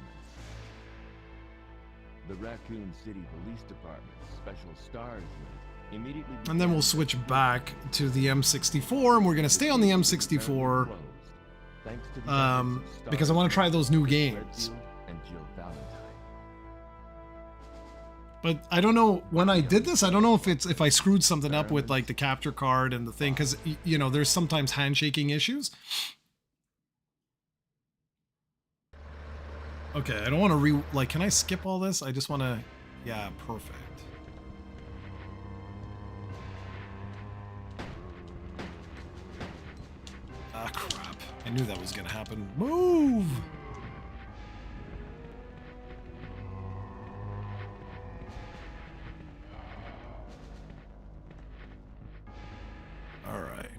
The Raccoon City Police Department's Special Stars Unit immediately... And then we'll switch back to the M64, and we're going to stay on the M64 because I want to try those new games. But I don't know, when I did this, I don't know if I screwed something up with like the capture card and the thing, because, you know, there's sometimes handshaking issues. Okay, I don't want to like, can I skip all this? I just want to, yeah, perfect. Ah, crap. I knew that was going to happen. Move! All right.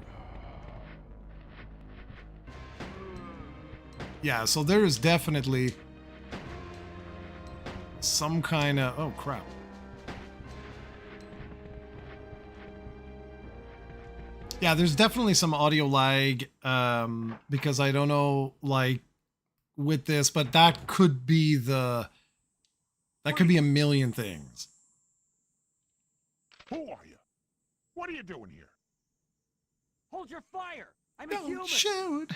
Yeah, so there is definitely some kind of... Oh, crap. Yeah, there's definitely some audio lag because I don't know, like, with this, but that could be the... That could be a million things. Who are you? What are you doing here? Hold your fire! I'm a human! Don't shoot!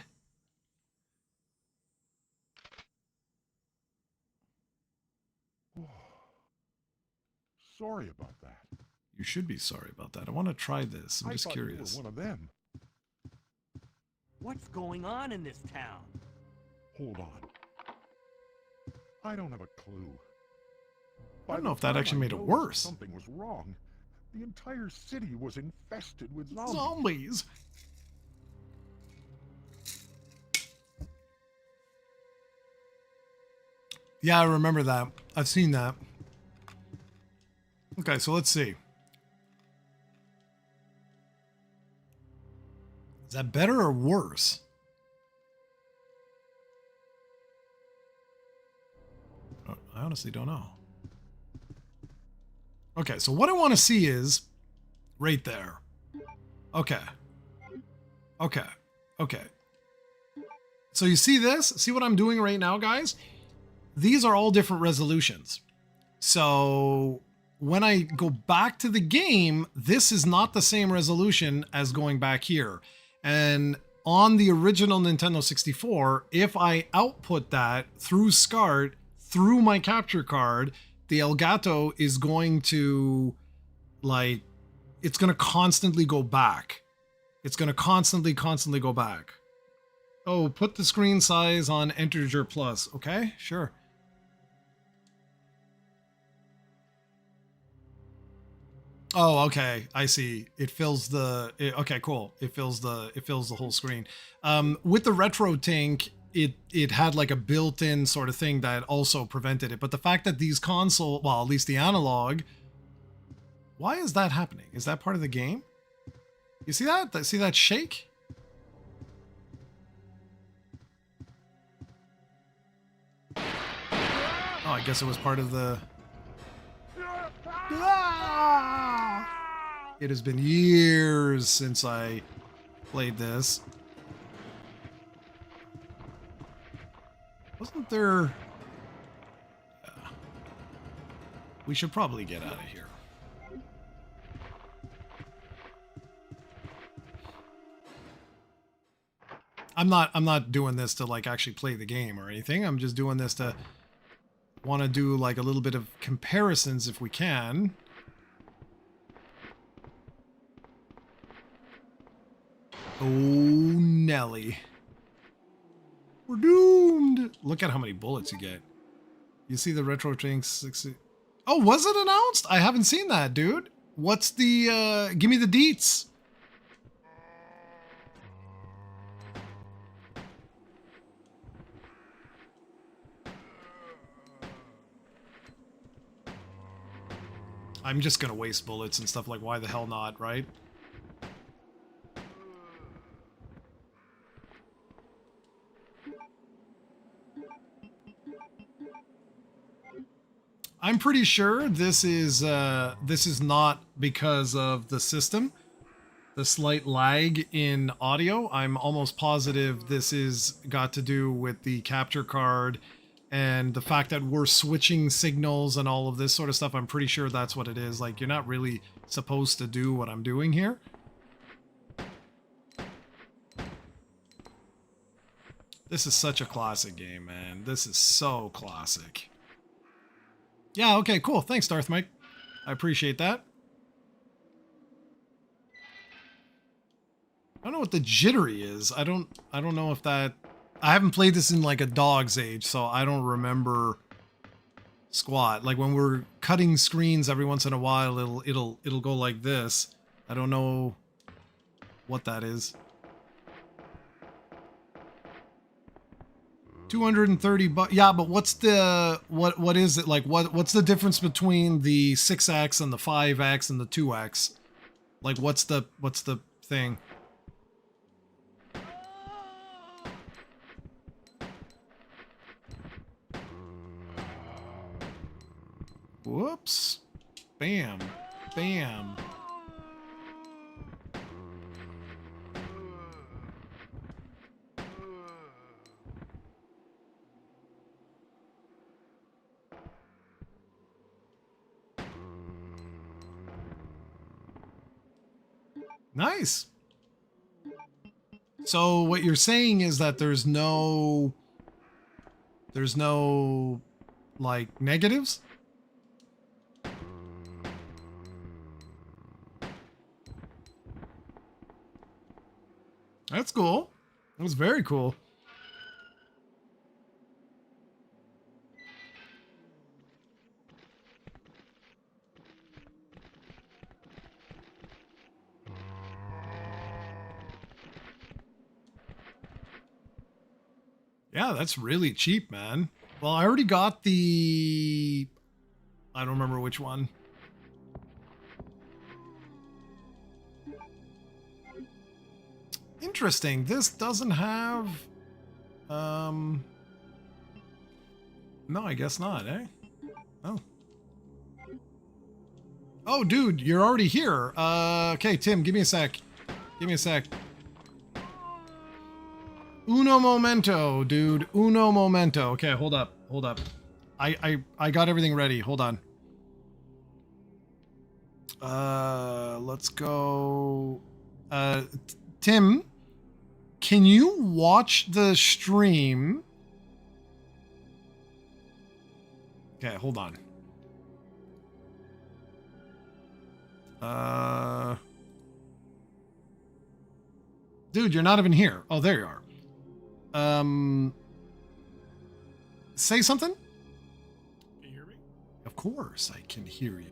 Sorry about that. You should be sorry about that. I want to try this. I'm I just thought curious. you were one of them. What's going on in this town? Hold on. I don't have a clue. I don't By know the if that time actually I made it noticed worse. Something was wrong. The entire city was infested with zombies. Zombies. Yeah, I remember that. I've seen that. Okay, so let's see. Is that better or worse? I honestly don't know. Okay, so what I want to see is right there. Okay. Okay. Okay. So you see this? See what I'm doing right now, guys? These are all different resolutions. So when I go back to the game, this is not the same resolution as going back here. And on the original Nintendo 64, if I output that through SCART, through my capture card, the Elgato is going to, like, it's going to constantly go back. It's going to constantly go back. Oh, put the screen size on integer plus. Okay, sure. Oh, okay. I see. It fills the. Okay, cool. It fills the whole screen. With the retro tank, it had like a built-in sort of thing that also prevented it. But the fact that these console, well, at least the analog, why is that happening? Is that part of the game? You see that? See that shake? Oh, I guess it was part of the. Ah! It has been years since I played this. Wasn't there... we should probably get out of here. I'm not doing this to like actually play the game or anything. I'm just doing this to want to do like a little bit of comparisons if we can. Oh, Nelly. We're doomed. Look at how many bullets you get. You see the retro tank 60. Oh, was it announced? I haven't seen that, dude. What's the, give me the deets. I'm just gonna waste bullets and stuff, like why the hell not, right? I'm pretty sure this is not because of the system, the slight lag in audio. I'm almost positive this is got to do with the capture card and the fact that we're switching signals and all of this sort of stuff. I'm pretty sure that's what it is. Like, you're not really supposed to do what I'm doing here. This is such a classic game, man. This is so classic. Yeah, okay, cool. Thanks, Darth Mike. I appreciate that. I don't know what the jittery is. I don't know if that... I haven't played this in like a dog's age, so I don't remember squat. Like when we're cutting screens every once in a while, it'll go like this. I don't know what that is. 230 bucks. Yeah, but what's the what is it like? What's the difference between the 6X and the 5X and the 2X? Like what's the thing? Whoops. Bam. Bam. Nice. So what you're saying is that there's no like negatives? That's cool. It was very cool. Yeah, that's really cheap, man. Well, I already got the... I don't remember which one. Interesting. This doesn't have... No, I guess not, eh? Oh. Oh, dude, you're already here. Okay, Tim, give me a sec. Give me a sec. Uno momento, dude. Uno momento. Okay, hold up. Hold up. I got everything ready. Hold on. Let's go. Tim, can you watch the stream? Okay, hold on. Dude, you're not even here. Oh, there you are. Say something? Can you hear me? Of course I can hear you.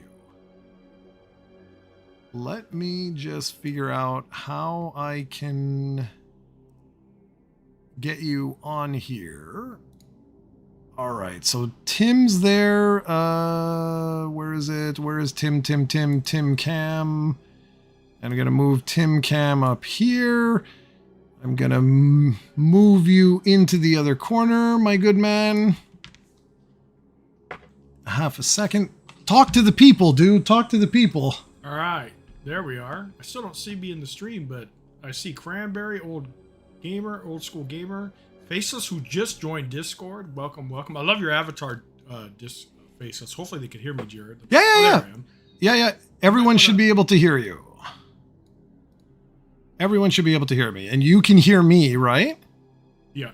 Let me just figure out how I can get you on here. All right, so Tim's there. Where is it? Where is Tim Cam? And I'm gonna move Tim Cam up here. I'm gonna move you into the other corner, my good man. Half a second. Talk to the people, dude. Talk to the people. All right, there we are. I still don't see me in the stream, but I see Cranberry, old school gamer, Faceless, who just joined Discord. Welcome, welcome. I love your avatar, Faceless. Hopefully they can hear me, Jared. Yeah. There I am. Yeah. Everyone should be able to hear you. Everyone should be able to hear me. And you can hear me, right? Yeah.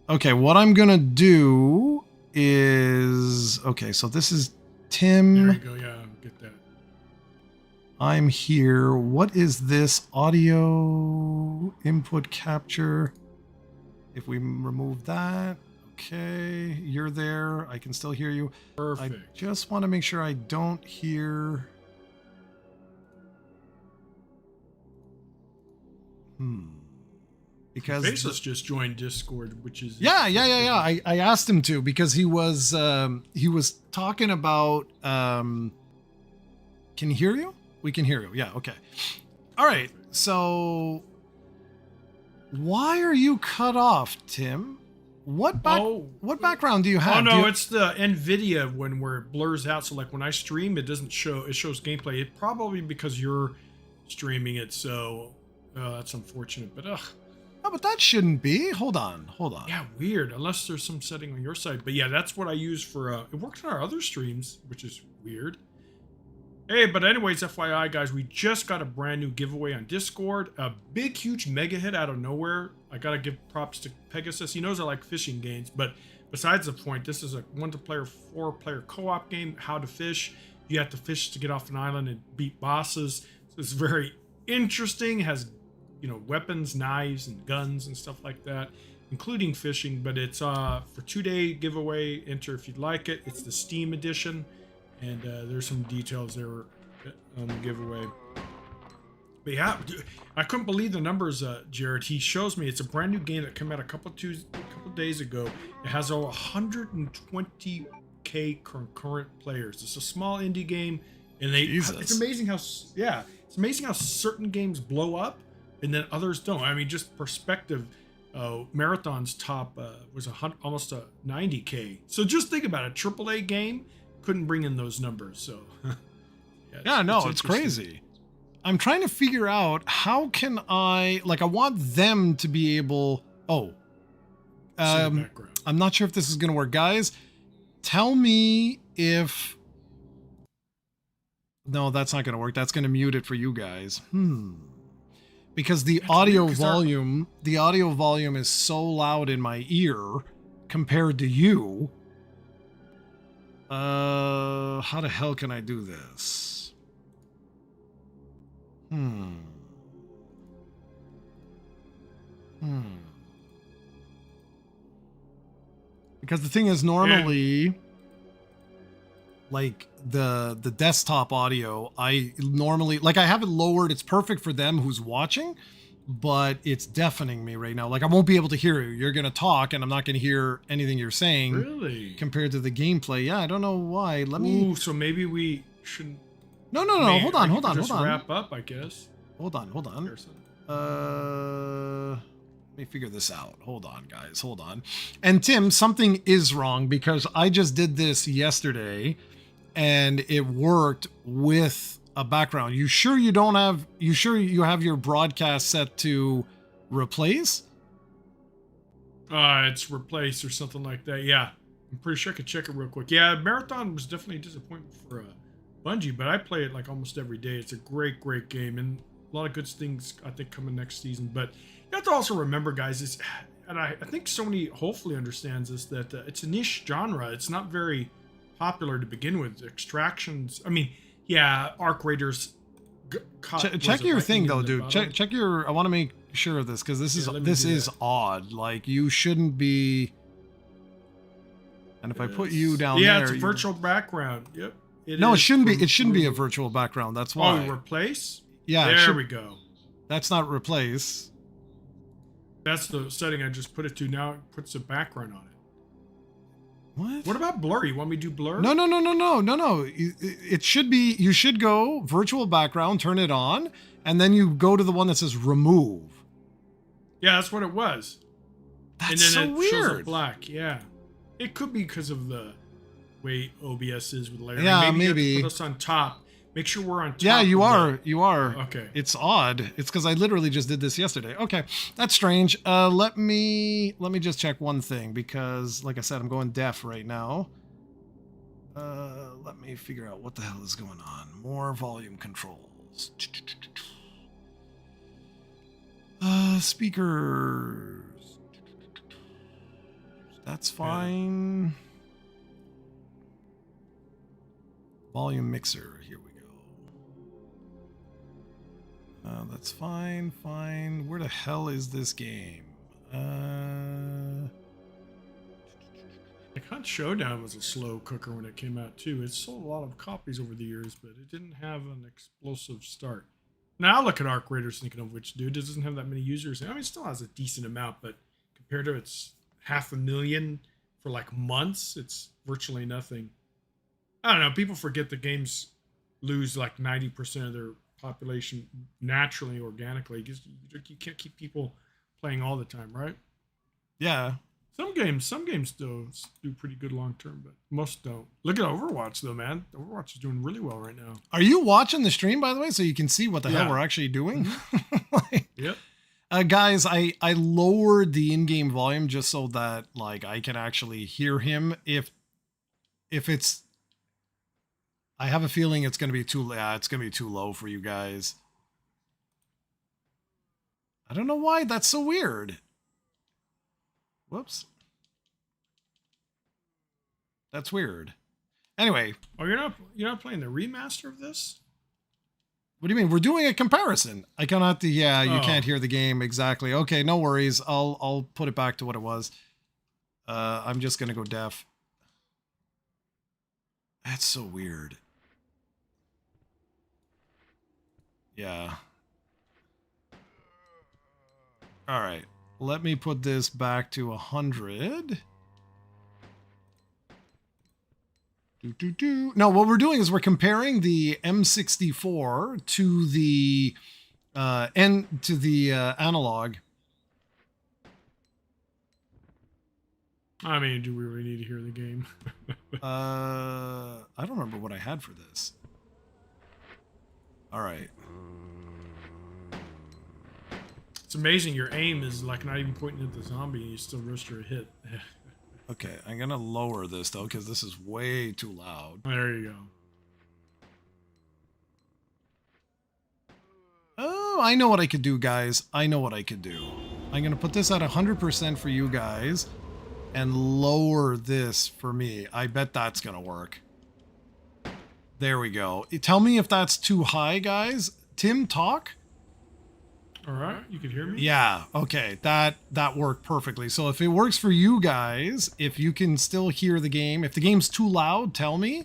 Okay, what I'm going to do is... Okay, so this is Tim. There you go. Yeah, get that. I'm here. What is this? Audio input capture. If we remove that. Okay, you're there. I can still hear you. Perfect. I just want to make sure I don't hear... Because Faceless just joined Discord, which is yeah. I asked him to because he was talking about. Can you hear you? We can hear you. Yeah. Okay. All right. So why are you cut off, Tim? What background do you have? Oh no, it's the NVIDIA where it blurs out. So like when I stream, it doesn't show. It shows gameplay. It probably because you're streaming it. So. That's unfortunate, but ugh. Oh, but that shouldn't be. Hold on. Yeah, weird. Unless there's some setting on your side. But yeah, that's what I use for. It works on our other streams, which is weird. Hey, but anyways, FYI, guys, we just got a brand new giveaway on Discord. A big, huge mega hit out of nowhere. I gotta give props to Pegasus. He knows I like fishing games, but besides the point, this is a 1-player, 4-player co-op game. How to fish. You have to fish to get off an island and beat bosses. So it's very interesting. Has weapons, knives, and guns and stuff like that, including fishing. But it's for 2-day giveaway. Enter if you'd like it. It's the Steam edition, and there's some details there on the giveaway. But yeah, I couldn't believe the numbers, Jared. He shows me it's a brand new game that came out a couple days ago. It has over 120k concurrent players. It's a small indie game, and it's amazing how it's amazing how certain games blow up and then others don't. I mean, just perspective. Marathon's top was almost a 90k. So just think about it. AAA game couldn't bring in those numbers. So it's crazy. I'm trying to figure out how can I want them to be able. I'm not sure if this is gonna work, guys. Tell me if. No, that's not gonna work. That's gonna mute it for you guys. Because the audio volume is so loud in my ear compared to you. How the hell can I do this? Because the thing is, normally, like the desktop audio, I normally like I have it lowered. It's perfect for them who's watching, but it's deafening me right now. Like I won't be able to hear you. You're gonna talk, and I'm not gonna hear anything you're saying. Really? Compared to the gameplay, yeah, I don't know why. Let me. Ooh, so maybe we shouldn't. No. Hold on. Just wrap up, I guess. Hold on. Let me figure this out. Hold on, guys. Hold on. And Tim, something is wrong because I just did this yesterday and it worked with a background. You sure you have your broadcast set to replace? It's replaced or something like that. Yeah. I'm pretty sure I could check it real quick. Yeah, Marathon was definitely a disappointment for Bungie, but I play it like almost every day. It's a great game and a lot of good things I think coming next season. But you have to also remember, guys, and I think Sony hopefully understands this, that it's a niche genre. It's not very popular to begin with. Extractions, I mean, yeah, Arc Raiders. Check your thing though, dude. Check your. I want to make sure of this because this is odd. Like you shouldn't be. And if I put you down there, yeah, it's a virtual background. Yep. It shouldn't be. It shouldn't be a virtual background. That's why. Oh, replace. Yeah. There we go. That's not replace. That's the setting I just put it to. Now it puts a background on it. What about blur? You want me to do blur? No. It should be. You should go virtual background, turn it on, and then you go to the one that says remove. Yeah, that's what it was. That's and then so it shows weird. up black. Yeah, it could be because of the way OBS is with layering. Yeah, maybe. You have to put us on top. Make sure we're on top. Yeah, you are. You are. Okay. It's odd. It's because I literally just did this yesterday. Okay, that's strange. Let me just check one thing because, like I said, I'm going deaf right now. Let me figure out what the hell is going on. More volume controls. Speakers. That's fine. Volume mixer. Here we go. That's fine. Where the hell is this game? Like Hunt Showdown was a slow cooker when it came out too. It sold a lot of copies over the years, but it didn't have an explosive start. Now look at Arc Raiders, thinking of which, dude, it doesn't have that many users. I mean, it still has a decent amount, but compared to its 500,000 for like months, it's virtually nothing. I don't know. People forget the games lose like 90% of their population naturally, organically. You can't keep people playing all the time, right? Yeah. Some games do pretty good long term, but most don't. Look at Overwatch though, man. Overwatch is doing really well right now. Are you watching the stream, by the way, so you can see what the hell we're actually doing? Yep. Guys, I lowered the in-game volume just so that like I can actually hear him. If it's, I have a feeling it's gonna be too low for you guys. I don't know why that's so weird. Whoops. That's weird. Anyway. Oh, you're not playing the remaster of this? What do you mean? We're doing a comparison. I cannot. Yeah, you can't hear the game exactly. Okay, no worries. I'll put it back to what it was. I'm just gonna go deaf. That's so weird. Yeah. All right. Let me put this back to 100. No, what we're doing is we're comparing the M64 to the Analogue. I mean, do we really need to hear the game? I don't remember what I had for this. All right. It's amazing your aim is like not even pointing at the zombie and you still register a hit. Okay, I'm gonna lower this though because this is way too loud. There you go. Oh, I know what I could do, guys. I know what I could do. I'm gonna put this at 100% for you guys and lower this for me. I bet that's gonna work. There we go. Tell me if that's too high, guys. Tim, talk. All right, you can hear me? Yeah, okay. That worked perfectly. So if it works for you guys, if you can still hear the game, if the game's too loud, tell me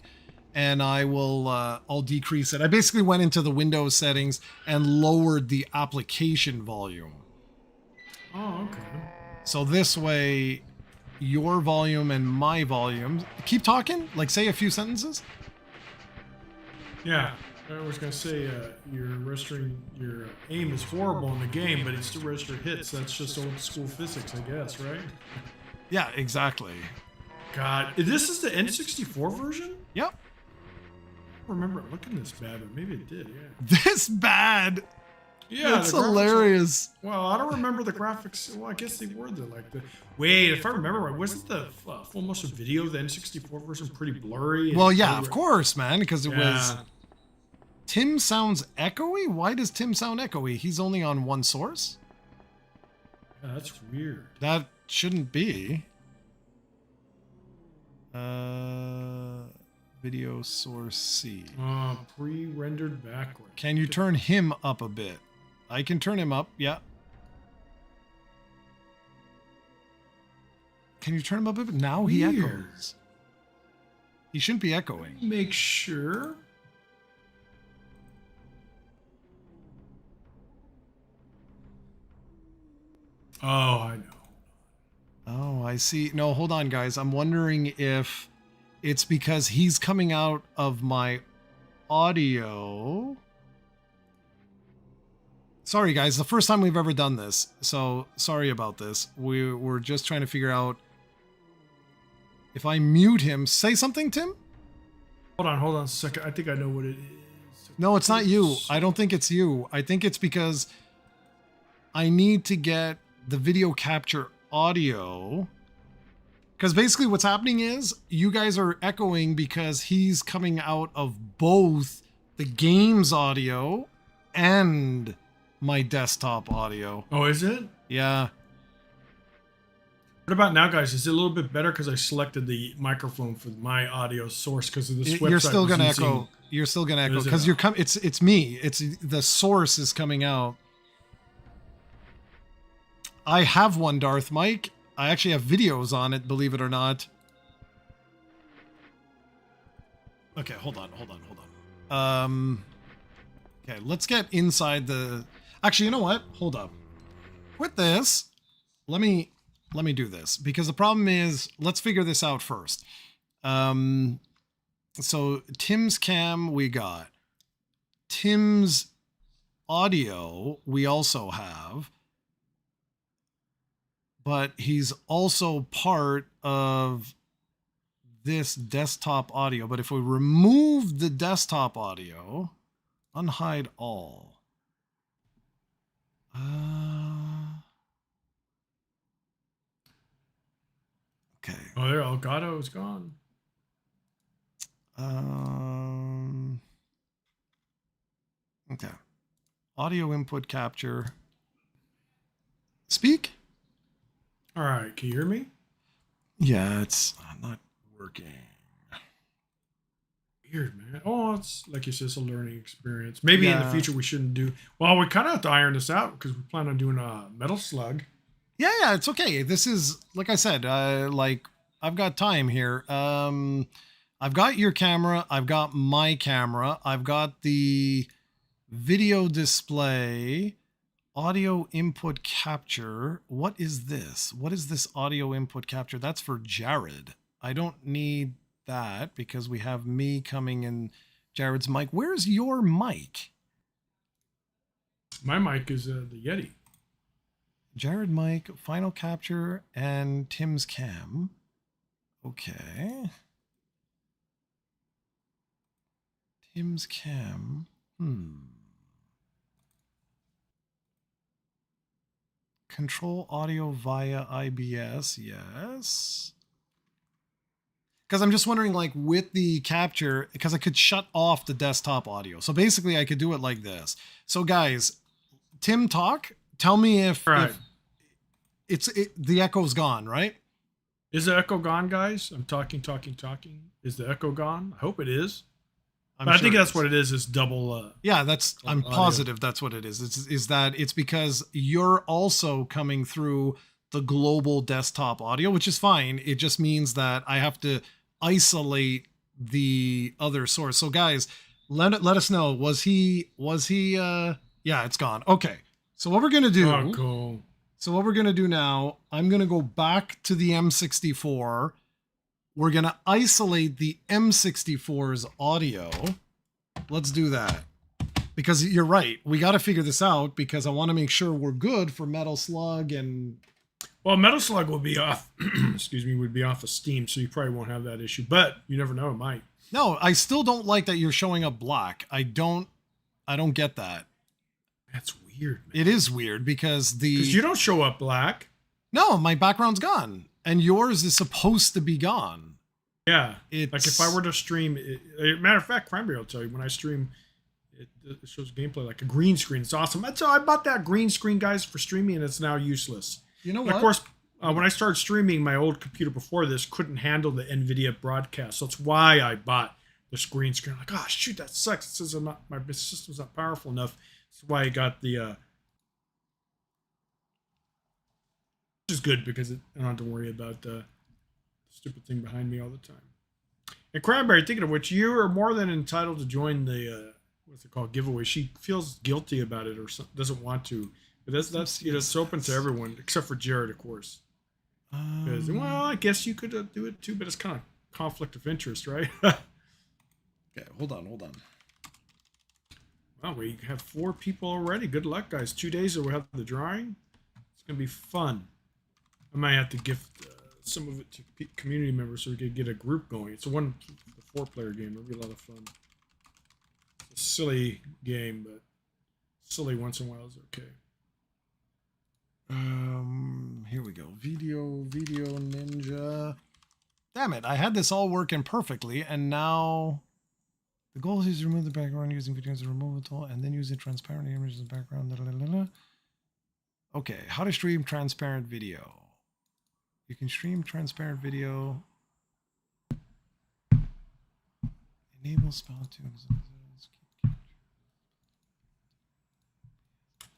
and I'll decrease it. I basically went into the Windows settings and lowered the application volume. Oh, okay. So this way your volume and my volume, keep talking, like say a few sentences. Yeah, I was gonna say your aim is horrible in the game, but it still registers hits. That's just old school physics, I guess, right? Yeah, exactly. God, this is the N64 version? Yep. I don't remember it looking this bad, but maybe it did. Yeah. This bad. Yeah, That's the graphics hilarious. Well, I don't remember the graphics. Well, I guess they were like the. Wait, if I remember right, wasn't the full motion video of the N64 version pretty blurry? And Well, yeah, of course, man, because it was. Yeah. Tim sounds echoey? Why does Tim sound echoey? He's only on one source? Yeah, that's weird. That shouldn't be. Video source C. Pre-rendered backward. Can you turn him up a bit? I can turn him up, yeah. Can you turn him up a bit? Now he Weird. echoes. He shouldn't be echoing. Make sure. Oh, I know. Oh, I see. No, hold on, guys. I'm wondering if it's because he's coming out of my audio. Sorry, guys. The first time we've ever done this. So sorry about this. We're just trying to figure out if I mute him. Say something, Tim? Hold on a second. I think I know what it is. No, it's not you. I don't think it's you. I think it's because I need to get the video capture audio. Because basically what's happening is you guys are echoing because he's coming out of both the game's audio and my desktop audio. Oh, is it? Yeah. What about now, guys? Is it a little bit better because I selected the microphone for my audio source because of this website? You're still was gonna using- echo. You're still gonna echo Is it because now? it's me. It's the source is coming out. I have one, Darth Mike. I actually have videos on it, believe it or not. Okay, hold on. Okay, let's get inside the. Actually, you know what? Hold up. With this, let me do this because the problem is, let's figure this out first. So Tim's cam we got. Tim's audio we also have. But he's also part of this desktop audio. But if we remove the desktop audio, unhide all. Okay. Oh, there, Elgato is gone. Okay. Audio input capture. Speak. All right, can you hear me? Yeah, it's not working. Weird, man. Oh, it's like you said, it's a learning experience. Maybe in the Yeah. future we shouldn't do. Well, we kind of have to iron this out because we plan on doing a Metal Slug. Yeah, it's okay. This is like I said, like I've got time here. I've got your camera, I've got my camera, I've got the video display, audio input capture. What is this? What is this audio input capture? That's for Jared. I don't need that because we have me coming in Jared's mic. Where's your mic? My mic is the Yeti. Jared mic, final capture, and Tim's cam. Okay. Tim's cam. Control audio via IBS. Yes. Because I'm just wondering, like, with the capture, because I could shut off the desktop audio. So basically, I could do it like this. So, guys, Tim, talk. Tell me if, Right. if the echo's gone, right? Is the echo gone, guys? I'm talking. Is the echo gone? I hope it is. I think sure that's it what it is double. Yeah, I'm audio. positive that's what it is. Is that it's because you're also coming through the global desktop audio, which is fine. It just means that I have to isolate the other source. So guys, let us know. Was he yeah, it's gone. Okay. So what we're going to do Oh, cool. So what we're going to do now, I'm going to go back to the M64. We're going to isolate the M64's audio. Let's do that. Because you're right. We got to figure this out because I want to make sure we're good for Metal Slug and... Well, Metal Slug will be off, excuse me, would be off of Steam, so you probably won't have that issue. But you never know, it might. No, I still don't like that you're showing up black. I don't get that. That's weird, man. It is weird because you don't show up black. No, my background's gone. And yours is supposed to be gone. Yeah. It's... Like if I were to stream, matter of fact, Cranberry will tell you, when I stream, it shows gameplay like a green screen. It's awesome. That's how I bought that green screen, guys, for streaming, and it's now useless. You know and what? Of course, when I started streaming, my old computer before this couldn't handle the NVIDIA broadcast. So that's why I bought this green screen. I'm like, oh, shoot, that sucks. It says my system's not powerful enough. That's why I got the... which is good because I don't have to worry about the stupid thing behind me all the time. And Cranberry, thinking of which, you are more than entitled to join the what's it called, giveaway. She feels guilty about it or doesn't want to, but that's it's open to everyone except for Jared, of course. Because well, I guess you could do it too, but it's kind of conflict of interest, right? Okay, hold on. Well, we have 4 people already. Good luck, guys. 2 days and we'll have the drawing. It's gonna be fun. I might have to gift some of it to community members so we could get a group going. It's a 4-player game. It'll be a lot of fun. It's a silly game, but silly once in a while is okay. Here we go. Video Ninja. Damn it! I had this all working perfectly, and now the goal is to remove the background using video as a removal tool, and then use the transparent images in the background. Okay, how to stream transparent video. You can stream transparent video. Enable spell tunes.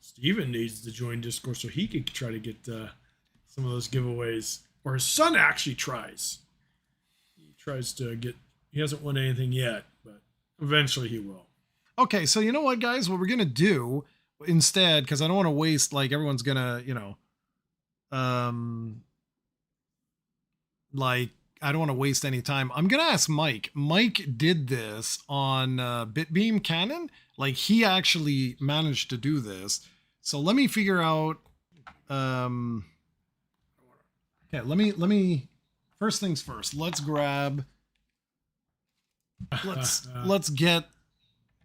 Steven needs to join Discord so he could try to get some of those giveaways. Or his son actually tries. He tries to get... He hasn't won anything yet, but eventually he will. Okay, so you know what, guys? What we're going to do instead, because I don't want to waste, like, everyone's going to, like, I don't want to waste any time. I'm going to ask Mike. Mike did this on Bitbeam Canon. Like, he actually managed to do this. So let me figure out... okay, let me... First things first. Let's grab... Let's get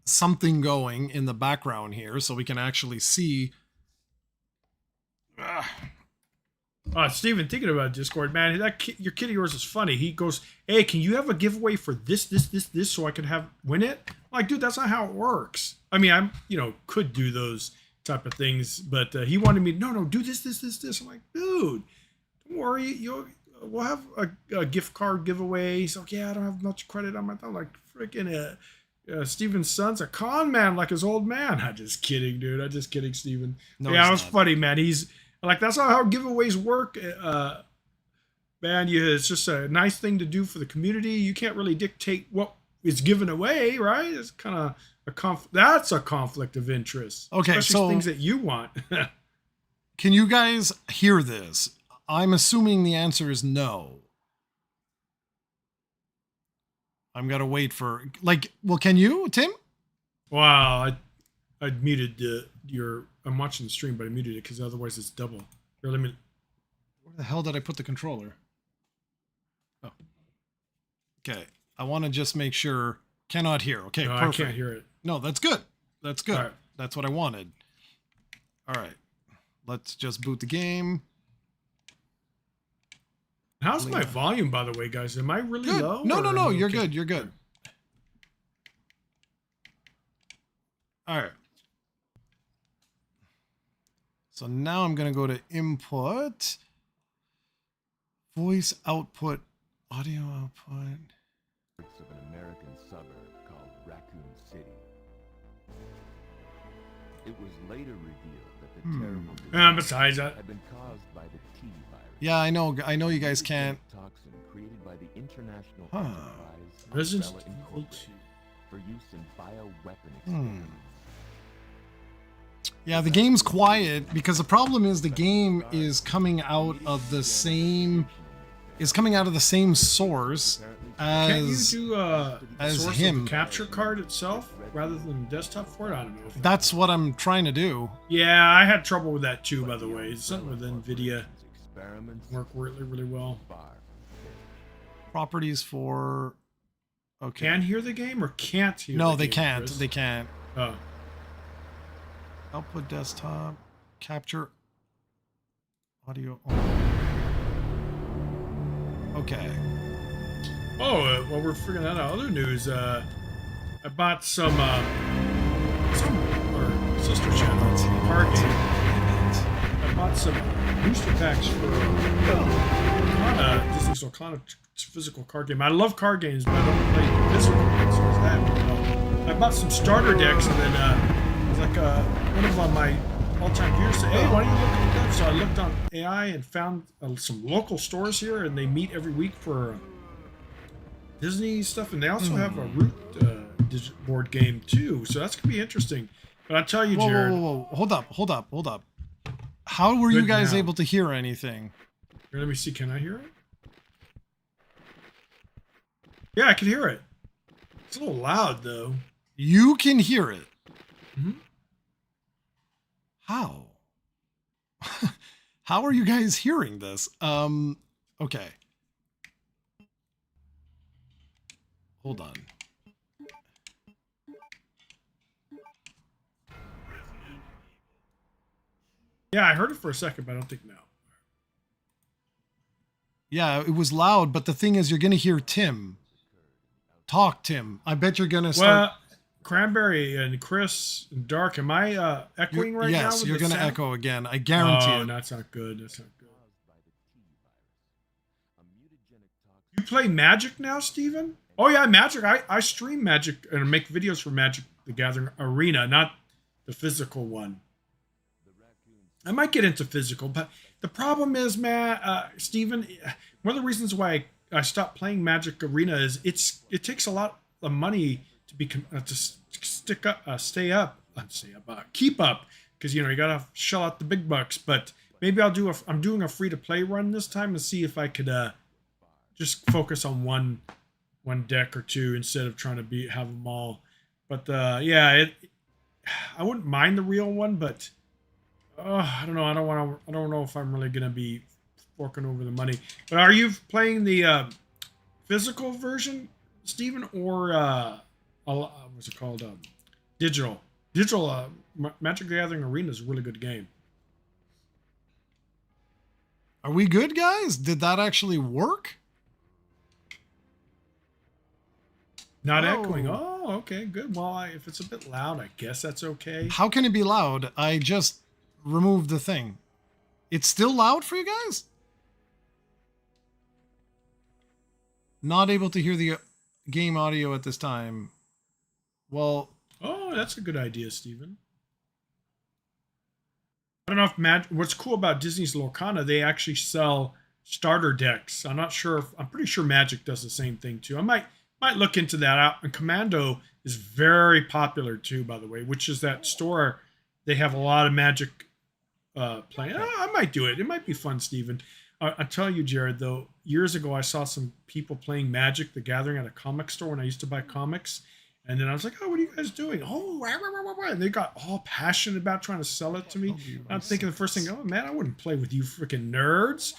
something going in the background here so we can actually see... Steven, thinking about Discord, man, your kid of yours is funny. He goes, hey, can you have a giveaway for this, so I can win it? I'm like, dude, that's not how it works. I mean, I'm, could do those type of things, but he wanted me, no, do this. I'm like, dude, don't worry, we'll have a gift card giveaway. He's like, yeah, I don't have much credit on my thumb. Like, freaking Steven's son's a con man, like his old man. I'm just kidding, dude. I'm just kidding, Steven. No, yeah, it was funny, man. He's like, that's not how giveaways work. Man, it's just a nice thing to do for the community. You can't really dictate what is given away, right? It's kind of that's a conflict of interest. Okay, especially so things that you want. Can you guys hear this? I'm assuming the answer is no. I'm gonna wait for can you, Tim? Wow, I muted I'm watching the stream, but I muted it because otherwise it's double. Here, let me... Where the hell did I put the controller? Oh. Okay. I want to just make sure. Cannot hear. Okay, no, perfect. I can't hear it. No, that's good. That's good. Right. That's what I wanted. All right. Let's just boot the game. How's my volume, by the way, guys? Am I really good. low? No. You're good. You're good. All right. So now I'm going to go to input, voice output, audio output. Of an American suburb called Raccoon City. It was later revealed that the terrible disaster Besides that, had been caused by the T virus. Yeah, I know you guys can't. Toxin created by the international Huh. enterprise Resident Umbrella Evil Incorporated 2. for use in bioweapon experiments. Yeah, the game's quiet because the problem is the game is coming out of the same source Can't you as do as source him. of the capture card itself rather than desktop for it? I don't know. that's what I'm trying to do. Yeah, I had trouble with that too, by the way. It's something with NVIDIA Experiments work really, really well. far. Properties for okay. Can hear the game or can't hear No, the they game, can't. Chris? They can't. Oh. Output desktop capture audio. Okay. Oh, well, we're figuring out other news. I bought some our sister channel, card game. I bought some booster packs for Disney's Lorcana physical card game. I love card games, but I don't play physical games. So it's that. I bought some starter decks, and then it was like one of my all-time viewers said, "Hey, why don't you look at that?" So I looked on AI and found some local stores here, and they meet every week for Disney stuff, and they also have a Root board game too. So that's gonna be interesting. But I tell you, Whoa, Jared, whoa. Hold up. How were you Good guys now. able to hear anything? here, let me see. Can I hear it? Yeah, I can hear it. It's a little loud though. You can hear it. Mhm. How? How are you guys hearing this? Okay. Hold on. Yeah, I heard it for a second, but I don't think now. Yeah, it was loud, but the thing is, you're gonna hear Tim. Talk, Tim. I bet you're gonna start. Well, Cranberry and Chris and Dark, am I echoing right now? Yes, with you're the gonna sound? echo again. I guarantee Oh, it. that's not good. That's not good. You play Magic now, Steven? Oh yeah, Magic. I stream Magic and make videos for Magic the Gathering Arena, not the physical one. I might get into physical, but the problem is, man, Steven, one of the reasons why I stopped playing Magic Arena is it takes a lot of money to be keep up, because you gotta shell out the big bucks. But maybe I'm doing a free to play run this time and see if I could just focus on one deck or two instead of trying to have them all. But yeah, I wouldn't mind the real one, but I don't know. I don't know if I'm really gonna be forking over the money. But are you playing the physical version, Steven, or what's it called? Digital. Magic the Gathering Arena is a really good game. Are we good, guys? Did that actually work? Not Oh. echoing. Oh, okay, good. Well, if it's a bit loud, I guess that's okay. How can it be loud? I just removed the thing. It's still loud for you guys? Not able to hear the game audio at this time. Well, Oh, that's a good idea, Steven. I don't know if what's cool about Disney's Lorcana, they actually sell starter decks. I'm not sure. I'm pretty sure Magic does the same thing too. I might look into that out. And Commando is very popular too, by the way, which is that store. They have a lot of Magic playing. I might do it. It might be fun, Steven. I tell you, Jared, though, years ago I saw some people playing Magic the Gathering at a comic store when I used to buy comics. And then I was like, oh, what are you guys doing? Oh, rah, rah, rah, rah, rah. And they got all passionate about trying to sell it to me. And I'm thinking the first thing, oh, man, I wouldn't play with you freaking nerds.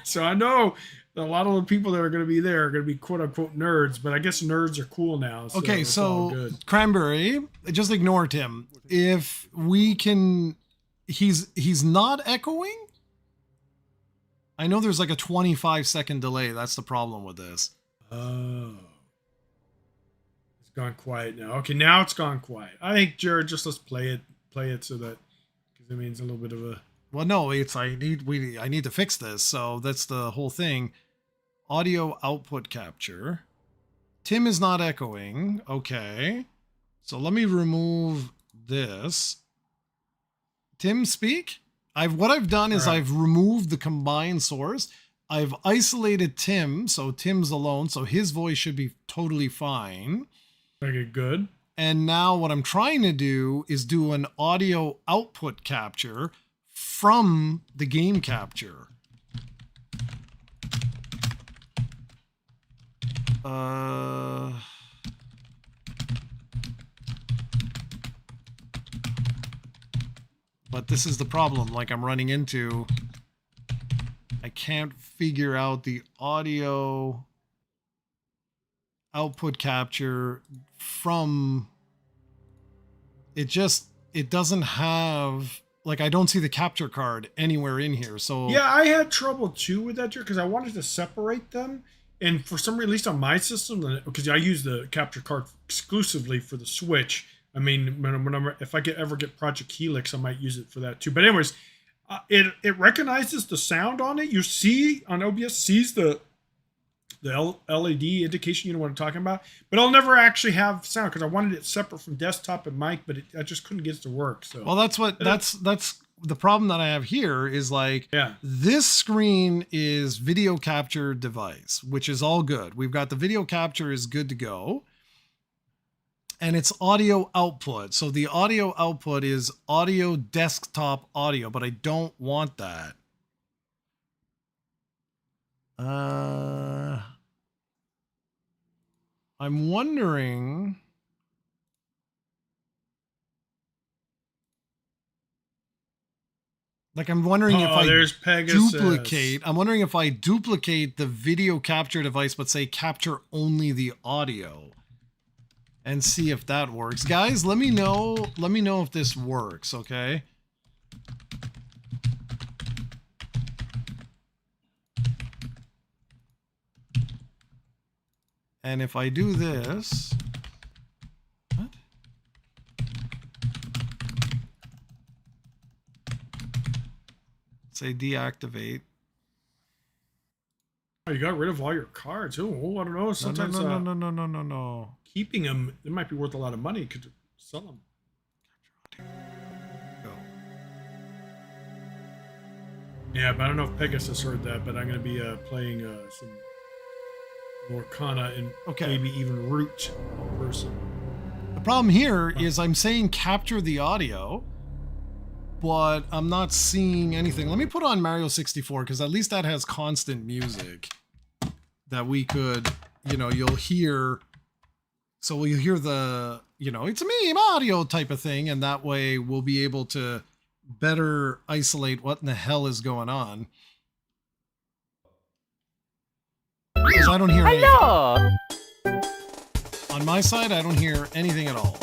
So I know a lot of the people that are going to be there are going to be quote unquote nerds, but I guess nerds are cool now. So okay, it's all so good. Cranberry, just ignore Tim. If we can, he's not echoing. I know there's like a 25-second delay. That's the problem with this. Oh. It's gone quiet now. Okay, now it's gone quiet. I think, Jared, just let's play it so that, because it means a little bit of a... Well, no, it's I need to fix this. So that's the whole thing. Audio output capture. Tim is not echoing. Okay. So let me remove this. Tim, speak. What I've done is I've removed the combined source. I've isolated Tim, so Tim's alone, so his voice should be totally fine. Okay, good. And now what I'm trying to do is do an audio output capture from the game capture. But this is the problem, like I'm running into. I can't figure out the audio output capture from it doesn't have, like, I don't see the capture card anywhere in here. So yeah, I had trouble too with that because I wanted to separate them, and for some reason, at least on my system, because I use the capture card exclusively for the Switch. I mean, if I ever get Project Helix, I might use it for that too. But anyways, it recognizes the sound on it. You see on OBS sees the LED indication, you know what I'm talking about. But I'll never actually have sound because I wanted it separate from desktop and mic, but I just couldn't get it to work. So well, that's the problem that I have here is like, this screen is video capture device, which is all good. We've got the video capture is good to go. And it's audio output. So the audio output is audio desktop audio, but I don't want that. I'm wondering. Like, I'm wondering if I duplicate. I'm wondering if I duplicate the video capture device, but say capture only the audio. And see if that works. Guys, let me know if this works, okay? And if I do this, what? Say deactivate. Oh, you got rid of all your cards. Oh, I don't know. Sometimes no. Keeping them, it might be worth a lot of money. Could sell them. Go. Yeah, but I don't know if Pegasus heard that. But I'm going to be playing some Lorcana and maybe even Root in person. The problem here is I'm saying capture the audio, but I'm not seeing anything. Let me put on Mario 64 because at least that has constant music that we could, you'll hear. So we'll hear the, it's a meme audio type of thing, and that way we'll be able to better isolate what in the hell is going on. Because I don't hear anything. On my side, I don't hear anything at all.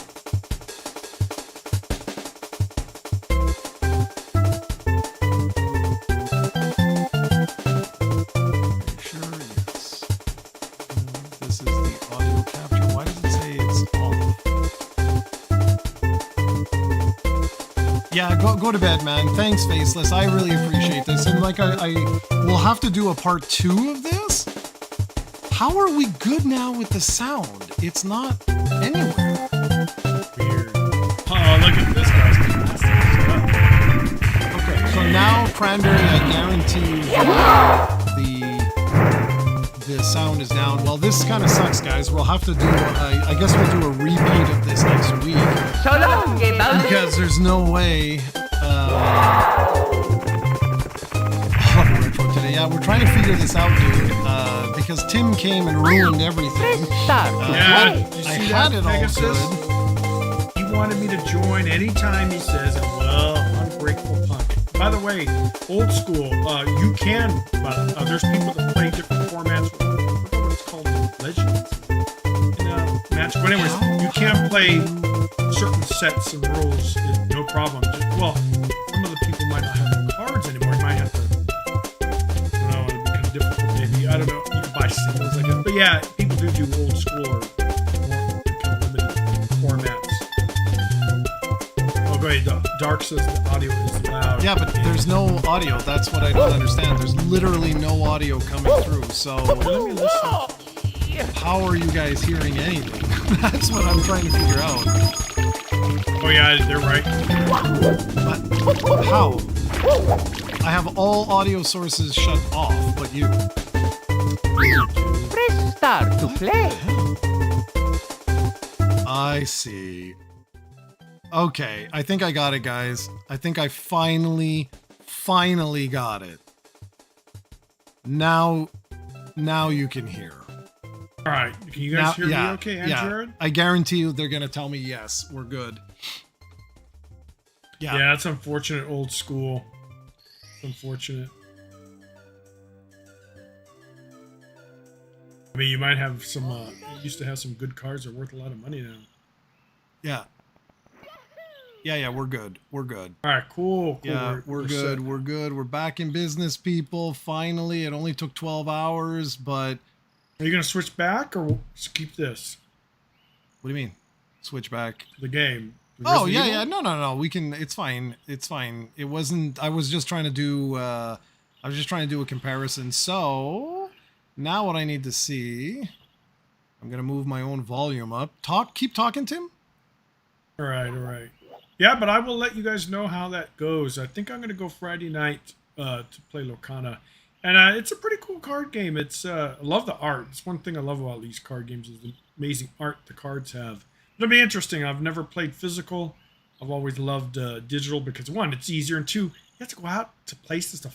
Yeah, go to bed, man. Thanks, Faceless. I really appreciate this. And like, I will have to do a part 2 of this. How are we good now with the sound? It's not anywhere. Weird. Oh, look at this guy's stuff. Okay, so now Cranberry, I guarantee the sound is down. Well, this kind of sucks, guys. We'll have to do, I guess we'll do a repeat of this next week. Because there's no way. ModRetro today. Yeah, we're trying to figure this out, dude. Because Tim came and ruined everything. Yeah, I had it all good. He wanted me to join anytime he says, well, ungrateful punk. By the way, old school, you can, there's people that play different formats. I forget what it's called, Legends? Match. But anyways, you can play certain sets and rules, no problem. Well, some of the people might not have the cards anymore. You might have to, it'd be kind of difficult maybe. I don't know. You can buy singles, I guess. But yeah, people do old school or more kind of limited formats. Oh, go ahead. Dark says the audio is loud. Yeah, but there's no audio. That's what I don't understand. There's literally no audio coming through. So let me listen. how are you guys hearing anything? That's what I'm trying to figure out. Oh yeah, they're right. But how? I have all audio sources shut off, but you. Press start to play. I see. Okay, I think I got it, guys. I think I finally got it. Now you can hear. All right, can you guys hear me okay, and Jared? I guarantee you they're gonna tell me yes, we're good. Yeah, that's unfortunate. Old school. Unfortunate. I mean, you might have some. You used to have some good cards that are worth a lot of money now. Yeah. Yeah, we're good. We're good. All right, cool. Yeah, we're good. set. We're good. We're back in business, people. Finally, it only took 12 hours, but Are you gonna switch back or just keep this? what do you mean? Switch back. The game. The Oh, Resident yeah. Evil? No. We can. It's fine. It's fine. It wasn't. I was just trying to do. I was just trying to do a comparison. So now what I need to see. I'm gonna move my own volume up. Keep talking, Tim. All right. Yeah, but I will let you guys know how that goes. I think I'm gonna go Friday night to play Locana, and it's a pretty cool card game. It's I love the art. It's one thing I love about these card games is the amazing art the cards have. It'll be interesting. I've never played physical. I've always loved digital because one, it's easier, and two, you have to go out to places to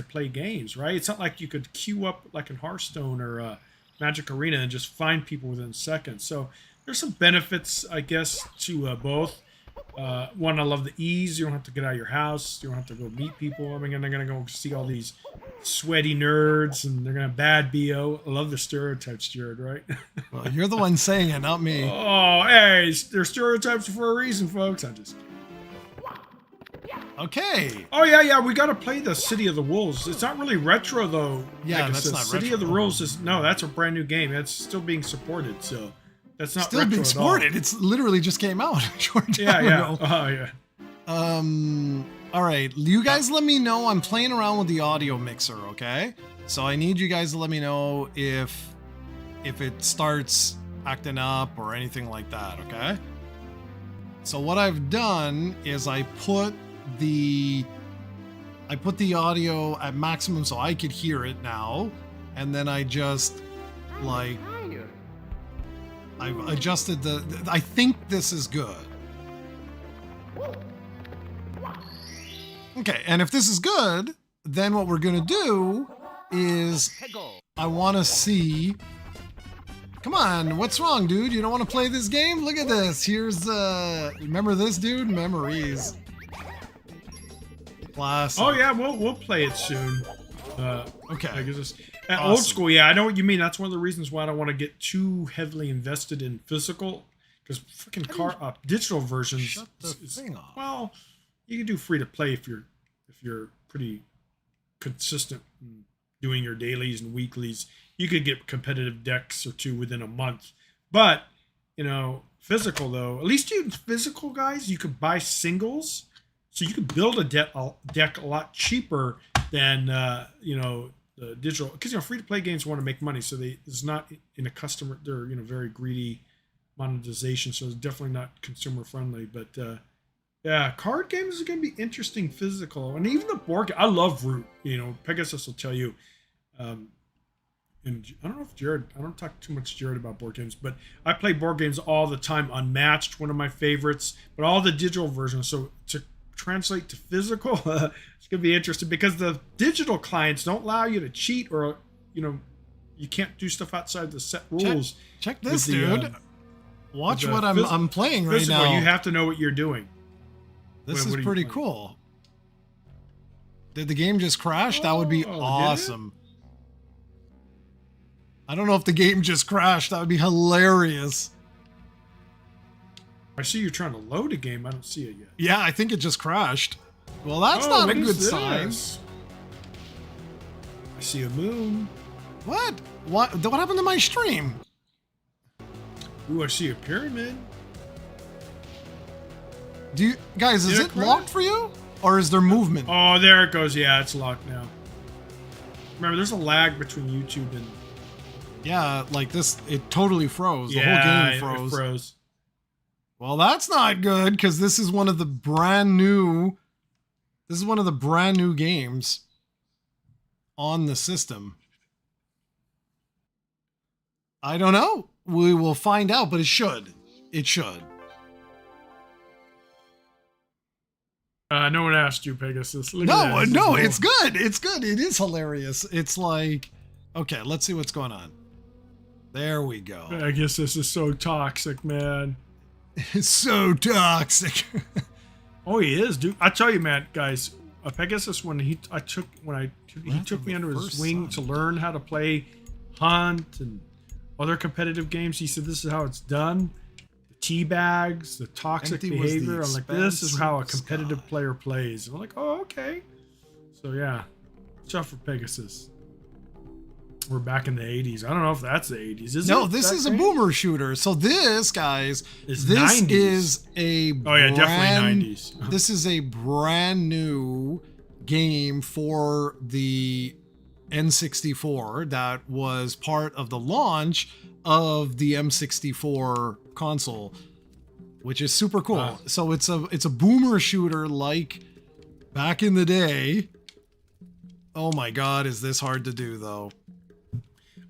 play games, right? It's not like you could queue up like in Hearthstone or Magic Arena and just find people within seconds. So there's some benefits, I guess, to both. One, I love the ease. You don't have to get out of your house. You don't have to go meet people. I mean, they're going to go see all these sweaty nerds, and they're going to have bad BO. I love the stereotypes, Jared, right? Well, you're the one saying it, not me. Oh, hey, they're stereotypes for a reason, folks. I'm just... Okay. Oh, yeah, we got to play the City of the Wolves. It's not really retro, though. Yeah, like that's not City retro. of the Wolves is... No, that's a brand new game. It's still being supported, so... That's not Still retro being at supported. all. It's literally just came out a short time Yeah. ago. Oh, yeah. All right. You guys let me know. I'm playing around with the audio mixer, okay? So I need you guys to let me know if it starts acting up or anything like that, okay? So what I've done is I put the audio at maximum so I could hear it now, and then I just like I've adjusted I think this is good. Okay, and if this is good, then what we're gonna do is I want to see. Come on, what's wrong, dude? You don't want to play this game? Look at this. Here's remember this, dude? Memories. Classic. Oh, yeah, we'll play it soon. Okay. I guess it's, Awesome. Old school, yeah, I know what you mean. That's one of the reasons why I don't want to get too heavily invested in physical, because freaking digital versions. Shut the thing off. Well, you can do free to play if you're pretty consistent in doing your dailies and weeklies. You could get competitive decks or two within a month. But physical though, at least you physical guys, you could buy singles, so you could build a deck a lot cheaper than the digital, because free to play games want to make money, so it's not in a customer. They're very greedy monetization, so it's definitely not consumer friendly. But yeah, card games are going to be interesting physical, and even the board game. I love Root. Pegasus will tell you. And I don't know if Jared. I don't talk too much to Jared about board games, but I play board games all the time. Unmatched, one of my favorites, but all the digital versions. So to translate to physical, it's gonna be interesting because the digital clients don't allow you to cheat, or you can't do stuff outside the set rules. Check this, with the, dude. Watch what I'm playing right physical, now. you have to know what you're doing. This What is are you pretty playing? cool. Did the game just crash? That would be Oh, did it? awesome. I don't know if the game just crashed. That would be hilarious. I see you're trying to load a game. I don't see it yet. Yeah, I think it just crashed. Well, that's Oh, not a what good is sign. this? I see a moon. What? What happened to my stream? Ooh, I see a pyramid. Guys, is Did it it crash? locked for you? Or is there movement? Oh, there it goes. Yeah, it's locked now. Remember, there's a lag between YouTube and Yeah, like this, it totally froze. The yeah, whole game it froze. froze. Well, that's not good because this is one of the brand new. This is one of the brand new games on the system. I don't know. We will find out, but it should. It should. No one asked you, Pegasus. Look at No, that. no, it's good. It's good. It is hilarious. It's like, okay, let's see what's going on. There we go. I guess this is so toxic, man. It's so toxic. Oh, he is, dude. I tell you, man, guys. Pegasus, when he took me under his wing to learn how to play Hunt and other competitive games, he said this is how it's done. The tea bags, the toxic Empty was the behavior. I'm like, this is how a expensive competitive sky. player plays. I'm like, oh, okay. So yeah, tough for Pegasus. We're back in the 80s. I don't know if that's the 80s. Is No, it this that is a great? boomer shooter. So this, guys, It's this 90s. is a Oh yeah, definitely 90s. This is a brand new game for the N64 that was part of the launch of the M64 console, which is super cool. Wow. So it's a boomer shooter like back in the day. Oh my God, is this hard to do though?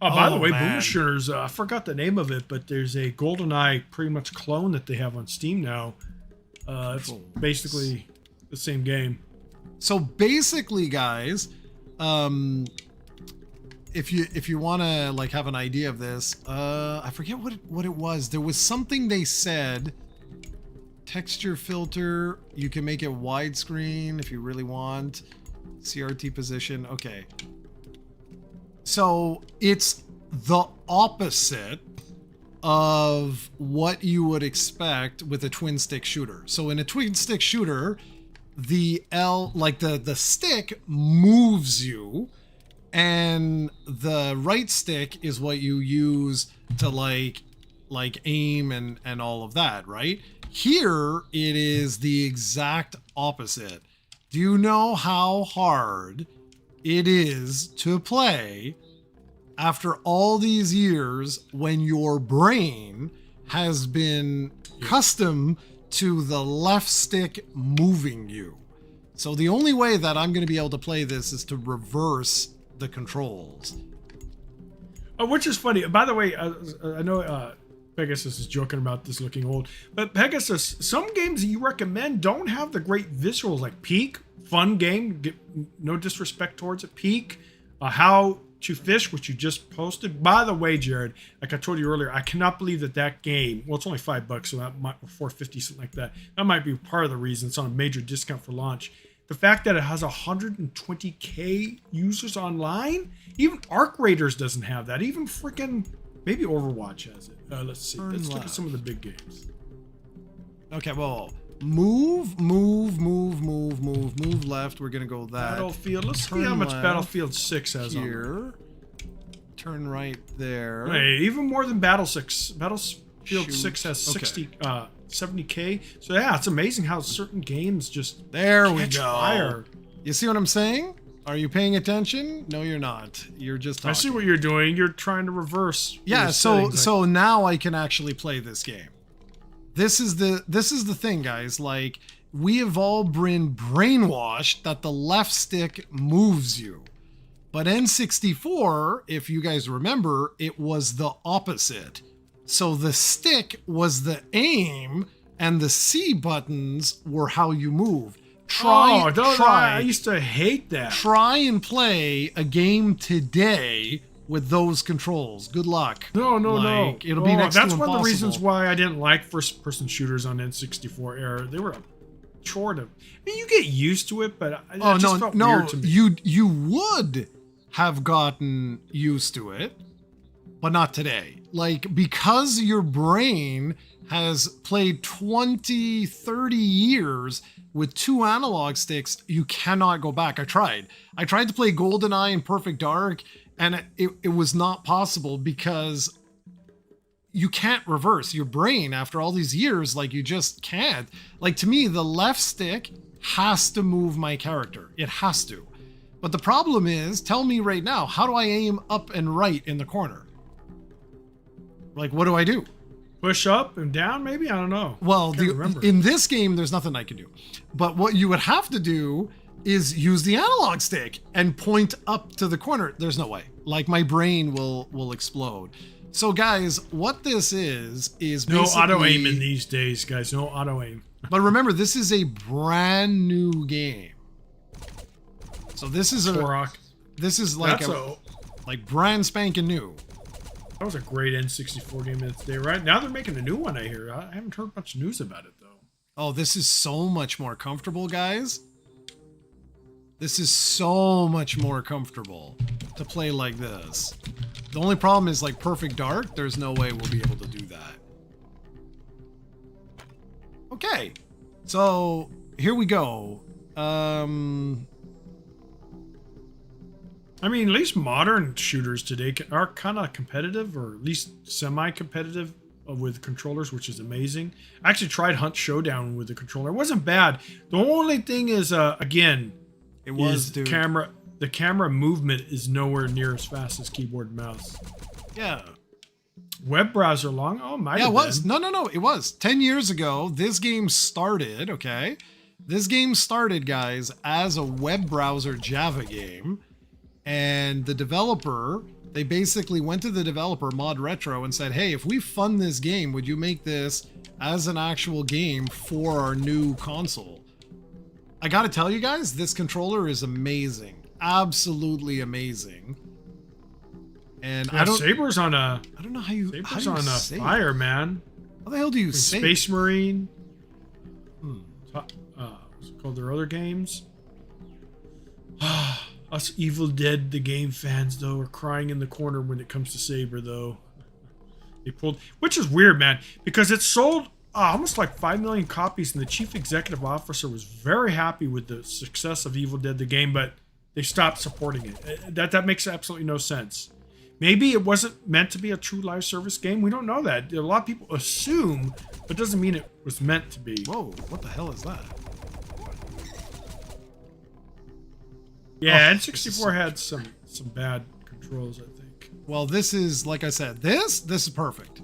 Oh, by the Oh, way, man. Boomer Shooters, I forgot the name of it, but there's a GoldenEye pretty much clone that they have on Steam now. It's basically the same game. So basically, guys, if you want to like have an idea of this, I forget what it was. There was something they said. Texture filter, you can make it widescreen if you really want. CRT position, okay. So it's the opposite of what you would expect with a twin stick shooter. So in a twin stick shooter, the the stick moves you, and the right stick is what you use to like aim and all of that, right? Here it is the exact opposite. Do you know how hard it is to play after all these years when your brain has been accustomed to the left stick moving you? So the only way that I'm going to be able to play this is to reverse the controls. Which is funny. By the way, I know Pegasus is joking about this looking old, but Pegasus, some games that you recommend don't have the great visuals, like Peak, fun game, no disrespect towards it. Peak, How to Fish, which you just posted. By the way, Jared, like I told you earlier, I cannot believe that game, well, it's only $5, so that might, or $4.50, something like that. That might be part of the reason it's on a major discount for launch. The fact that it has 120K users online, even Arc Raiders doesn't have that. Even freaking, maybe Overwatch has it. Let's see. Let's look at some of the big games. Okay, well, move left. We're gonna go that. Battlefield. Let's see Turn how much left Battlefield 6 has on here. Turn right there. it. Hey, even more than Battlefield 6 Shoot. has 60, Okay. 70K. So yeah, it's amazing how certain games just There we catch go. fire. You see what I'm saying? Are you paying attention? No, you're not. You're just talking. I see what you're doing. You're trying to reverse. Yeah, your so settings. so now I can actually play this game. This is the thing, guys. Like, we have all been brainwashed that the left stick moves you. But N64, if you guys remember, it was the opposite. So the stick was the aim and the C buttons were how you moved. I used to hate that. Try and play a game today with those controls. Good luck. No. It'll be next to That's one of the reasons impossible. why I didn't like first-person shooters on N64 era. They were a chore to. I mean, you get used to it, but it just felt weird to me. You would have gotten used to it, but not today. Like, because your brain has played 20, 30 years with 2 analog sticks, you cannot go back. I tried to play GoldenEye and Perfect Dark, and it was not possible because you can't reverse your brain after all these years. Like, you just can't. Like, to me, the left stick has to move my character. It has to. But the problem is, tell me right now, how do I aim up and right in the corner? Like, what do I do? Push up and down, maybe? I don't know. Well, Can't remember. in this game, there's nothing I can do. But what you would have to do is use the analog stick and point up to the corner. There's no way. Like, my brain will explode. So, guys, what this is no basically... auto aim in these days, guys. No auto aim. But remember, this is a brand new game. So this is Korok. This is like like brand spanking new. That was a great N64 game of the day, right? Now they're making a new one, I hear. I haven't heard much news about it, though. Oh, this is so much more comfortable, guys. This is so much more comfortable to play like this. The only problem is, like, Perfect Dark, there's no way we'll be able to do that. Okay. So, here we go. I mean, at least modern shooters today are kind of competitive, or at least semi-competitive with controllers, which is amazing. I actually tried Hunt Showdown with the controller. It wasn't bad. The only thing is, again, the camera movement is nowhere near as fast as keyboard and mouse. Yeah. Web browser long? Oh, my. Yeah, it was. No, it was. 10 years ago, this game started, okay? This game started, guys, as a web browser Java game. And the developer, they basically went to the developer, ModRetro, and said, hey, if we fund this game, would you make this as an actual game for our new console? I gotta tell you guys, this controller is amazing. Absolutely amazing. And yeah, Saber's on a... I don't know how you... Saber's on a fire, man. How the hell do you say Space Marine. What's it called? Their other games? Us Evil Dead, the game fans, though, are crying in the corner when it comes to Saber, though. They pulled... Which is weird, man, because it sold almost like 5 million copies, and the chief executive officer was very happy with the success of Evil Dead, the game, but they stopped supporting it. That makes absolutely no sense. Maybe it wasn't meant to be a true live service game. We don't know that. A lot of people assume, but doesn't mean it was meant to be. Whoa, what the hell is that? Yeah, N64 had some bad controls, I think. Well, this is, like I said, this is perfect.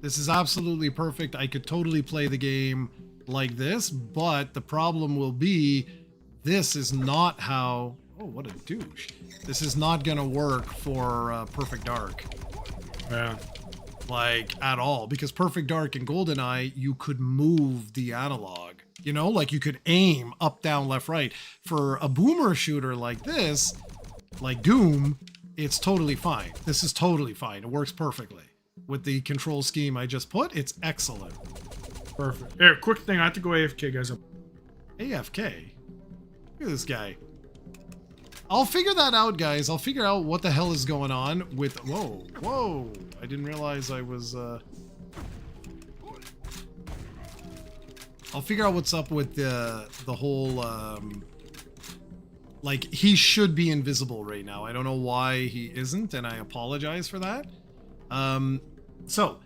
This is absolutely perfect. I could totally play the game like this, but the problem will be this is not how... Oh, what a douche. This is not going to work for Perfect Dark. Yeah. Like, at all. Because Perfect Dark and GoldenEye, you could move the analog. You know, like you could aim up, down, left, right. For a boomer shooter like this, like Doom, it's totally fine. This is totally fine. It works perfectly. With the control scheme I just put, it's excellent. Perfect. Here, quick thing. I have to go AFK, guys. AFK? Look at this guy. I'll figure that out, guys. I'll figure out what the hell is going on with... Whoa. I didn't realize I was... I'll figure out what's up with the whole... Like, he should be invisible right now. I don't know why he isn't, and I apologize for that. So,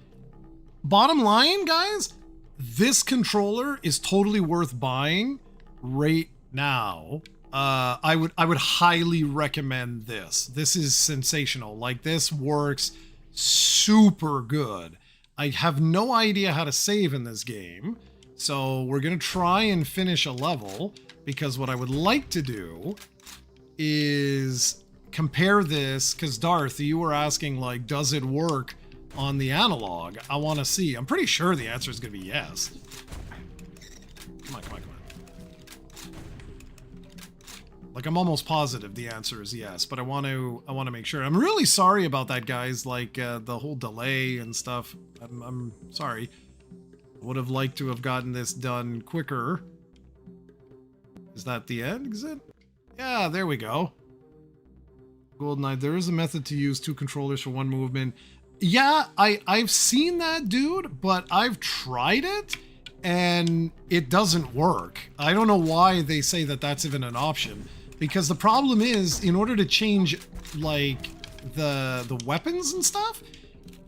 bottom line, guys, this controller is totally worth buying right now. I would highly recommend this. This is sensational. Like, this works super good. I have no idea how to save in this game, so we're gonna try and finish a level, because what I would like to do is compare this, because Darth, you were asking, like, does it work on the analog? I want to see. I'm pretty sure the answer is gonna be yes. Come on. Like, I'm almost positive the answer is yes, but I want to make sure. I'm really sorry about that, guys. Like, the whole delay and stuff. I'm sorry. Would have liked to have gotten this done quicker. Is that the exit? Yeah, there we go. GoldenEye, there is a method to use 2 controllers for 1 movement. Yeah, I've seen that, dude, but I've tried it, and it doesn't work. I don't know why they say that that's even an option. Because the problem is, in order to change, like, the weapons and stuff,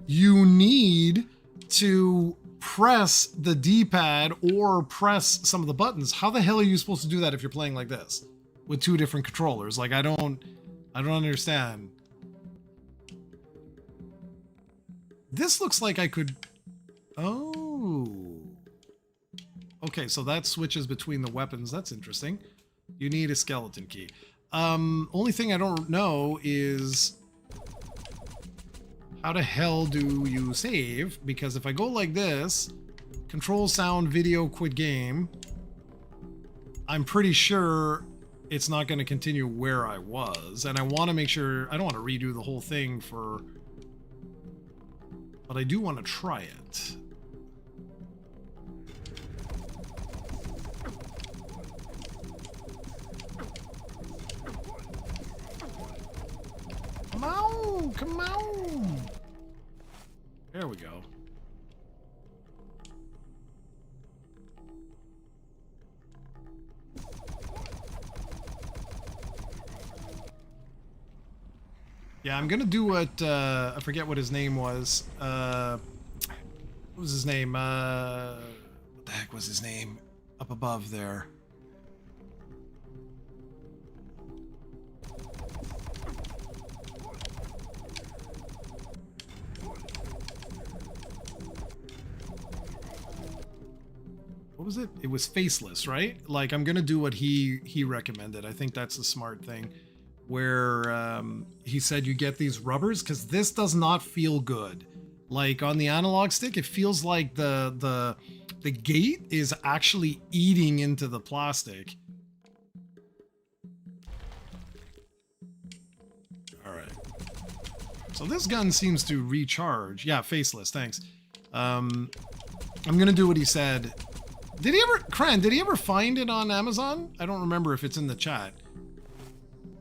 you need to press the D-pad or press some of the buttons. How the hell are you supposed to do that if you're playing like this? With 2 different controllers? Like, I don't understand. This looks like I could... Oh. Okay, so that switches between the weapons. That's interesting. You need a skeleton key. Only thing I don't know is... how the hell do you save? Because if I go like this, control, sound, video, quit game, I'm pretty sure it's not going to continue where I was. And I want to make sure... I don't want to redo the whole thing for... but I do want to try it. Come on! Come on! There we go. Yeah, I'm gonna do what, I forget what his name was. What was his name? What the heck was his name? Up above there. What was it? It was Faceless, right? Like, I'm gonna do what he recommended. I think that's the smart thing. Where he said you get these rubbers, because this does not feel good. Like on the analog stick, it feels like the gate is actually eating into the plastic. All right. So this gun seems to recharge. Yeah, Faceless. Thanks. I'm gonna do what he said. Did he ever, Kran? Did he ever find it on Amazon? I don't remember if it's in the chat.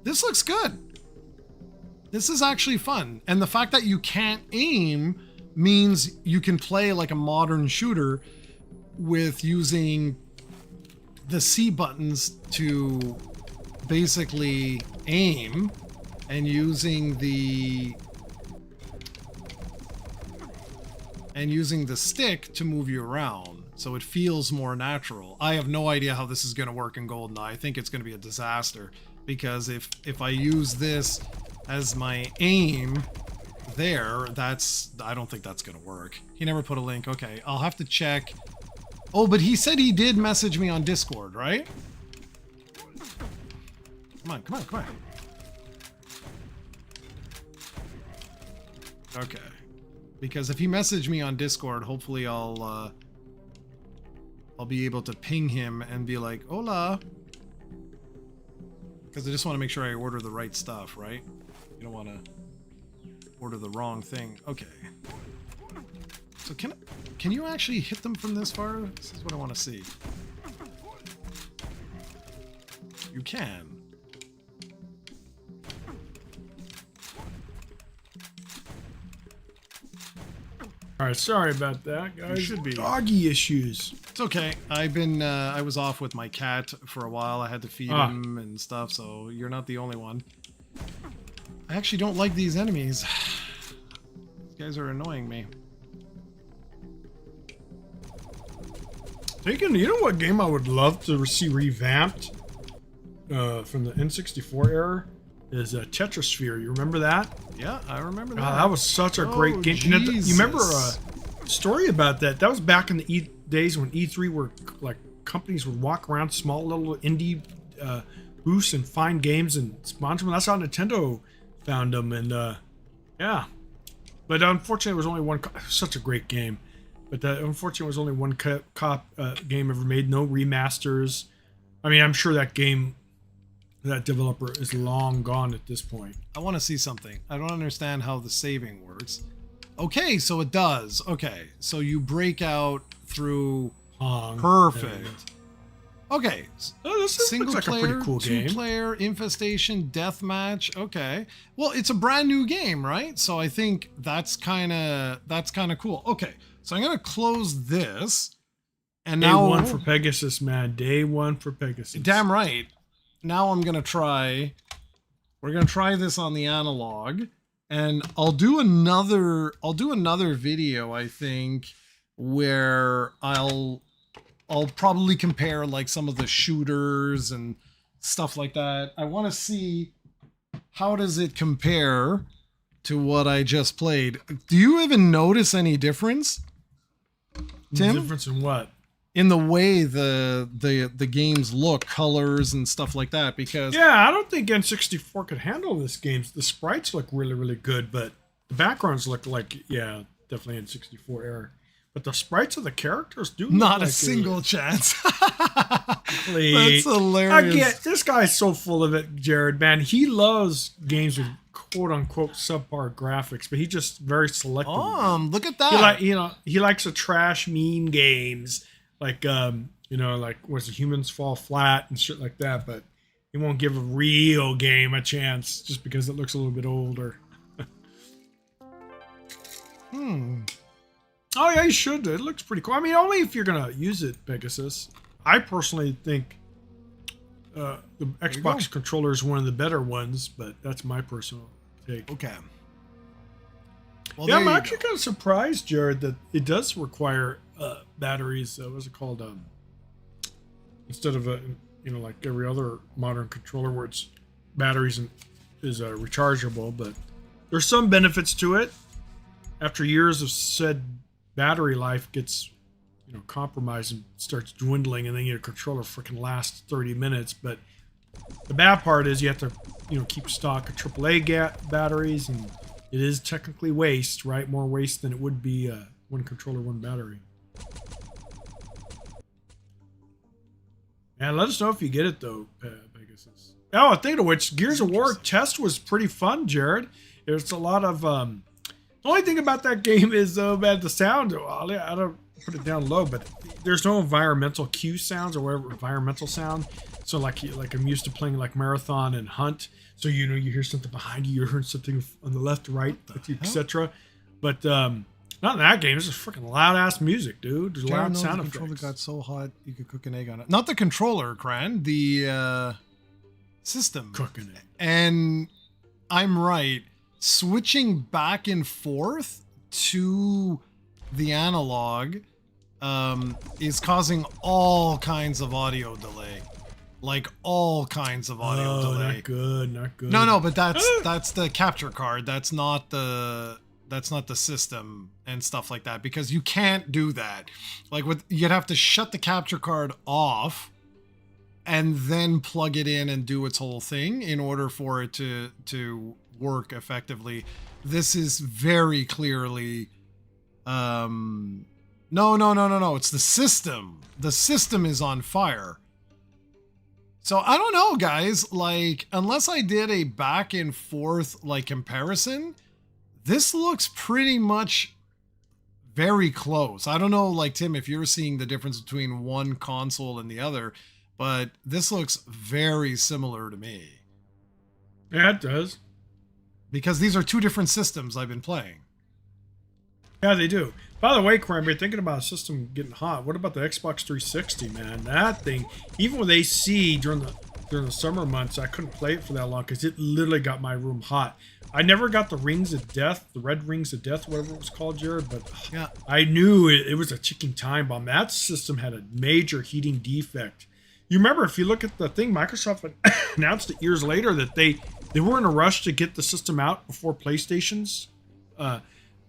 This looks good. This is actually fun. And the fact that you can't aim means you can play like a modern shooter with using the C buttons to basically aim and using the stick to move you around. So it feels more natural. I have no idea how this is going to work in GoldenEye. I think it's going to be a disaster. Because if I use this as my aim there, I don't think that's gonna work. He never put a link. Okay, I'll have to check. Oh, but he said he did message me on Discord, right? Come on, come on, come on. Okay. Because if he messaged me on Discord, hopefully I'll be able to ping him and be like, hola. Because I just want to make sure I order the right stuff, right? You don't want to order the wrong thing. Okay. So can you actually hit them from this far? This is what I want to see. You can. All right, sorry about that, guys. You should be. Doggy issues. It's okay. I was off with my cat for a while. I had to feed him and stuff, so you're not the only one. I actually don't like these enemies. These guys are annoying me. You know what game I would love to see revamped from the N64 era is Tetrasphere. You remember that? Yeah, I remember that. That was such a great game. You remember a story about that? That was back in the days when E3 were like companies would walk around small little indie booths and find games and sponsor them. That's how Nintendo found them, and yeah. But unfortunately, it was only one. Such a great game, but unfortunately, it was only one game ever made. No remasters. I mean, I'm sure that game, that developer is long gone at this point. I want to see something. I don't understand how the saving works. Okay, so it does. Okay, so you break out through. Perfect. Okay. This looks like a pretty cool game. Two-player, infestation, deathmatch. Okay. Well, it's a brand new game, right? So I think that's kind of cool. Okay. So I'm gonna close this, and now Day one for Pegasus, man. Day one for Pegasus. Damn right. Now I'm gonna try. We're gonna try this on the analog, and I'll do another video, I think, where I'll probably compare like some of the shooters and stuff like that. I want to see how does it compare to what I just played. Do you even notice any difference, Tim? Difference in what? In the way the games look, colors and stuff like that? Because Yeah, I don't think N64 could handle this game. The sprites look really, really good, but the backgrounds look like, yeah, definitely N64 era. But the sprites of the characters do look not like a single chance. Please. That's hilarious. I get this guy's so full of it, Jared. Man, he loves games with quote unquote subpar graphics, but he just very selective. Look at that. He likes the trash mean games like like what's it, Humans Fall Flat and shit like that. But he won't give a real game a chance just because it looks a little bit older. Oh yeah, you should. It looks pretty cool. I mean, only if you're gonna use it, Pegasus. I personally think the Xbox controller is one of the better ones, but that's my personal take. Okay. Well, Yeah, I'm actually kind of surprised, Jared, that it does require batteries. What's it called? Instead of like every other modern controller where it's batteries and is rechargeable, but there's some benefits to it. After years of said battery life gets compromised and starts dwindling, and then your controller freaking lasts 30 minutes. But the bad part is you have to keep stock of AAA batteries, and it is technically waste, right? More waste than it would be one controller, one battery. And let us know if you get it though, Pegasus. Oh, thinking of which, Gears of War test was pretty fun, Jared. There's a lot of the only thing about that game is though, man, the sound. I don't put it down low, but there's no environmental cue sounds or whatever environmental sound. So like I'm used to playing like Marathon and Hunt. So you hear something behind you, you're hearing something on the left, right, etc. But not in that game. It's just freaking loud ass music, dude. There's loud sound effects. The controller got so hot you could cook an egg on it. Not the controller, Cran. The system. Cooking it. And I'm right. Switching back and forth to the analog is causing all kinds of audio delay. Like all kinds of audio delay. Not good, not good. No, but that's the capture card. That's not the system and stuff like that, because you can't do that. Like you'd have to shut the capture card off and then plug it in and do its whole thing in order for it to work effectively. This is very clearly no, it's the system. The system is on fire. So I don't know, guys, like unless I did a back and forth like comparison, this looks pretty much very close. I don't know, like Tim, if you're seeing the difference between one console and the other, but this looks very similar to me. Yeah, it does. Because these are two different systems I've been playing. Yeah, they do. By the way, Cranberry, thinking about a system getting hot, what about the Xbox 360, man? That thing, even with AC during the summer months, I couldn't play it for that long because it literally got my room hot. I never got the Rings of Death, the Red Rings of Death, whatever it was called, Jared, but yeah, I knew it was a ticking time bomb. That system had a major heating defect. You remember, if you look at the thing, Microsoft announced it years later that they were in a rush to get the system out before PlayStation's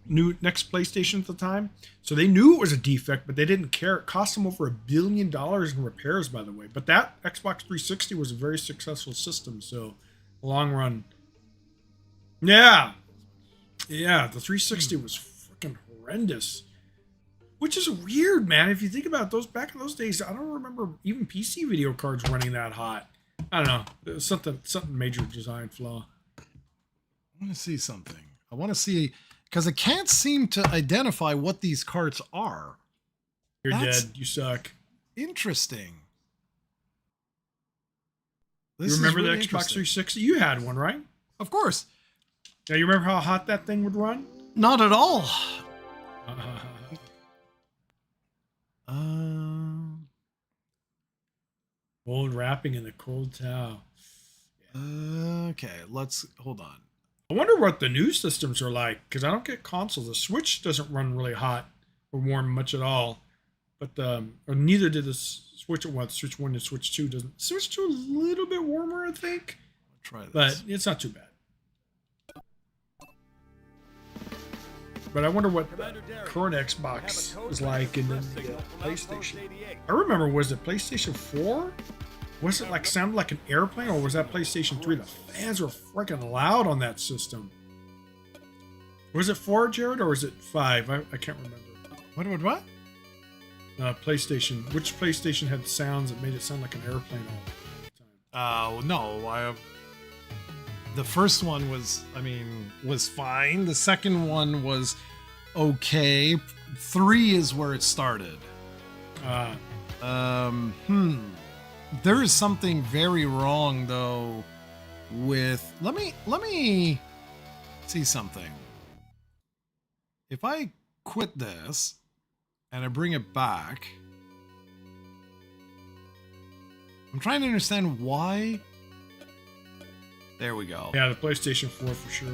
next PlayStation at the time. So they knew it was a defect, but they didn't care. It cost them over $1 billion in repairs, by the way. But that Xbox 360 was a very successful system. So long run. Yeah. Yeah, the 360 was freaking horrendous. Which is weird, man. If you think about those back in those days, I don't remember even PC video cards running that hot. I don't know. There was something major design flaw. I want to see something. I want to see, because it can't seem to identify what these cards are. You're dead. You suck. Interesting. You remember the Xbox 360? You had one, right? Of course. Yeah, you remember how hot that thing would run? Not at all. Cold wrapping in the cold towel. Okay, let's hold on. I wonder what the new systems are like, because I don't get consoles. The Switch doesn't run really hot or warm much at all, but or neither did the Switch. Well, the Switch 1 and Switch 2 doesn't. Switch 2 a little bit warmer, I think. Try this. But it's not too bad. But I wonder what the current Xbox is like and then the PlayStation. I remember, was it PlayStation 4? Was it like sounded like an airplane, or was that PlayStation 3? The fans were freaking loud on that system. Was it 4, Jared, or was it 5? I can't remember. What? PlayStation. Which PlayStation had sounds that made it sound like an airplane all the time? No, the first one was fine. The second one was okay. 3 is where it started. There is something very wrong though with let me see something. If I quit this and I bring it back, I'm trying to understand why. There we go. Yeah, the PlayStation 4 for sure.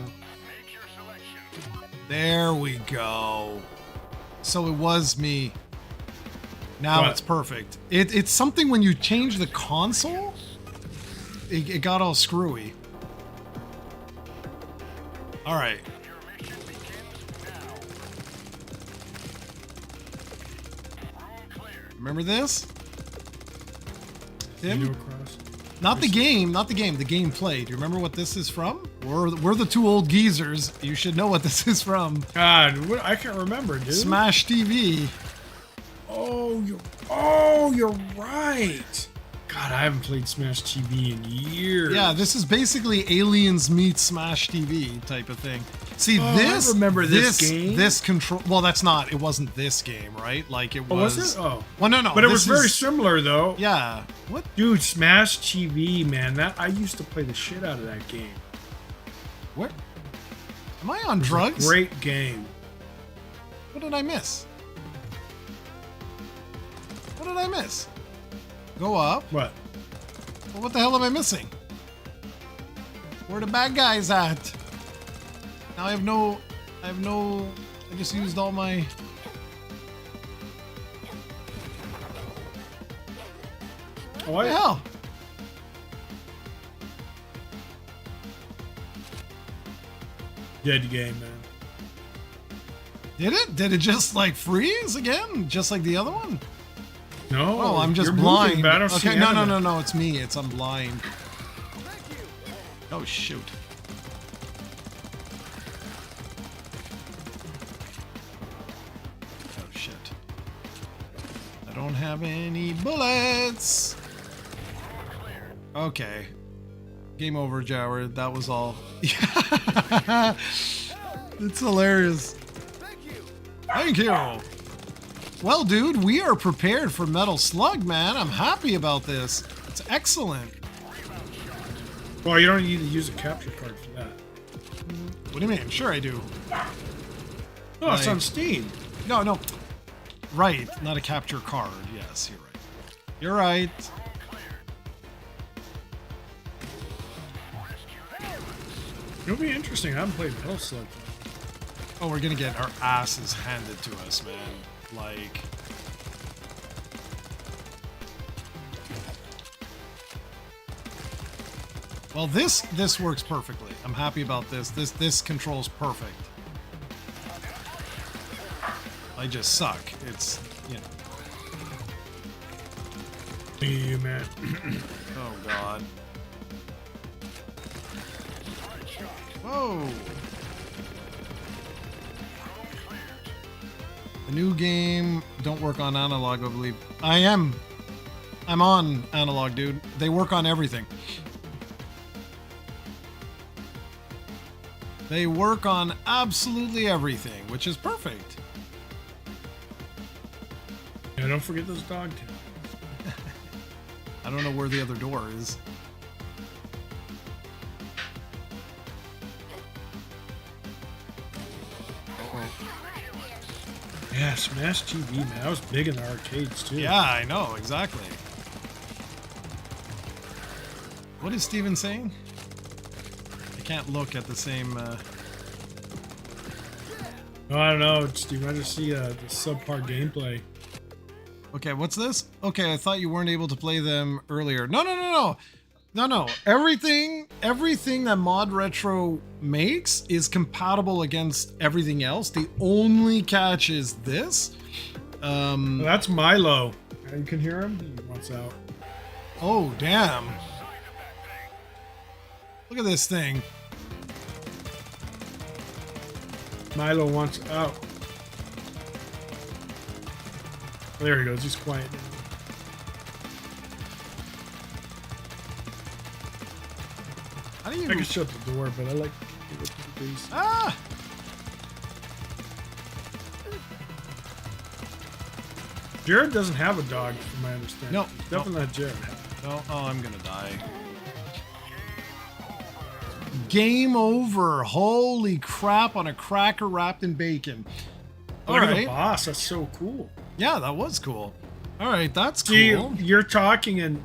There we go. So it was me. Now What? it's perfect. It's something when you change the console, it got all screwy. All right. Remember this? Tim? Video across. Not the game, the gameplay. Do you remember what this is from? We're the two old geezers. You should know what this is from. God, I can't remember, dude. Smash TV. Oh, you're right. God, I haven't played Smash TV in years. Yeah, this is basically Aliens meets Smash TV type of thing. See, I remember this game. This control. Well, that's not. It wasn't this game, right? Like it was. Was it? Oh. Well, no. But it this was very is- similar, though. Yeah. What? Dude, Smash TV, man. That I used to play the shit out of that game. What? Am I on drugs? Great game. What did I miss? What did I miss? Go up. What? Well, what the hell am I missing? Where the bad guys at? Now I just used all my... Oh, What the hell? Dead game, man. Did it? Did it just like freeze again? Just like the other one? No. Oh, I'm just you're blind. Moving, but I don't see Okay, no, evidence. no, it's me. I'm blind. Oh, shoot. Oh, shit. I don't have any bullets. Okay. Game over, Joward. That was all. It's hilarious. Thank you. Well, dude, we are prepared for Metal Slug, man. I'm happy about this. It's excellent. Well, you don't need to use a capture card for that. What do you mean? Sure I do. No, it's Like- on Steam. No. Right, not a capture card. Yes, you're right. You're right. It'll be interesting. I haven't played Metal Slug. Oh, we're gonna get our asses handed to us, man. Like... Well, this works perfectly. I'm happy about this. This controls perfect. I just suck. It's, you know. You man. Oh God. Whoa. The new game don't work on Analogue, I believe. I'm on Analogue, dude. They work on everything. They work on absolutely everything, which is perfect. Yeah, don't forget those dog tags. I don't know where the other door is. Yeah, Smash TV, man. That was big in the arcades, too. Yeah, I know, exactly. What is Steven saying? I can't look at the same... No, I don't know, Steve. I just see the subpar gameplay. Okay, what's this? Okay, I thought you weren't able to play them earlier. No. Everything everything that ModRetro makes is compatible against everything else. The only catch is this. That's Milo. You can hear him. He wants out. Oh, damn. Look at this thing. Milo wants out. There he goes. He's quiet now. How do you... I can shut the door, but I like to give it to the base. Ah! Jared doesn't have a dog, from my understanding. No, Definitely not Jared. No, oh, I'm gonna die. Game over. Holy crap on a cracker wrapped in bacon. All Look at the right. boss. That's so cool. Yeah, that was cool. All right, that's cool. See, you're talking and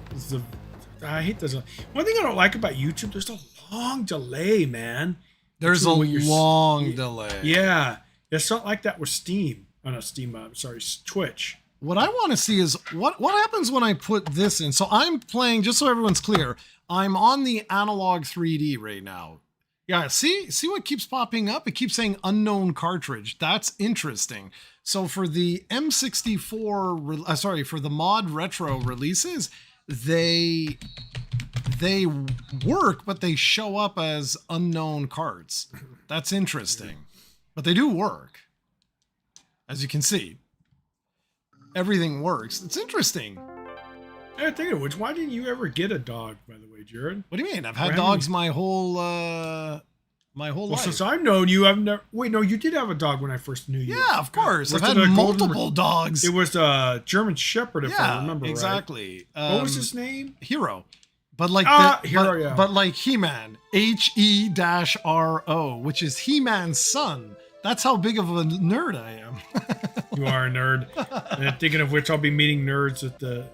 I hate this. One thing I don't like about YouTube, there's a long delay, man. There's a between what long delay. Yeah. It's not like that with Steam. Oh, no, Steam, sorry, Twitch. What I want to see is what happens when I put this in. So I'm playing, just so everyone's clear, I'm on the Analogue 3D right now. Yeah, see what keeps popping up? It keeps saying unknown cartridge. That's interesting. So for the M64, for the ModRetro releases, they work, but they show up as unknown cards. That's interesting. But they do work. As you can see. Everything works. It's interesting. I think of which, why didn't you ever get a dog, by the way, Jared? What do you mean? I've had dogs my whole life. Since I've known you, I've never. Wait, no, you did have a dog when I first knew you. Yeah, of course. Was I've it had a golden multiple dogs. It was a German Shepherd, if I remember exactly. right. What was his name? Hero. But like Hero, yeah. But like He-Man, HE-RO, which is He-Man's son. That's how big of a nerd I am. You are a nerd. And thinking of which, I'll be meeting nerds at the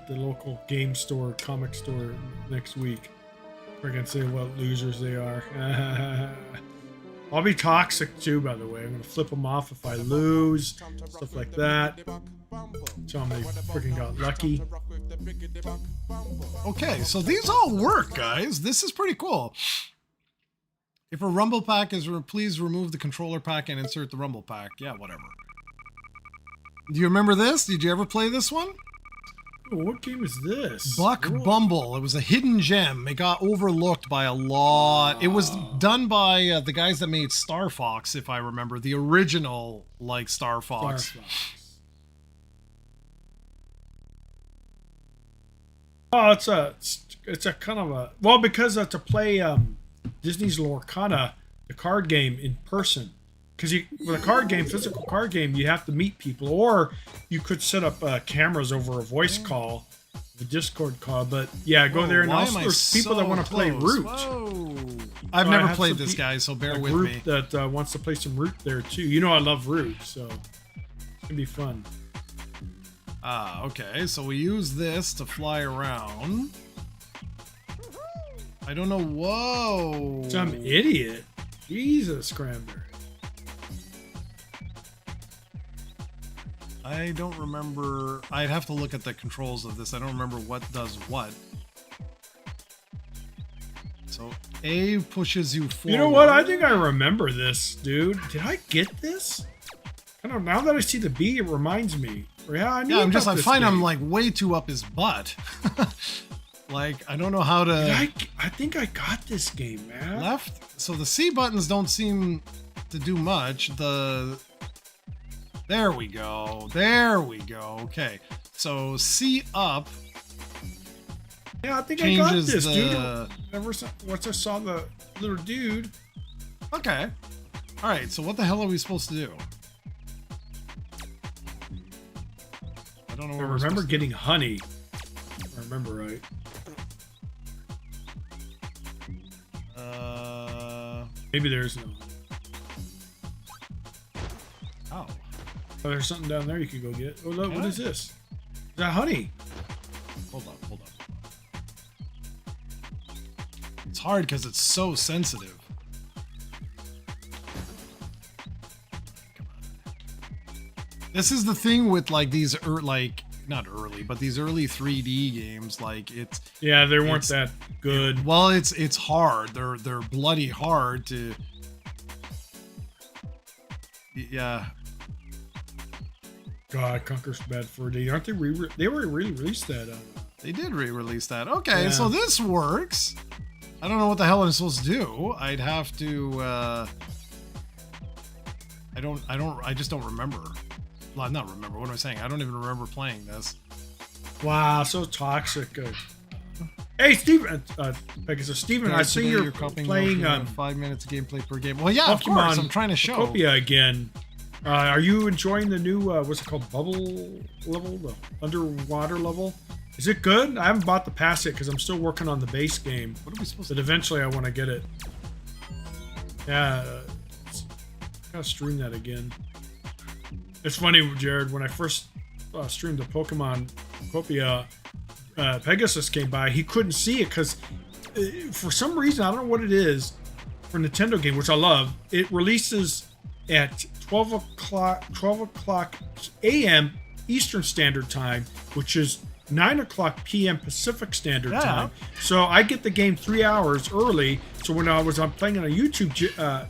local game store, comic store next week. We're gonna say what losers they are. I'll be toxic too, by the way. I'm gonna flip them off if I lose, stuff like that. Tell them they freaking got lucky. Okay, so these all work, guys. This is pretty cool. If a rumble pack is, please remove the controller pack and insert the rumble pack. Yeah, whatever. Do you remember this? Did you ever play this one? Oh, what game is this? Buck Bumble. It was a hidden gem. It got overlooked by a lot. It was done by the guys that made Star Fox, if I remember. The original, like, Star Fox. Star Fox. Oh, it's a kind of a, well, because to play Disney's Lorcana, the card game, in person. Because with a card game, physical card game, you have to meet people, or you could set up cameras over a voice call, the Discord call. But yeah, go there, and also there's people that want to play Root. Whoa. I've never played this, guy, so bear with Root me. that wants to play some Root there too. You know I love Root, so it's gonna be fun. Ah, okay. So we use this to fly around. I don't know. Whoa. Some idiot. Jesus, Cranberry. I don't remember. I'd have to look at the controls of this. I don't remember what does what. So A pushes you forward. You know what? I think I remember this, dude. Did I get this? I don't know. Now that I see the B, it reminds me. Yeah, I knew I about this find game. I'm like way too up his butt. Like, I don't know how to... I think I got this game, man. Left? So the C buttons don't seem to do much. There we go. There we go. Okay. So C up. Yeah, I think I got changes this, the... dude. Once I saw the little dude. Okay. All right. So what the hell are we supposed to do? I don't know. I What remember getting honey. If I remember right. Maybe there's no. Oh. Oh, there's something down there you could go get. Oh, look, what is this? Is that honey? Hold up. Hold up. It's hard because it's so sensitive. Come on. This is the thing with like these like not early, but these early 3D games, like it's Yeah, they weren't that good. well, it's hard. They're bloody hard to. Yeah. God, Conker's Bad Fur Day. Aren't they they were re-released that? They did re-release that. Okay, Yeah. so this works. I don't know what the hell I'm supposed to do. I'd have to. I just don't remember. Well, not remember. What am I saying? I don't even remember playing this. Wow, so toxic. Hey, Steven. Pegasus, Steven, I see you're playing 5 minutes of gameplay per game. Well, yeah, of course. I'm trying to show. Pokopia again. Are you enjoying the new, what's it called, bubble level, the underwater level? Is it good? I haven't bought the pass yet because I'm still working on the base game. What are we supposed But to do? eventually I want to get it. Yeah, gotta stream that again. It's funny, Jared, when I first streamed the Pokemon Pokopia, Pegasus came by. He couldn't see it because for some reason, I don't know what it is, for a Nintendo game, which I love, it releases at 12 o'clock a.m. Eastern Standard Time, which is 9 o'clock p.m. Pacific Standard Time. So I get the game 3 hours early. So when I'm playing on a YouTube,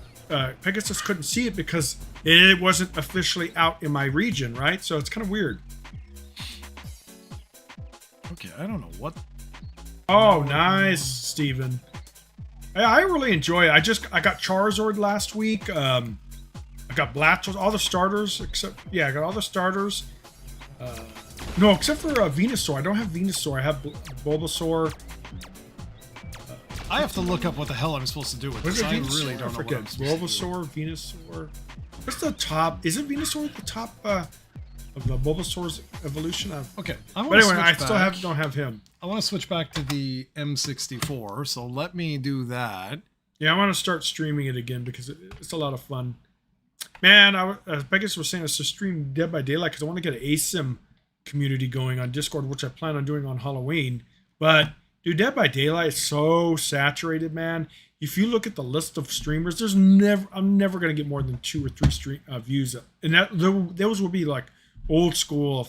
Pegasus couldn't see it because it wasn't officially out in my region, right? So it's kind of weird. Okay, I don't know what. Oh, nice, Steven. I really enjoy it. I got Charizard last week. I got Blastoise, all the starters except I got all the starters. No, except for Venusaur. I don't have Venusaur. I have Bulbasaur. I have to look up what the hell I'm supposed to do with What is this. it? I Venusaur? really don't know what forget. I'm supposed to do. Bulbasaur, Venusaur. What's the top? Is it Venusaur at the top of the Bulbasaur's evolution? Okay, But anyway, I still don't have him. I want to switch back to the M64, so let me do that. Yeah, I want to start streaming it again because it's a lot of fun. Man, Pegasus was saying I should stream Dead by Daylight because I want to get an ASIM community going on Discord, which I plan on doing on Halloween. But dude, Dead by Daylight is so saturated, man. If you look at the list of streamers, I'm never gonna get more than 2 or 3 views, and those will be like old school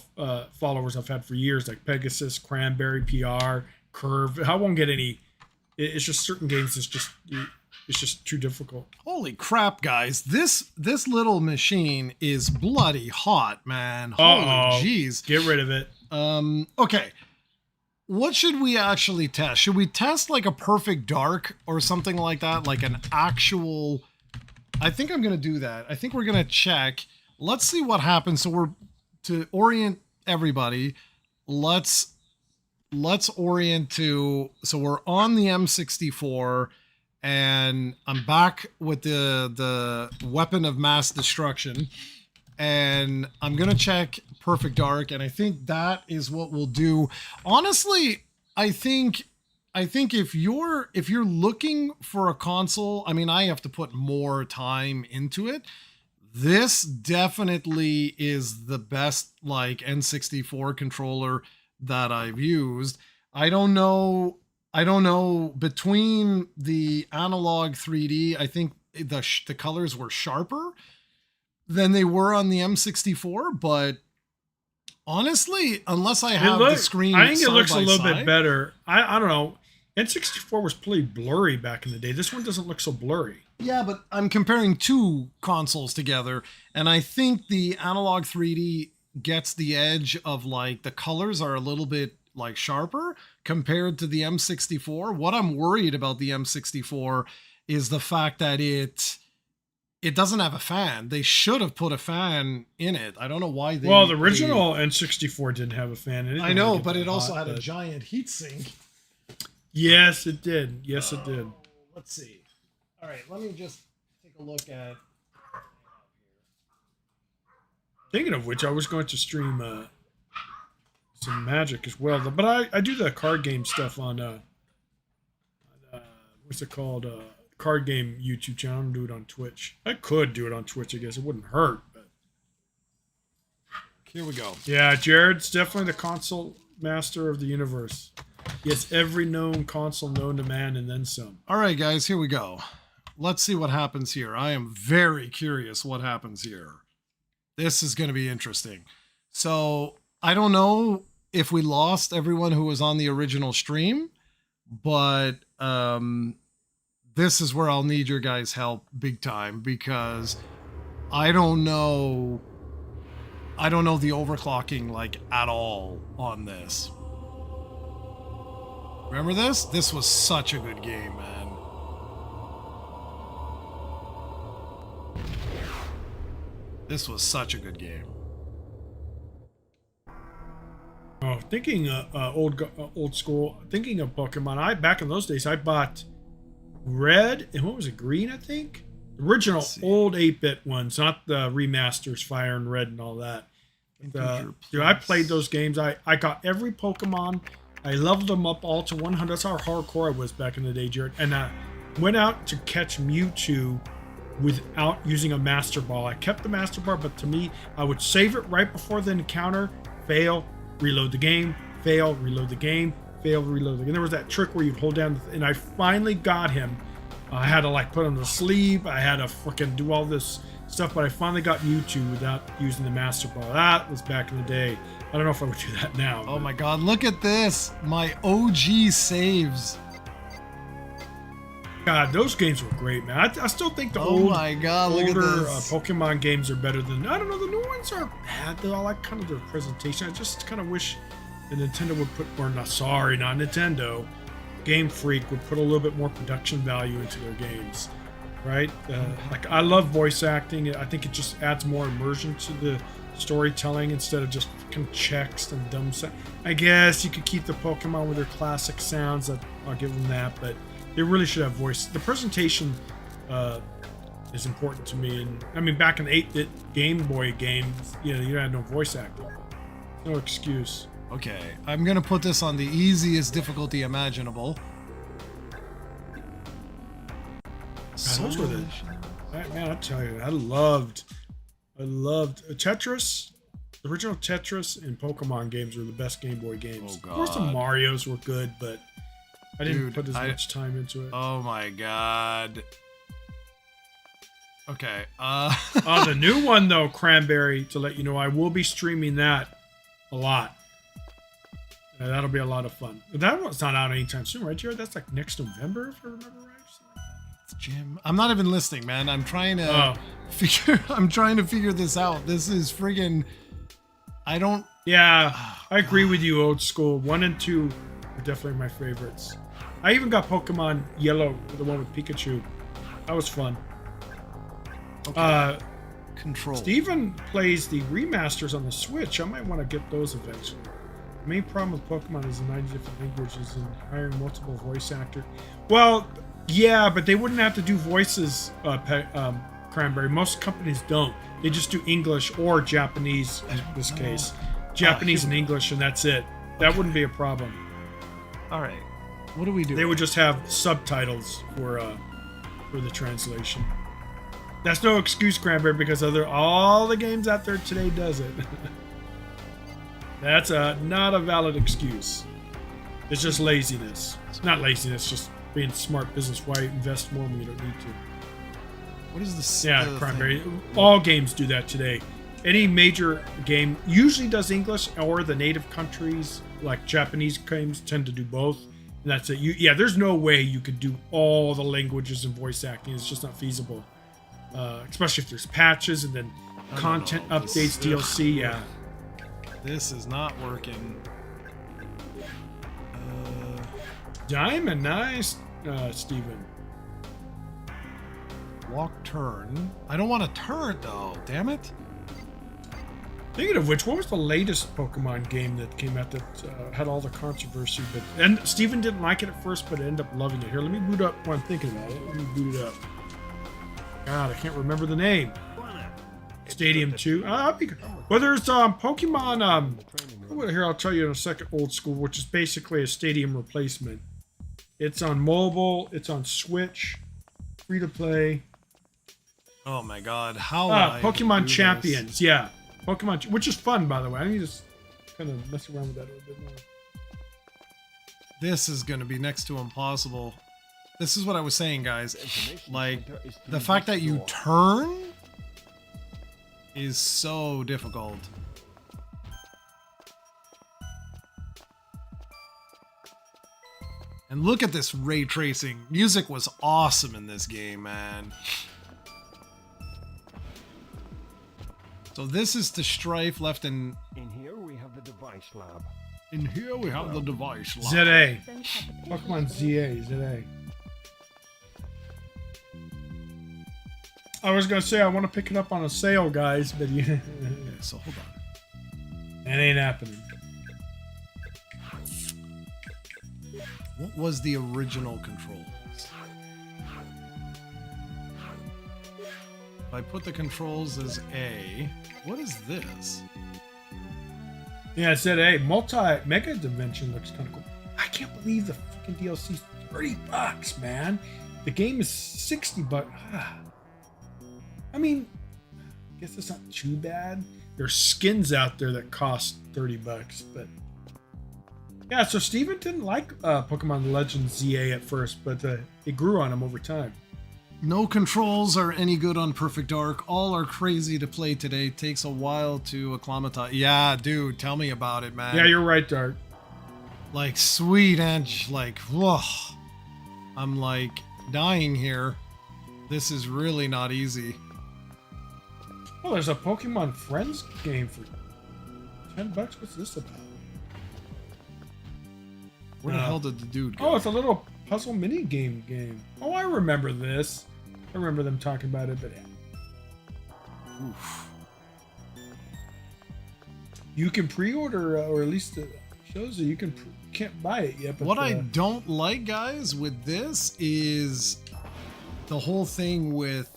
followers I've had for years, like Pegasus, Cranberry, PR, Curve. I won't get any. It's just certain games. It's just too difficult. Holy crap, guys! This little machine is bloody hot, man. Holy jeez! Get rid of it. Okay. What should we actually test? Should we test like a perfect dark or something like that? Like an actual... I think I'm going to do that. I think we're going to check. Let's see what happens. So to orient everybody, let's orient to... So we're on the M64 and I'm back with the weapon of mass destruction. And I'm going to check perfect dark, and I think that is what we'll do. Honestly, I think if you're looking for a console, I mean, I have to put more time into it. This definitely is the best like N64 controller that I've used. I don't know between the Analogue 3D, I think the colors were sharper than they were on the M64, but honestly, unless I have the screen, I think it looks a little side, bit better. I don't know. N64 was pretty blurry back in the day. This one doesn't look so blurry. Yeah, but I'm comparing 2 consoles together, and I think the Analogue 3D gets the edge of like the colors are a little bit like sharper compared to the M64. What I'm worried about the M64 is the fact that it doesn't have a fan. They should have put a fan in it. I don't know why they... Well, the original N64 didn't have a fan in it. I know, but it also had a giant heatsink. Yes, it did. Yes, it did. Let's see. All right, let me just take a look at... Thinking of which, I was going to stream some Magic as well. But I do the card game stuff on... what's it called? Card game YouTube channel. I don't do it on Twitch. I could do it on Twitch, I guess. It wouldn't hurt. But here we go. Yeah, Jared's definitely the console master of the universe. He has every known console known to man and then some. All right, guys, here we go. Let's see what happens here. I am very curious what happens here. This is going to be interesting. So I don't know if we lost everyone who was on the original stream, but this is where I'll need your guys' help big time, because I don't know the overclocking like at all on this. Remember this? This was such a good game, man. This was such a good game. Oh, thinking old school, thinking of Pokemon, back in those days I bought Red and what was it, Green, I think? Original old 8-bit ones, not the remasters, Fire and Red and all that. Dude, I played those games. I got every Pokemon. I leveled them up all to 100. That's how hardcore I was back in the day, Jared. And I went out to catch Mewtwo without using a Master Ball. I kept the Master Ball, but to me, I would save it right before the encounter, fail, reload the game, fail, reload the game, fail, reload the game. There was that trick where you'd hold down, and I finally got him. I had to like put on the sleeve. I had to fucking do all this stuff, but I finally got Mewtwo without using the Master Ball. That was back in the day. I don't know if I would do that now. Oh my god, look at this. My OG saves. God, those games were great, man. I still think the Oh my god, look at older this. Pokemon games are better than, I don't know, the new ones are bad though. I like kind of their presentation. I just kind of wish the Nintendo would put, or not, sorry, not Nintendo, Game Freak would put a little bit more production value into their games, right? Like, I love voice acting. I think it just adds more immersion to the storytelling instead of just fucking checks and dumb sound. I guess you could keep the Pokemon with their classic sounds. I'll give them that, but they really should have voice. The presentation is important to me. And I mean, back in the 8-bit Game Boy games, you had no voice acting. No excuse. Okay, I'm gonna put this on the easiest difficulty imaginable. Those were the, man, I tell you, I loved Tetris. The original Tetris and Pokemon games were the best Game Boy games. Oh, God. Of course, the Marios were good, but I didn't put as I- much time into it. Oh my god. Okay, The new one though, Cranberry, to let you know, I will be streaming that a lot. That'll be a lot of fun. But that one's not out anytime soon, right, Jared? That's like next November, if I remember right. Jim, I'm not even listening, man. I'm trying to Oh. figure this out. This is friggin' Yeah, I agree with you, old school. 1 and 2 are definitely my favorites. I even got Pokemon Yellow, the one with Pikachu. That was fun. Control. Steven plays the remasters on the Switch. I might want to get those eventually. The main problem with Pokemon is the 90 different languages and hiring multiple voice actors. Well, yeah, but they wouldn't have to do voices, Cranberry. Most companies don't. They just do English or Japanese in this case. Japanese and English, and that's it. That wouldn't be a problem. All right. What do we do? They would just have subtitles for the translation. That's no excuse, Cranberry, because all the games out there today does it. That's not a valid excuse. It's just laziness. It's not laziness, just being smart business. Why invest more when you don't need to? What is this? Yeah, Cranberry. All games do that today. Any major game usually does English, or the native countries, like Japanese games, tend to do both. And that's it. There's no way you could do all the languages and voice acting. It's just not feasible. Especially if there's patches and then content updates, DLC. Yeah. This is not working. Diamond, nice, Steven. Walk turn. I don't want to turn though. Damn it. Thinking of which, what was the latest Pokemon game that came out that had all the controversy? And Steven didn't like it at first, but ended up loving it. Here, let me boot up while I'm thinking about it. Let me boot it up. God, I can't remember the name. Stadium 2. Whether it's Pokemon, here I'll tell you in a second, old school, which is basically a stadium replacement. It's on mobile, it's on Switch, free to play. Oh my god, how would I Pokemon do Champions, this? yeah. Pokemon, which is fun, by the way. I need to kind of mess around with that a little bit more. This is going to be next to impossible. This is what I was saying, guys. Like, the fact that you turn is so difficult. And look at this ray tracing. Music was awesome in this game, man. So this is the strife left in... In here we have the device lab. In here we have the device lab. ZA. Pokemon ZA. ZA. I was gonna say I want to pick it up on a sale, guys, but yeah. Okay, so hold on. That ain't happening. What was the original controls? If I put the controls as A, what is this? Yeah, it said, hey, multi-mega dimension looks kind of cool. I can't believe the fucking DLC's $30, man. The game is $60. I mean, I guess it's not too bad. There's skins out there that cost $30, but yeah. So Steven didn't like Pokemon Legends ZA at first, but it grew on him over time. No controls are any good on Perfect Dark. All are crazy to play today. Takes a while to acclimatize. Yeah, dude, tell me about it, man. Yeah, you're right, Dark. Like, sweet Edge, like, whoa. I'm like dying here. This is really not easy. Oh, there's a Pokemon Friends game for $10. What's this about? Where the hell did the dude go? Oh, it's a little puzzle mini game. Oh, I remember this. I remember them talking about it, but yeah. Oof. You can pre-order, or at least it shows that you can't buy it yet. But what I don't like, guys, with this is the whole thing with,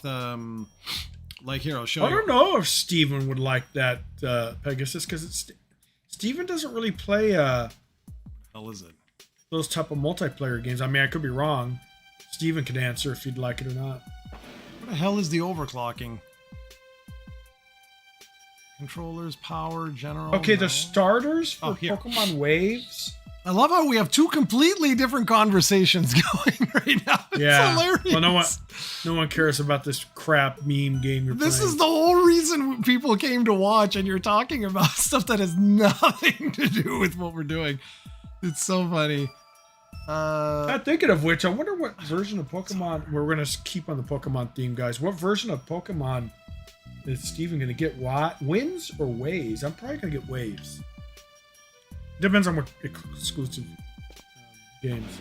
like, here, I'll show you. I don't know if Steven would like that, Pegasus, because Steven doesn't really play What the hell is it? those type of multiplayer games. I mean, I could be wrong. Steven could answer if you'd like it or not. What the hell is the overclocking? Controllers, power, general. Okay, no. the starters for here. Pokemon Waves. I love how we have two completely different conversations going right now. It's hilarious. Well, no one cares about this crap meme game you're This playing. is the whole reason people came to watch, and you're talking about stuff that has nothing to do with what we're doing. It's so funny. Thinking of which, I wonder what version of Pokemon we're gonna keep on the Pokemon theme, guys. What version of Pokemon is Steven gonna get? Winds or Waves? I'm probably gonna get Waves. Depends on what exclusive games.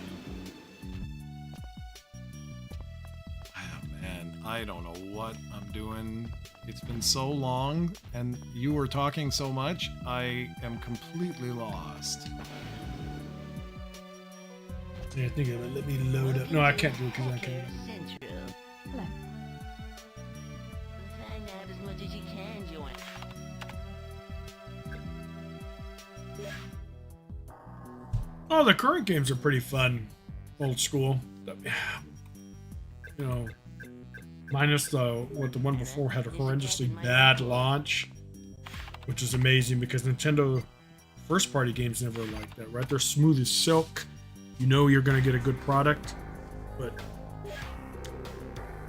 Oh, man, I don't know what I'm doing. It's been so long, and you were talking so much, I am completely lost. Yeah, think of it. Let me load up. No, I can't do it because I can't. Hello. Find out as much as you can, Joanne. Oh, the current games are pretty fun. Old school. You know, minus the one before had a horrendously bad launch, which is amazing because Nintendo first party games never like that, right? They're smooth as silk. You know you're gonna get a good product. But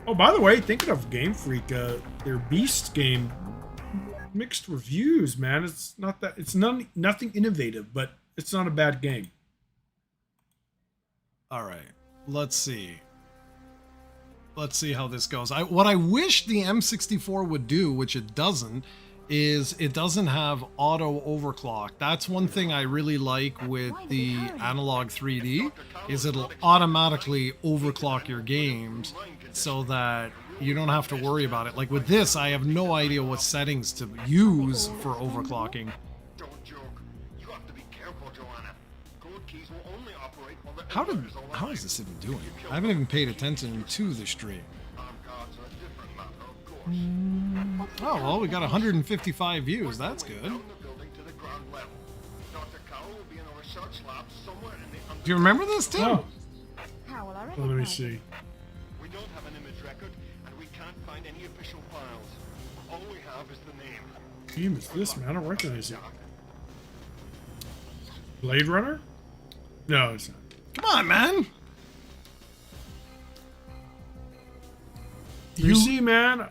oh, by the way, thinking of Game Freak, their Beast game, mixed reviews, man. It's not that nothing innovative, but it's not a bad game. All right, let's see. Let's see how this goes. What I wish the M64 would do, which it doesn't, is it doesn't have auto overclock. That's one thing I really like with the Analogue 3D, is it'll automatically overclock your games so that you don't have to worry about it. Like with this, I have no idea what settings to use for overclocking. Don't joke. You have to be careful, Joanna. Code keys will only operate while the How alert is alive. is this even doing? I haven't even paid attention to the stream. Armed guards are a different matter, of course. Oh, well, we got 155 views. That's good. Down the building to the ground level. Dr. Carroll will be in a research lab somewhere in the Do you remember this, Tim? Oh, How will I well, let me recognize see. We don't have an image record, and we can't find any official files. All we have is the name. What game is this, man? I don't recognize it. Blade Runner? No, it's not. Come on, man. You see, man.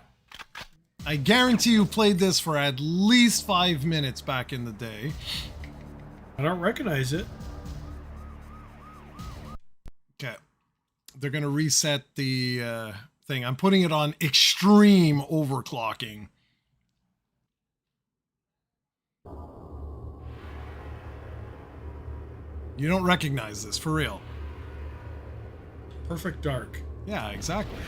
I guarantee you played this for at least 5 minutes back in the day. I don't recognize it. they're gonna reset the thing. I'm putting it on extreme overclocking. You don't recognize this, for real. Perfect Dark. Yeah, exactly.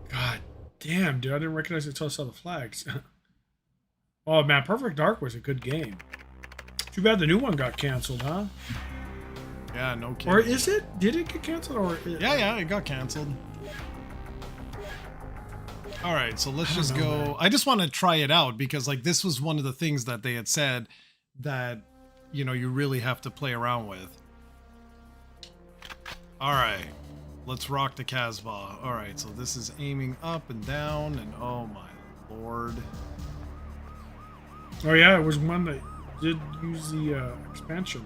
God damn, dude, I didn't recognize it until I saw the flags. Oh man, Perfect Dark was a good game. Too bad the new one got canceled, huh? Yeah, no kidding. Or is it? Did it get canceled? Or Yeah, it got canceled. All right, so let's just go. Man. I just want to try it out because like this was one of the things that they had said that, you know, you really have to play around with. All right, let's rock the Casbah. All right, so this is aiming up and down, and oh my lord. Oh yeah, it was one that did use the expansion.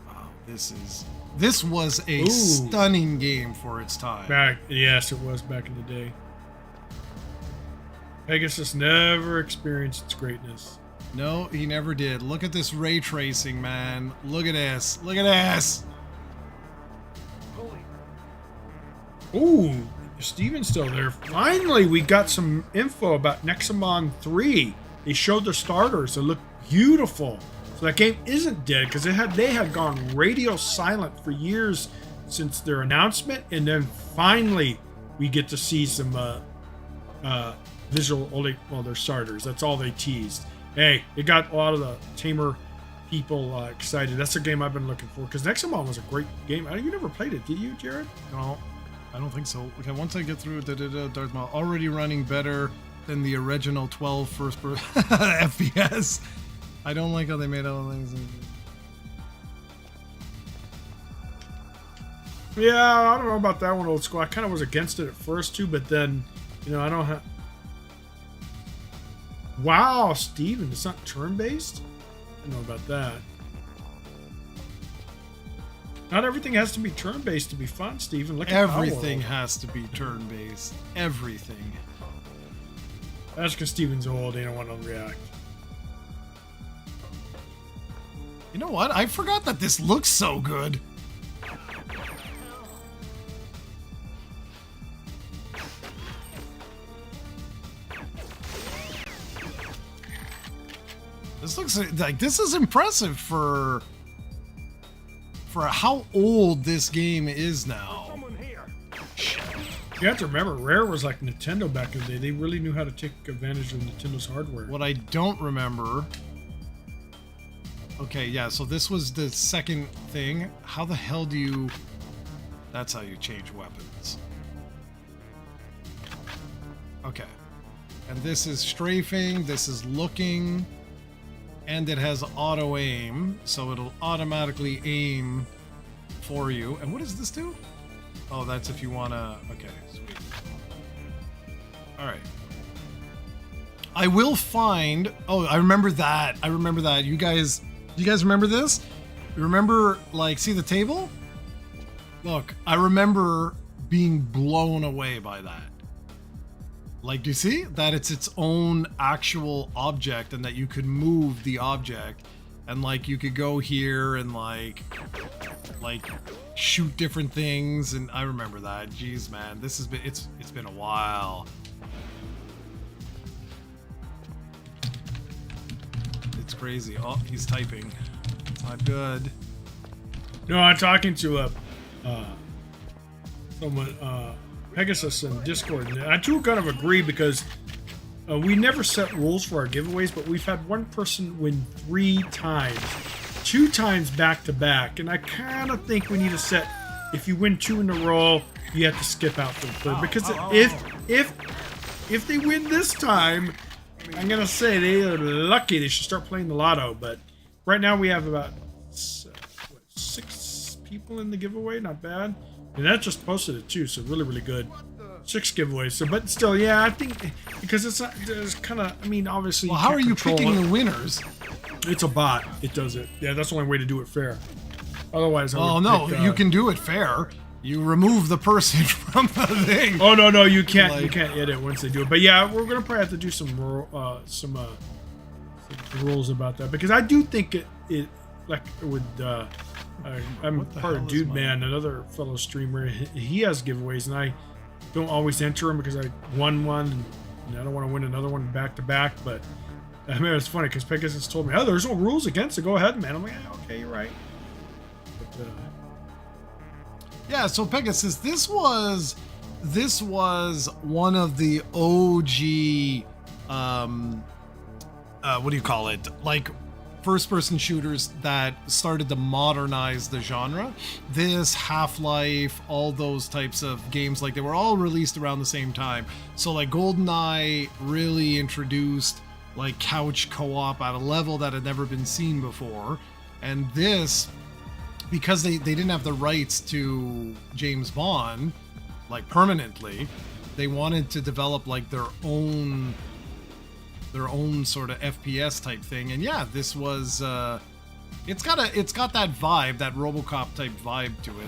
Wow, this was a Ooh. stunning game for its time. Yes, it was back in the day. Pegasus never experienced its greatness. No, he never did. Look at this ray tracing, man. Look at this. Look at this. Ooh, Steven's still there. Finally, we got some info about Nexamon 3. They showed the starters. It looked beautiful. So that game isn't dead because they had gone radio silent for years since their announcement, and then finally we get to see some visual. Well, their starters. That's all they teased. Hey, it got a lot of the tamer people excited. That's a game I've been looking for because Nexamon was a great game. You never played it, did you, Jared? No, I don't think so. Okay, once I get through Darth Maul, already running better than the original 12 first person FPS. I don't like how they made all things. Yeah, I don't know about that one, old school. I kind of was against it at first too, but then, you know, I don't have. Wow, Steven, it's not turn-based? I don't know about that. Not everything has to be turn-based to be fun, Steven. Look at Everything has to be turn-based. Everything. That's because Steven's old. They don't want to react. You know what? I forgot that this looks so good. This looks like this is impressive for how old this game is now. You have to remember, Rare was like Nintendo back in the day. They really knew how to take advantage of Nintendo's hardware. What I don't remember. Okay, yeah, so this was the second thing. How the hell do you... That's how you change weapons. Okay. And this is strafing, this is looking, and it has auto aim, so it'll automatically aim for you. And what does this do? Oh, that's if you wanna... Okay, sweet. Alright. I will find... Oh, I remember that. I remember that. You guys remember this? You remember, like, see the table? Look, I remember being blown away by that. Like, do you see? That it's its own actual object and that you could move the object. And, like, you could go here and, like shoot different things. And I remember that. Jeez, man. This has been... It's been a while. It's crazy. Oh, he's typing. It's not good. No, I'm talking to someone, Pegasus in Discord, and I too kind of agree because we never set rules for our giveaways, but we've had one person win 3 times, 2 times back to back, and I kind of think we need to set, if you win 2 in a row, you have to skip out for the third, because if they win this time, I'm gonna say they are lucky. They should start playing the lotto. But right now we have about 6 people in the giveaway. Not bad. And that just posted it too, so really good. 6 giveaways. So, but still, yeah, I think because it's not. It's kind of. I mean, obviously. Well, how are you picking the winners? It's a bot. It does it. Yeah, that's the only way to do it fair. Otherwise, I would no, pick, you can do it fair. You remove the person from the thing. Oh no, you can't. Like, you can't edit once they do it. But yeah, we're gonna probably have to do some the rules about that, because I do think it like with I'm What the part hell of is Dude my- Man, another fellow streamer. He has giveaways, and I don't always enter them because I won one, and I don't want to win another one back to back. But I mean, it's funny because Pegasus told me, "Oh, there's no rules against it. Go ahead, man." I'm like, yeah, "Okay, you're right." But, Yeah, so Pegasus, this was one of the OG what do you call it? Like first-person shooters that started to modernize the genre. This, Half-Life, all those types of games, like they were all released around the same time. So like GoldenEye really introduced like couch co-op at a level that had never been seen before. And this, because they didn't have the rights to James Bond, like permanently, they wanted to develop like their own sort of FPS type thing. And yeah, this was it's got that vibe, that RoboCop type vibe to it.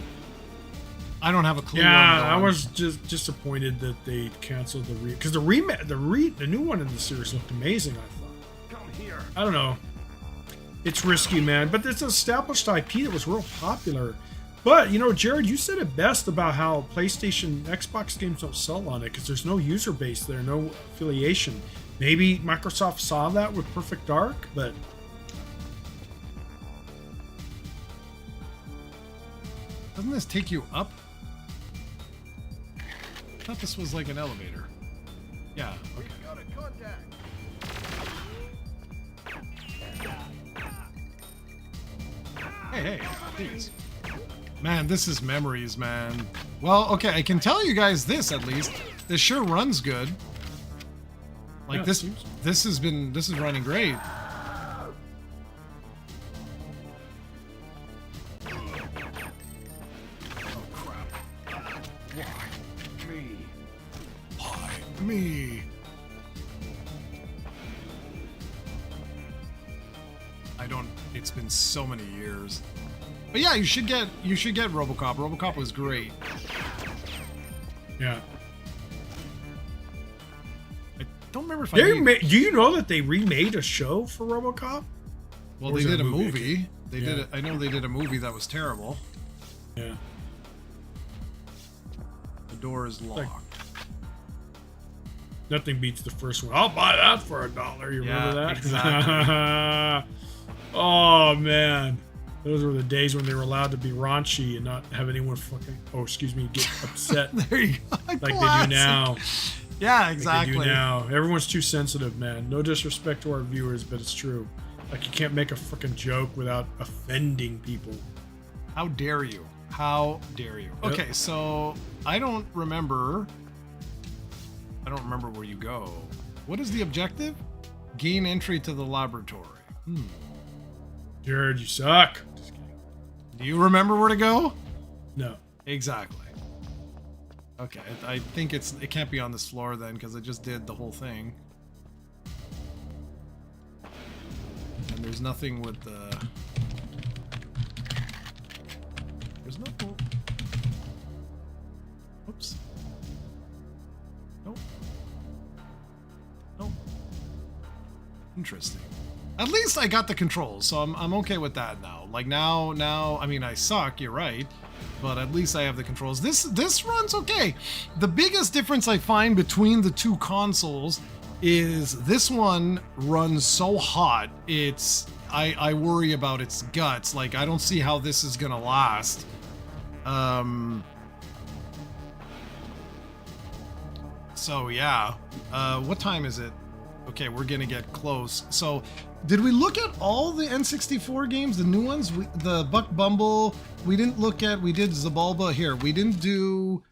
I don't have a clue. yeah, where I I'm was just disappointed that they canceled because the new one in the series looked amazing. I thought. Come here. I don't know. It's risky, man, but it's an established IP that was real popular. But, you know, Jared, you said it best about how PlayStation, Xbox games don't sell on it because there's no user base there, no affiliation. Maybe Microsoft saw that with Perfect Dark, but... Doesn't this take you up? I thought this was like an elevator. Yeah, okay. Got a contact. Hey, please. Man, this is memories, man. Well, okay, I can tell you guys this at least. This sure runs good. Like Yeah, this it seems this is running great. Oh crap. Why me? I don't, it's been so many years. But yeah, you should get RoboCop. RoboCop was great. Yeah. I don't remember if I made, Do you know that they remade a show for RoboCop? well, or they was it did a a movie? movie. They did Yeah. it. I know they did a movie that was terrible. Yeah. The door is locked. Nothing beats the first one. I'll buy that for $1. You Yeah, remember that? exactly. Oh, man. Those were the days when they were allowed to be raunchy and not have anyone get upset There you go. like they do now. Yeah, Like they exactly. do now. Everyone's too sensitive, man. No disrespect to our viewers, but it's true. Like, you can't make a fucking joke without offending people. How dare you? How dare you? Yep. Okay, so I don't remember where you go. What is the objective? Gain entry to the laboratory. Jared, you suck. Just kidding. Do you remember where to go? No. Exactly. Okay, I think it can't be on this floor then because I just did the whole thing. And there's nothing with the... There's no... Oops. Nope. Nope. Interesting. At least I got the controls, so I'm okay with that now. Like now, I mean, I suck, you're right, but at least I have the controls. This runs okay. The biggest difference I find between the two consoles is this one runs so hot, I worry about its guts. Like, I don't see how this is gonna last. So yeah, what time is it? Okay, we're gonna get close. So, did we look at all the N64 games, the new ones? The Buck Bumble, we didn't look at. We did Zabalba here. We didn't do.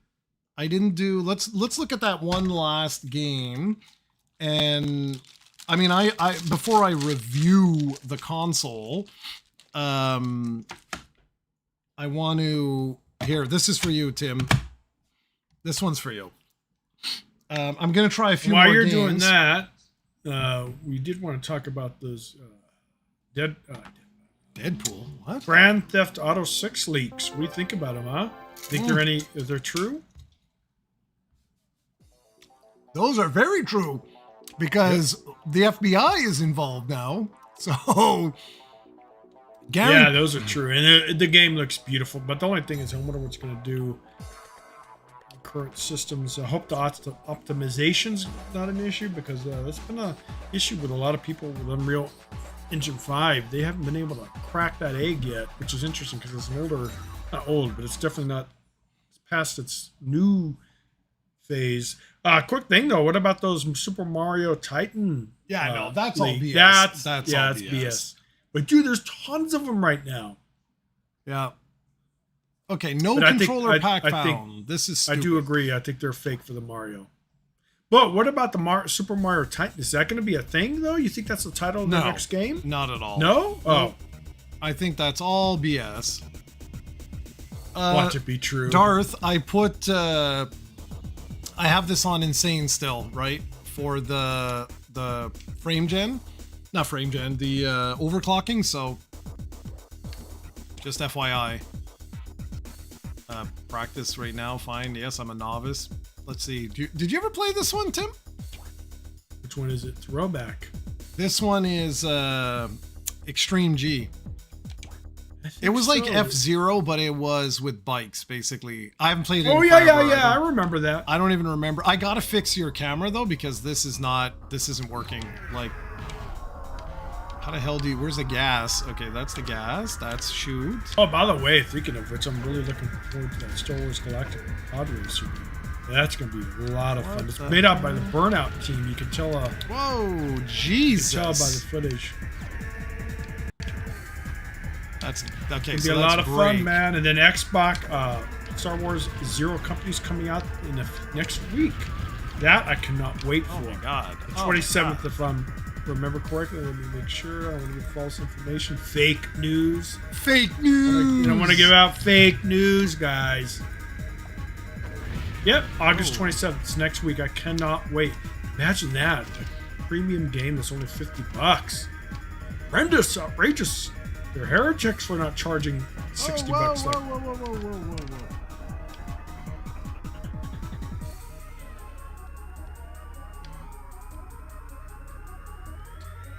I didn't do. Let's look at that one last game. And I mean, I before I review the console, I want to. Here, this is for you, Tim. This one's for you. I'm gonna try a few While more you're games. doing that, we did want to talk about those Deadpool. What? Grand Theft Auto 6 leaks. What do you think about them, huh? Think they're true? Those are very true. because the FBI is involved now. So, Yeah, those are true. And the game looks beautiful. But the only thing is, I wonder what it's going to do. Current systems. I hope the optimization's not an issue, because that's been an issue with a lot of people with Unreal Engine 5. They haven't been able to crack that egg yet, which is interesting because it's an older, not old, but it's definitely not past its new phase. Quick thing though, what about those Super Mario Titan? Yeah, I know. That's all BS. That's all BS. But dude, there's tons of them right now. Yeah. Okay, no But controller pack I found. think, This is I stupid. do agree. I think they're fake for the Mario. But what about the Super Mario Titan? Is that going to be a thing though? You think that's the title of the next game? Not at all. No? Oh. I think that's all BS. Watch it be true. Darth, I put I have this on insane still, right? For the frame gen. Not frame gen, the overclocking, so just FYI. Practice right now, fine. Yes, I'm a novice. Let's see. Did you ever play this one, Tim? Which one is it? Throwback. This one is Extreme G. It was like F-Zero, but it was with bikes, basically. I haven't played it in forever. Yeah. I remember that. I don't even remember. I gotta fix your camera though, because this isn't working. Like, how the hell where's the gas? Okay, that's the gas. That's shoot. Oh, by the way, thinking of which, I'm really looking forward to that Star Wars Galactic Pod Racer. That's going to be a lot of fun. It's made out by the Burnout team. You can tell. Whoa, Jesus! You can tell by the footage. That's okay. It'll So be a lot of great. fun, man. And then Xbox, Star Wars Zero Company's coming out in the next week. That I cannot wait for. Oh my god! The 27th, if I remember correctly. Let me make sure. I want to give false information. Fake news. Fake news. I don't want to give out fake news, guys. Yep, August 27th. It's next week. I cannot wait. Imagine that. A premium game that's only $50. Horrendous, outrageous. They're heretics for not charging $60. Whoa.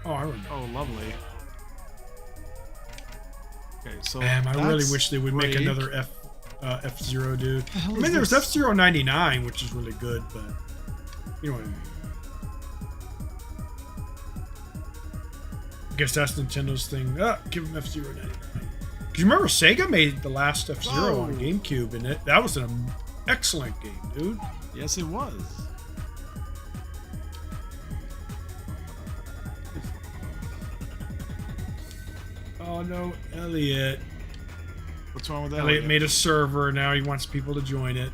Oh, I remember. Oh, lovely. Okay, so Man, I really that's wish they would make great. another F-Zero, dude. The hell I is mean, there's this? F-Zero 99, which is really good, but you know what I mean. I guess that's Nintendo's thing. Give them F-Zero 99. Because you remember Sega made the last F-Zero on GameCube, and that was an excellent game, dude. Yes, it was. Oh no, Elliot. What's wrong with that? Elliot made a server, now he wants people to join it.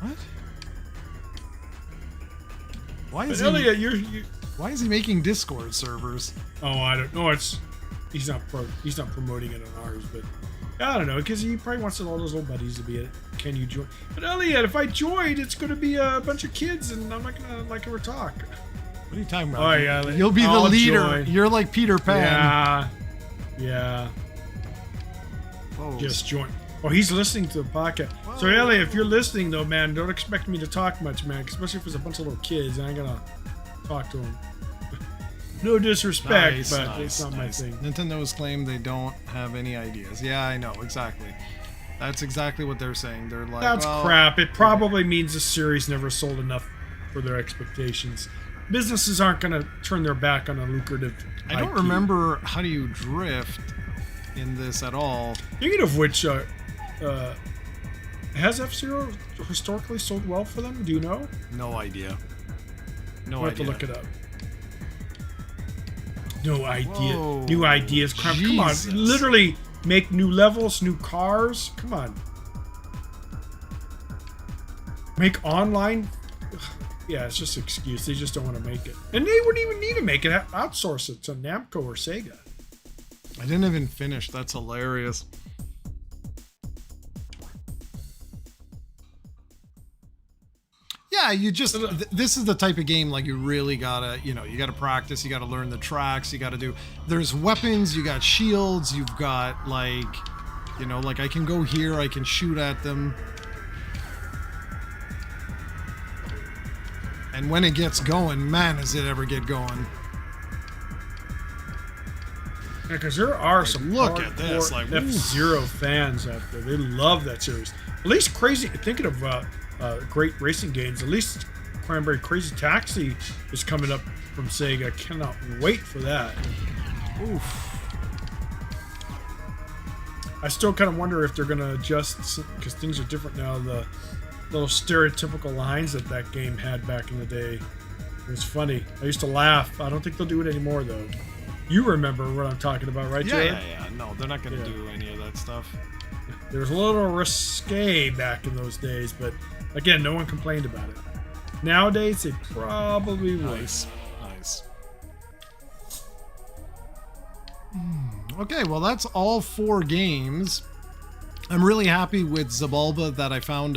What? Why But is Elliot, he? Why is he making Discord servers? Oh, I don't know. He's not promoting it on ours, but I don't know, because he probably wants all those old buddies to be it. Can you join? But Elliot, if I joined, it's going to be a bunch of kids, and I'm not going to like her talk. What are you talking about? Oh yeah, You'll be the I'll leader. join. You're like Peter Pan. Yeah. Oh. Just join. Oh, he's listening to the podcast. So Elliot, if you're listening though, man, don't expect me to talk much, man. Especially if it's a bunch of little kids, I ain't gonna talk to them. No disrespect, Nice, but nice, it's not my nice. thing. Nintendo has claimed they don't have any ideas. Yeah, I know exactly. That's exactly what they're saying. They're like, That's well, crap. It probably means the series never sold enough for their expectations. Businesses aren't going to turn their back on a lucrative I don't IP. remember how do you drift in this at all. Speaking of which, has F-Zero historically sold well for them? Do you know? No idea. No We'll have to idea. look it up. No idea. Whoa, New ideas. Crap. Come on. Jesus. Literally make new levels, new cars. Come on. Make online. Ugh. Yeah, it's just an excuse. They just don't want to make it. And they wouldn't even need to make it. Outsource it to Namco or Sega. I didn't even finish. That's hilarious. Yeah, you just this is the type of game like you really gotta, you gotta practice, you gotta learn the tracks, you gotta do. There's weapons, you got shields, you've got like, like I can go here, I can shoot at them. And when it gets going, man, does it ever get going. Yeah, because there are some look at this, like, F-Zero fans out there. They love that series. At least Crazy, thinking of great racing games, at least Cranberry Crazy Taxi is coming up from Sega. Cannot wait for that. Oof. I still kind of wonder if they're going to adjust, because things are different now, the little stereotypical lines that game had back in the day. It was funny. I used to laugh. I don't think they'll do it anymore, though. You remember what I'm talking about, right, Jared? Yeah. No, they're not going to do any of that stuff. There was a little risque back in those days, but again, no one complained about it. Nowadays, they probably would. Nice. Okay, well, that's all 4 games. I'm really happy with Zabalba that I found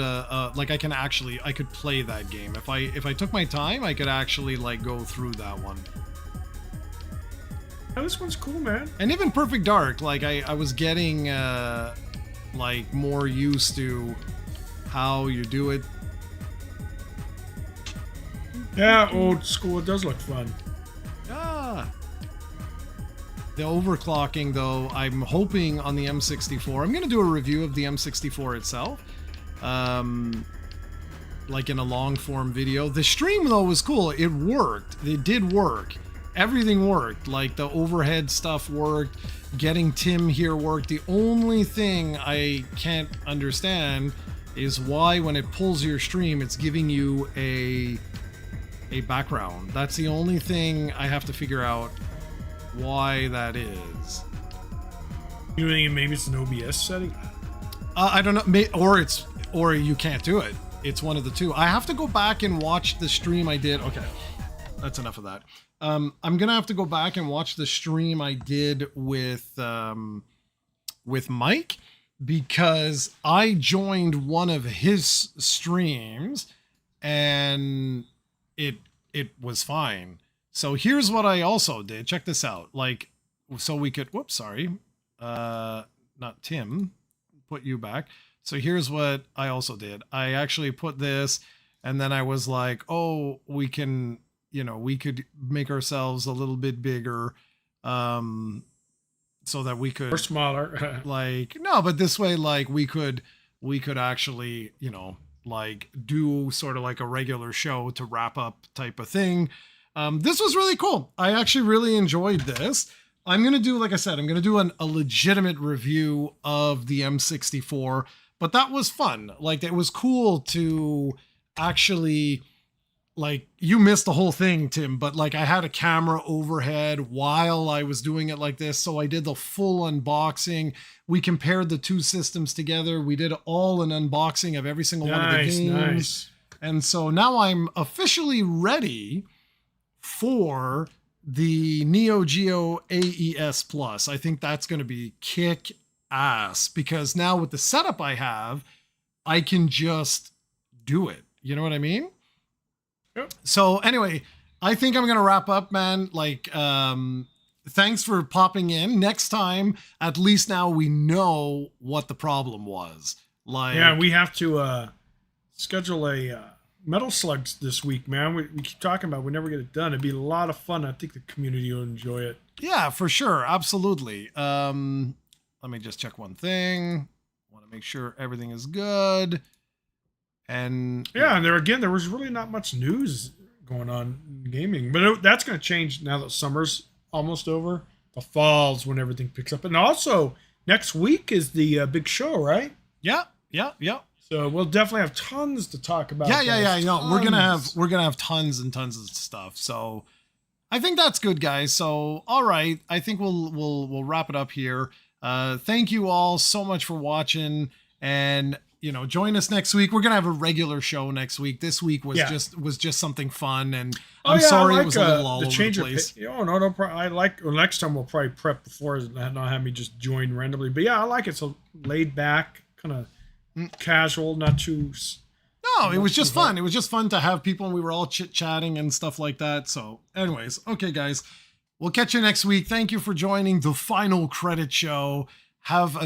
like I could play that game. If I took my time, I could actually like go through that one. Oh, this one's cool, man. And even Perfect Dark, like I was getting like more used to how you do it. Yeah, old school. It does look fun. Ah. The overclocking, though, I'm hoping on the M64. I'm going to do a review of the M64 itself. Like in a long form video. The stream, though, was cool. It worked. It did work. Everything worked. Like the overhead stuff worked. Getting Tim here worked. The only thing I can't understand is why when it pulls your stream, it's giving you a background. That's the only thing I have to figure out why that is. You think maybe it's an OBS setting? I don't know, or you can't do it. It's one of the two. I have to go back and watch the stream I did. Okay, that's enough of that. I'm gonna have to go back and watch the stream I did with Mike, because I joined one of his streams and it was fine. So here's what I also did. Check this out. Like, so we could, whoops, sorry. Not Tim, put you back. So here's what I also did. I actually put this, and then I was like, oh, we can, we could make ourselves a little bit bigger, so that we could, or smaller. like, no, but this way, like we could actually, like do sort of like a regular show to wrap up type of thing. This was really cool. I actually really enjoyed this. I'm going to do, like I said, I'm going to do a legitimate review of the M64, but that was fun. Like, it was cool to actually, like, you missed the whole thing, Tim, but like I had a camera overhead while I was doing it like this. So I did the full unboxing. We compared the two systems together. We did all an unboxing of every single one of the games. Nice. And so now I'm officially ready for the Neo Geo AES Plus. I think that's going to be kick ass, because now with the setup I have, I can just do it. You know what I mean? Yep. So anyway, I think I'm going to wrap up, man. Like, thanks for popping in. Next time, at least now we know what the problem was. Like, Yeah, we have to schedule a Metal Slugs this week, man. We keep talking about it. We never get it done. It'd be a lot of fun. I think the community will enjoy it. yeah, for sure. Absolutely. Let me just check one thing. Want to make sure everything is good. And Yeah, and there was really not much news going on in gaming, but that's going to change now that summer's almost over. The fall's when everything picks up, and also next week is the big show, right? yeah. So we'll definitely have tons to talk about. Yeah. guys. We're Tons. gonna have tons and tons of stuff. So I think that's good, guys. So all right, I think we'll wrap it up here. Thank you all so much for watching, and join us next week. We're gonna have a regular show next week. This week was just something fun, and I'm sorry it was a little all over the place. No, I like. Well, next time we'll probably prep before, not have me just join randomly. But yeah, I like it. So laid back, kind of casual, not too. No, it was just fun. It was just fun to have people, and we were all chit-chatting and stuff like that. So anyways, okay, guys, we'll catch you next week. Thank you for joining the final credit show. Have a